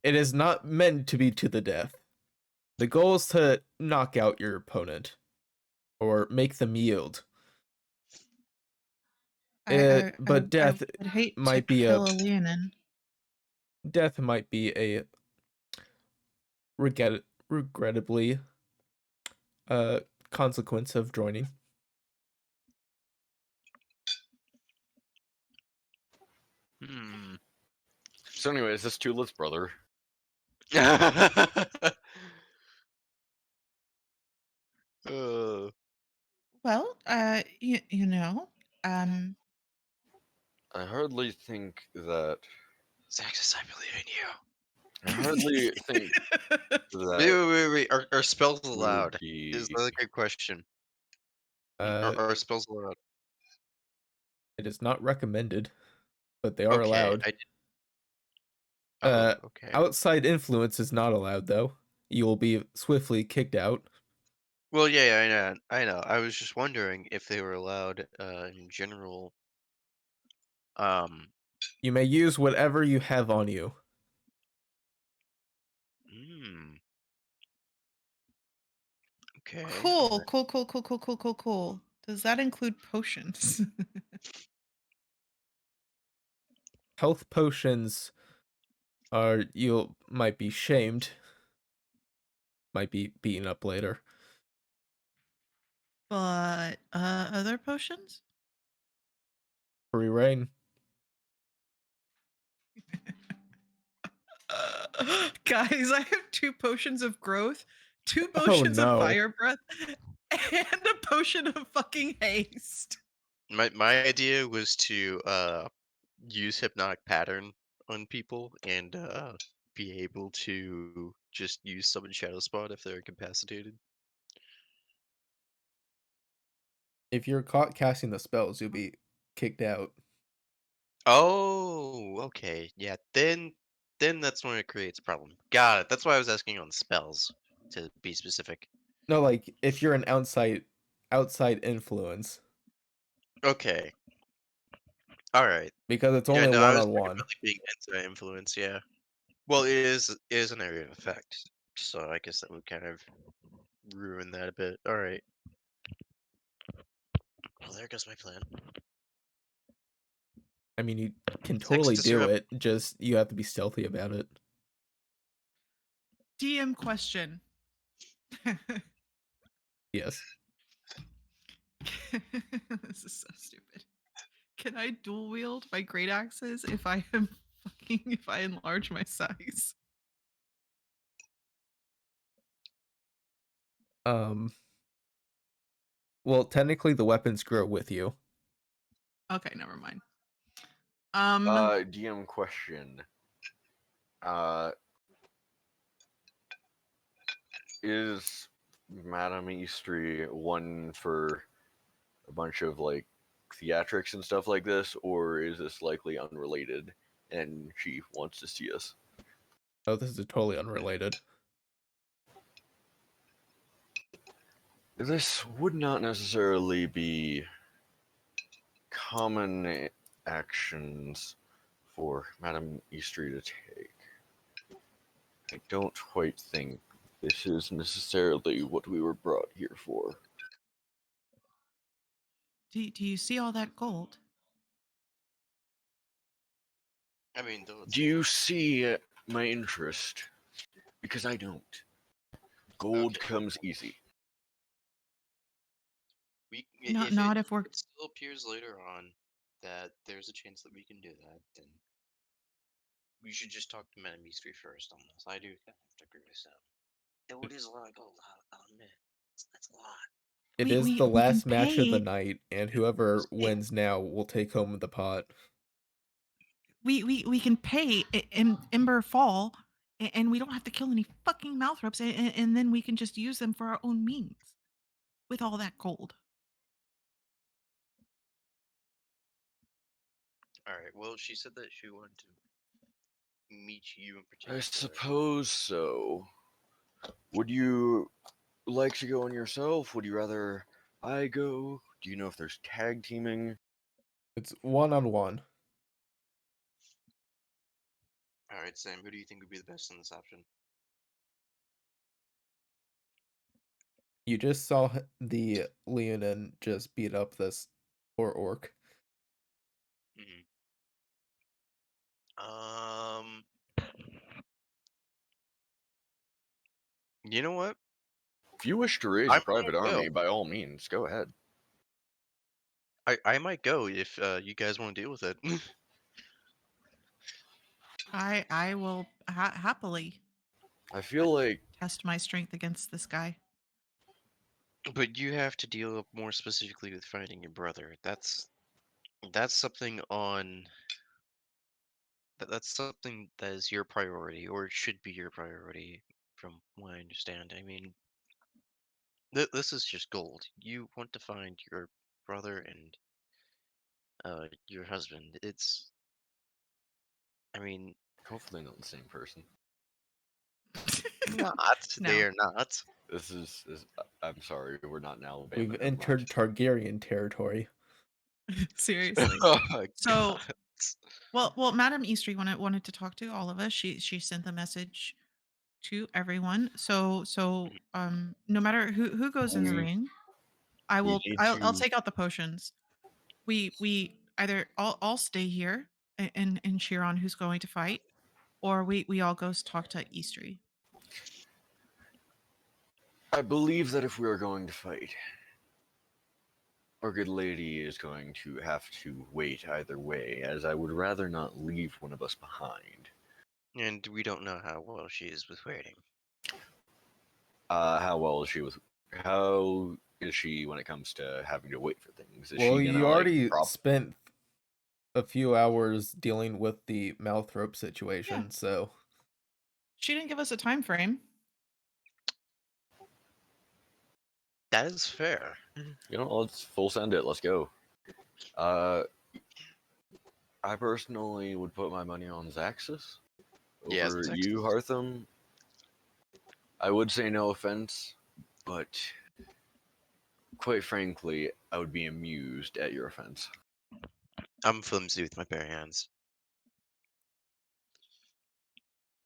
It is not meant to be to the death. The goal is to knock out your opponent or make them yield. But I death would hate to might be a kill a Leonin. regrettably consequence of joining. Hmm. So, anyways, this Tula's brother. Well, you know, um, I hardly think that. Xaxis, I believe in you. I hardly think Wait, that wait, wait, wait. Are spells we would allowed? Is be. that a good question? Uh, Are spells allowed? it is not recommended, but they are Okay, allowed. Oh, okay. Outside influence is not allowed, though. You will be swiftly kicked out. Well, yeah, I know. I was just wondering if they were allowed, in general. Um, You may use whatever you have on you. hmm. Okay. cool, cool, cool, cool, cool, cool, cool, cool. Does that include potions? Health potions are you might be shamed, might be beaten up later. But other potions? Free reign. Guys, I have 2 potions of growth, 2 Oh potions of no. fire breath, and a potion of fucking haste. My idea was to use hypnotic pattern on people and be able to just use summon shadow spot if they're incapacitated. If you're caught casting the spells, you'll be kicked out. Oh, okay. Yeah, then that's when it creates a problem. Got it. That's why I was asking on spells to be specific. No, like if you're an outside influence, Okay. All right. because it's Yeah, only no, I one was on talking one. about like being anti-influence, yeah. Well, it is an area of effect. So I guess that would kind of ruin that a bit. All right. Well, there goes my plan. I mean, you can Six totally to do zero. it, just you have to be stealthy about it. DM question. Yes. This is so stupid. Can I dual wield my great axes if I am if I enlarge my size? Well, technically the weapons grow with you. Okay, never mind. DM question. Uh, is Madame Eastry one for a bunch of like theatrics and stuff like this, or is this likely unrelated and she wants to see us? Oh, this is totally unrelated. This would not necessarily be common actions for Madame Eastry to take. I don't quite think this is necessarily what we were brought here for. do you see all that gold? I mean, though it's Do you see my interest? Because I don't. Gold Okay. comes easy. Not if we're it still appears later on that there's a chance that we can do that, then we should just talk to Madame Eastry first on this. I do kind of have to agree with Sam. Though it is a lot of gold, I'll admit. That's a lot. It we is we the we can last match of the pay night, and whoever it, wins now will take home the pot. we can pay Emberfall, and we don't have to kill any fucking Malthrops, and then we can just use them for our own means with all that gold. All right. Well, she said that she wanted to meet you in particular. I suppose so. Would you like to go on yourself? Would you rather I go? Do you know if there's tag teaming? It's 1-on-1. All right, Sam. Who do you think would be the best in this option? You just saw the Leonin just beat up this poor orc. Mm-hmm. You know what? If you wish to raise I a private might go. army, by all means, go ahead. I might go if you guys want to deal with it. I will happily I feel like test my strength against this guy. But you have to deal more specifically with finding your brother. That's something on that's something that is your priority, or it should be your priority, from what I understand. I mean, this is just gold. You want to find your brother and your husband. I mean, hopefully not the same person. not. No. They are not. This is I'm sorry, we're not in Alabama. We've never entered mind. Targaryen territory. Seriously. Oh, So, God. well, Madame Eastry wanted to talk to all of us. She sent the message to everyone. So no matter who goes in the We ring, we need I'll to. take out the potions. We either all stay here and cheer on who's going to fight, or we all go talk to Eastry. I believe that if we are going to fight, our good lady is going to have to wait either way, as I would rather not leave one of us behind. And we don't know how well she is with waiting. How well is she with? How is she when it comes to having to wait for things? Is Well, she you gonna like already prop? spent a few hours dealing with the Malthrop situation, so She didn't give us a time frame. That is fair. You know, let's full send it. Let's go. I personally would put my money on Xaxis Yeah, over Xaxis. you, Hartham. I would say no offense, but quite frankly, I would be amused at your offense. I'm flimsy with my bare hands.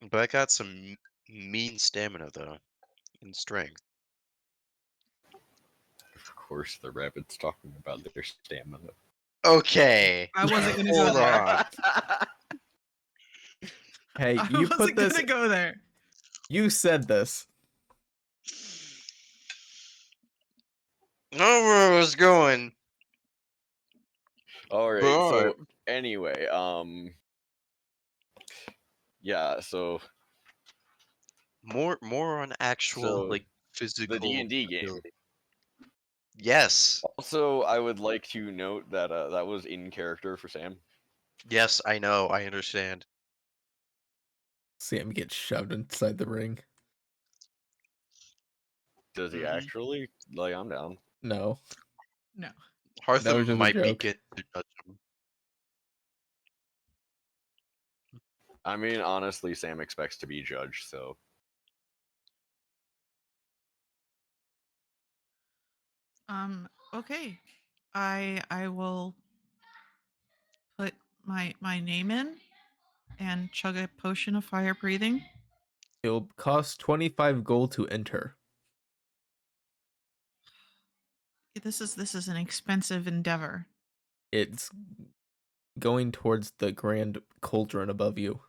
But I got some mean stamina, though, and strength. Of course, the rabbit's talking about their stamina. Okay. I wasn't gonna go Hold there. on. hey, I you wasn't put this. gonna go there. You said this. I don't know where I was going. All right. But So anyway, yeah. So more on actual like the physical D&D game. ability. Yes. Also, I would like to note that that was in character for Sam. Yes, I know. I understand. Sam gets shoved inside the ring. Does he Mhm. actually? Like, I'm down. No. No. That was Hartham just a might be joke. getting to judge him. I mean, honestly, Sam expects to be judged, so Okay. I will put my name in and chug a potion of fire breathing. It'll cost 25 gold to enter. This is an expensive endeavor. It's going towards the grand cauldron above you.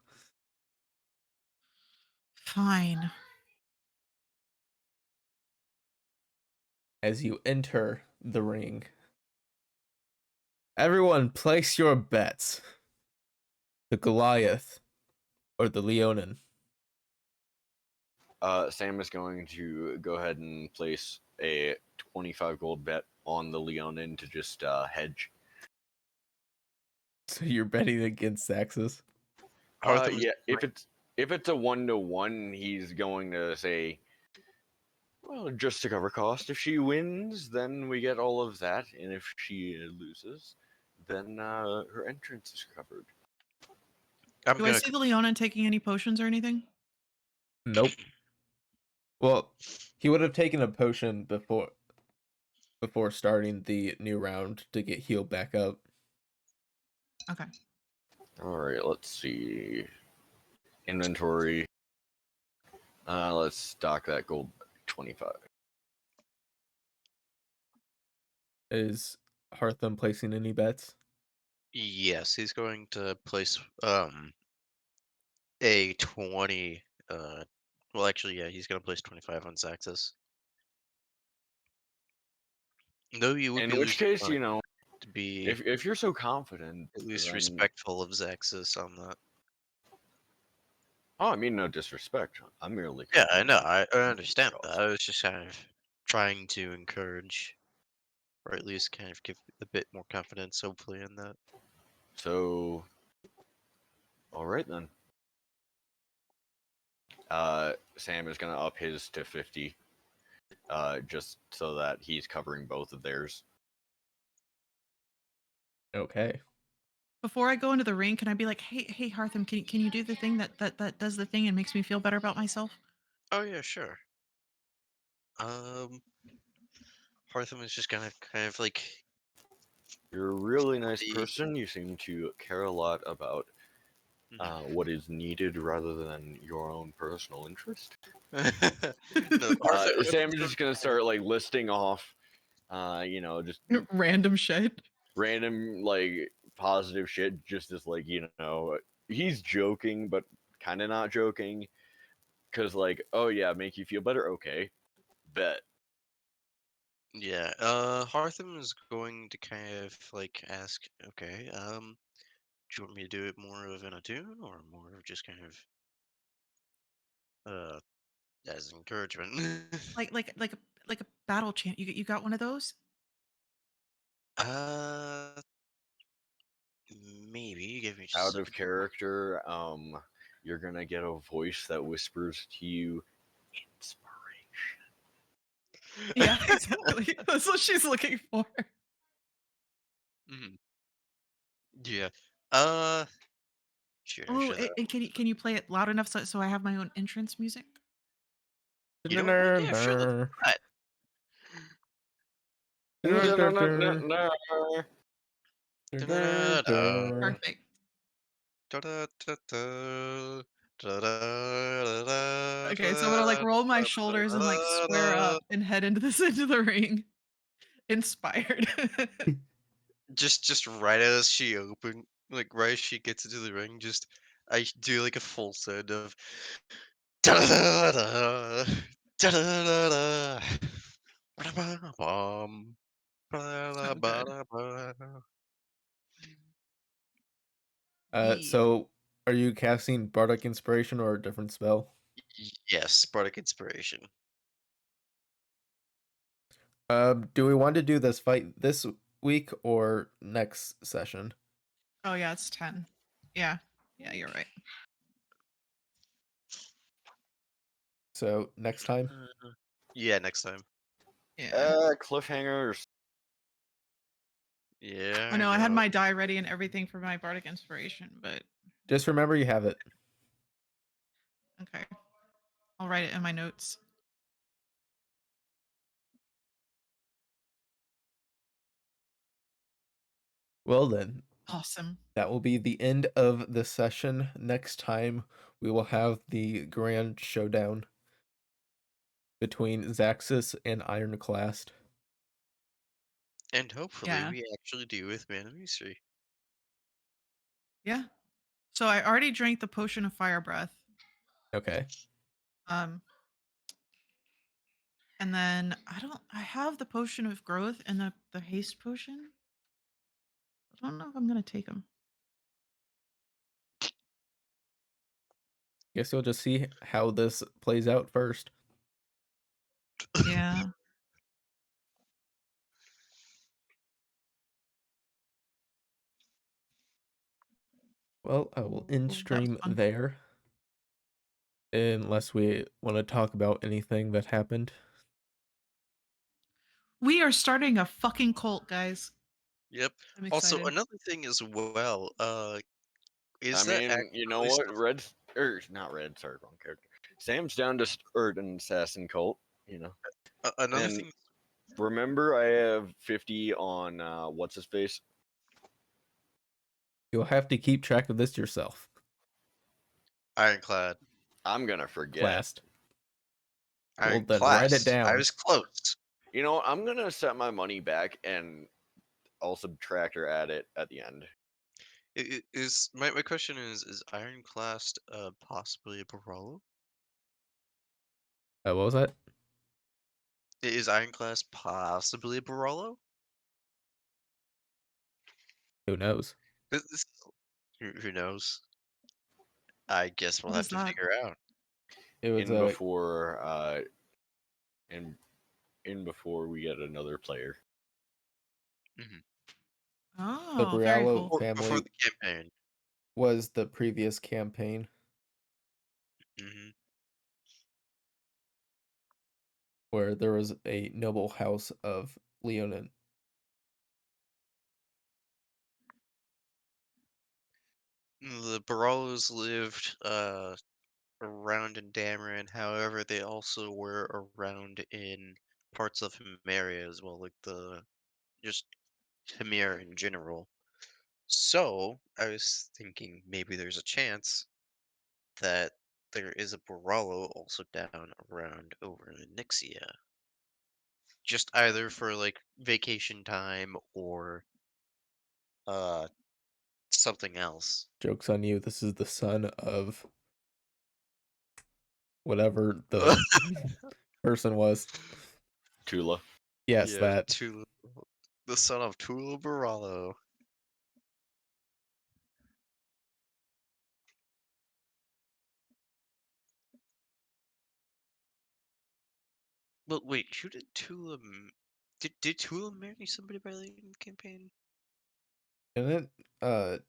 Fine. as you enter the ring. Everyone, place your bets. The Goliath or the Leonin. Sam is going to go ahead and place a 25 gold bet on the Leonin to just hedge. So you're betting against Xaxis? Hartham is Yeah. right. If it's a 1-to-1, he's going to say, well, just to cover cost. If she wins, then we get all of that, and if she loses, then her entrance is covered. I'm Do I gonna. see the Leonin taking any potions or anything? Nope. Well, he would have taken a potion before starting the new round to get healed back up. Okay. All right, let's see. Inventory. Let's stock that gold 25. Is Hartham placing any bets? Yes, he's going to place a 20. Well, actually, yeah, he's gonna place 25 on Xaxis. Though you would In be which losing case, money to be if you're so confident, at least then respectful of Xaxis on that. oh, I mean no disrespect. I'm merely Yeah, I confident. know. I understand that. I was just kind of trying to encourage, or at least kind of give a bit more confidence, hopefully, in that. So, all right then. Sam is gonna up his to 50, just so that he's covering both of theirs. Okay. Before I go into the ring, can I be like, hey, Hartham, can you do the thing that does the thing and makes me feel better about myself? Oh yeah, sure. Hartham is just gonna kind of like You're a really nice the person. You seem to care a lot about what is needed rather than your own personal interest. no, Hartham Sam is just gonna start like listing off, just Random shit. random like positive shit, just as like he's joking, but kind of not joking, because like, oh yeah, make you feel better. Okay, bet. Yeah, Hartham is going to kind of like ask, okay, do you want me to do it more of in a tune or more of just kind of as encouragement? Like a battle chant. You got one of those? uh, maybe. Give me just a Out of second. character, you're gonna get a voice that whispers to you, inspiration. Yeah, exactly. That's what she's looking for. Mhm. Yeah. Uh, sure. Oh, Should I? and can you play it loud enough so I have my own entrance music? You know what? Yeah, sure. Let's do that. Da-da-da-da. Perfect. Da-da-da-da. Da-da-da-da. Okay, so I'm gonna like roll my shoulders and like square up and head into this into the ring, inspired. Just right as she like right as she gets into the ring, just I do like a full set of da-da-da-da, da-da-da-da, ba-da-ba-bum, Okay. ba-da-ba-da-ba. Yeah. So are you casting Bardic Inspiration or a different spell? Yes, Bardic Inspiration. Do we want to do this fight this week or next session? Oh yeah, it's 10. Yeah. Yeah, you're right. So next time? Yeah, next time. Yeah. Cliffhangers. Yeah, I I know I had know. my die ready and everything for my bardic inspiration, but Just remember you have it. okay. I'll write it in my notes. Well then, Awesome. that will be the end of the session. Next time we will have the grand showdown between Xaxis and Ironclast. And hopefully Yeah. we actually do with Man of Mystery. Yeah. So I already drank the potion of fire breath. Okay. Um And then I have the potion of growth and the haste potion. I don't know if I'm gonna take them. Guess you'll just see how this plays out first. Yeah. Well, I will end That was stream fun. there. Unless we want to talk about anything that happened. We are starting a fucking cult, guys. Yep. I'm Also, excited. another thing as well, I is that mean, you know actually what? stuff? Not Red, sorry, wrong character. Sam's down to start an assassin cult, you know. Another And thing, remember, I have 50 on what's his face? You'll have to keep track of this yourself. Ironclad. I'm gonna forget. Classed. Well, then Ironclad. write it I down. was close. You know, I'm gonna set my money back and I'll subtract or add it at the end. Is my question is Ironclad possibly a Barolo? What was that? Is Ironclad possibly a Barolo? Who knows? Who knows? I guess we'll What have is to that? figure out. It was In before in before we get another player. the Oh, very Briallo cool. Before family the campaign. was the previous campaign hmm where there was a noble house of Leonin. The Barolos lived around in Damarin. However, they also were around in parts of Himeria as well, like the just Himera in general. So I was thinking maybe there's a chance that there is a Barolo also down around over in Onyxia. Just either for like vacation time or uh something else. Joke's on you. This is the son of whatever the person was. Tula. Yes, Yeah, that. the son of Tula Barolo. But wait, who did Tula? Did Tula marry somebody by the end of the campaign? And then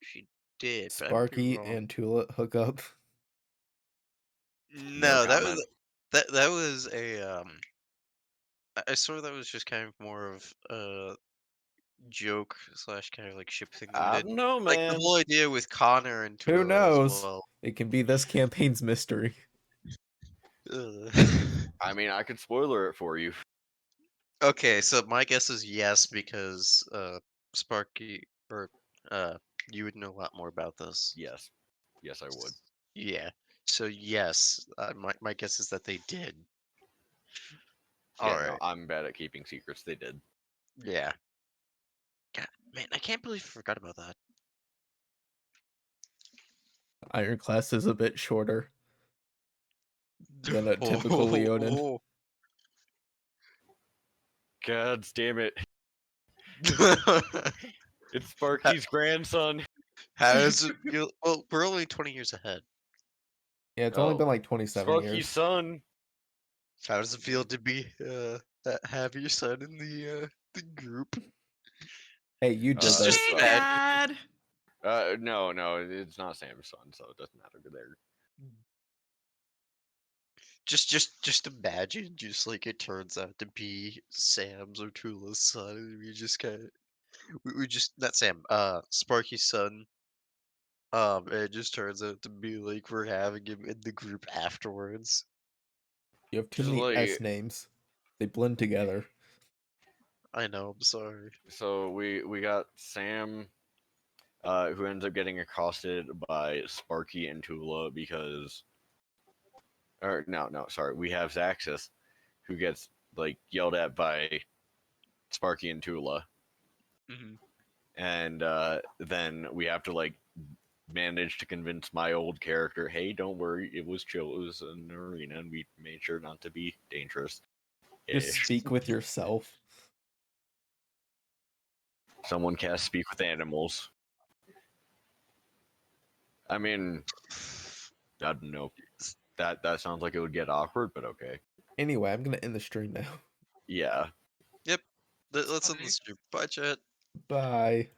She did, but I might be Sparky wrong. and Tula hook up. No No, comment. that was a I swear that was just kind of more of a joke slash kind of like ship thing we I did. don't know, Like the man. whole idea with Connor and Who Tula as knows? well. It can be this campaign's mystery. Ugh. I mean, I could spoiler it for you. Okay, so my guess is yes because Sparky or you would know a lot more about this. Yes. Yes, I would. Yeah. So yes, my guess is that they did. All Yeah, no, right. I'm bad at keeping secrets. They did. Yeah. God, man, I can't believe I forgot about that. Ironclad is a bit shorter than a typical Leonin. Oh. God damn it. How It's Sparky's grandson. does it feel? Well, we're only 20 years ahead. Yeah, it's only Oh, been like 27 Sparky's years. son. How does it feel to be have your son in the group? Hey, you did Just this. Hey, imagine. Dad. No, it's not Sam's son, so it doesn't matter there. Just imagine, just like it turns out to be Sam's or Tula's son, and we just kind of we just not Sam, Sparky's son. It just turns out to be like we're having him in the group afterwards. You have too Just many S like names. They blend together. I know, I'm sorry. so we got Sam who ends up getting accosted by Sparky and Tula because or no, sorry. We have Xaxis who gets like yelled at by Sparky and Tula. hmm And then we have to like manage to convince my old character, hey, don't worry, it was chill, it was an arena, and we made sure not to be dangerous. Just Ish. speak with yourself. Someone cast speak with animals. I mean, I don't know. That sounds like it would get awkward, but okay. Anyway, I'm gonna end the stream now. Yeah. Yep. Let's end the stream. Bye, chat. Bye.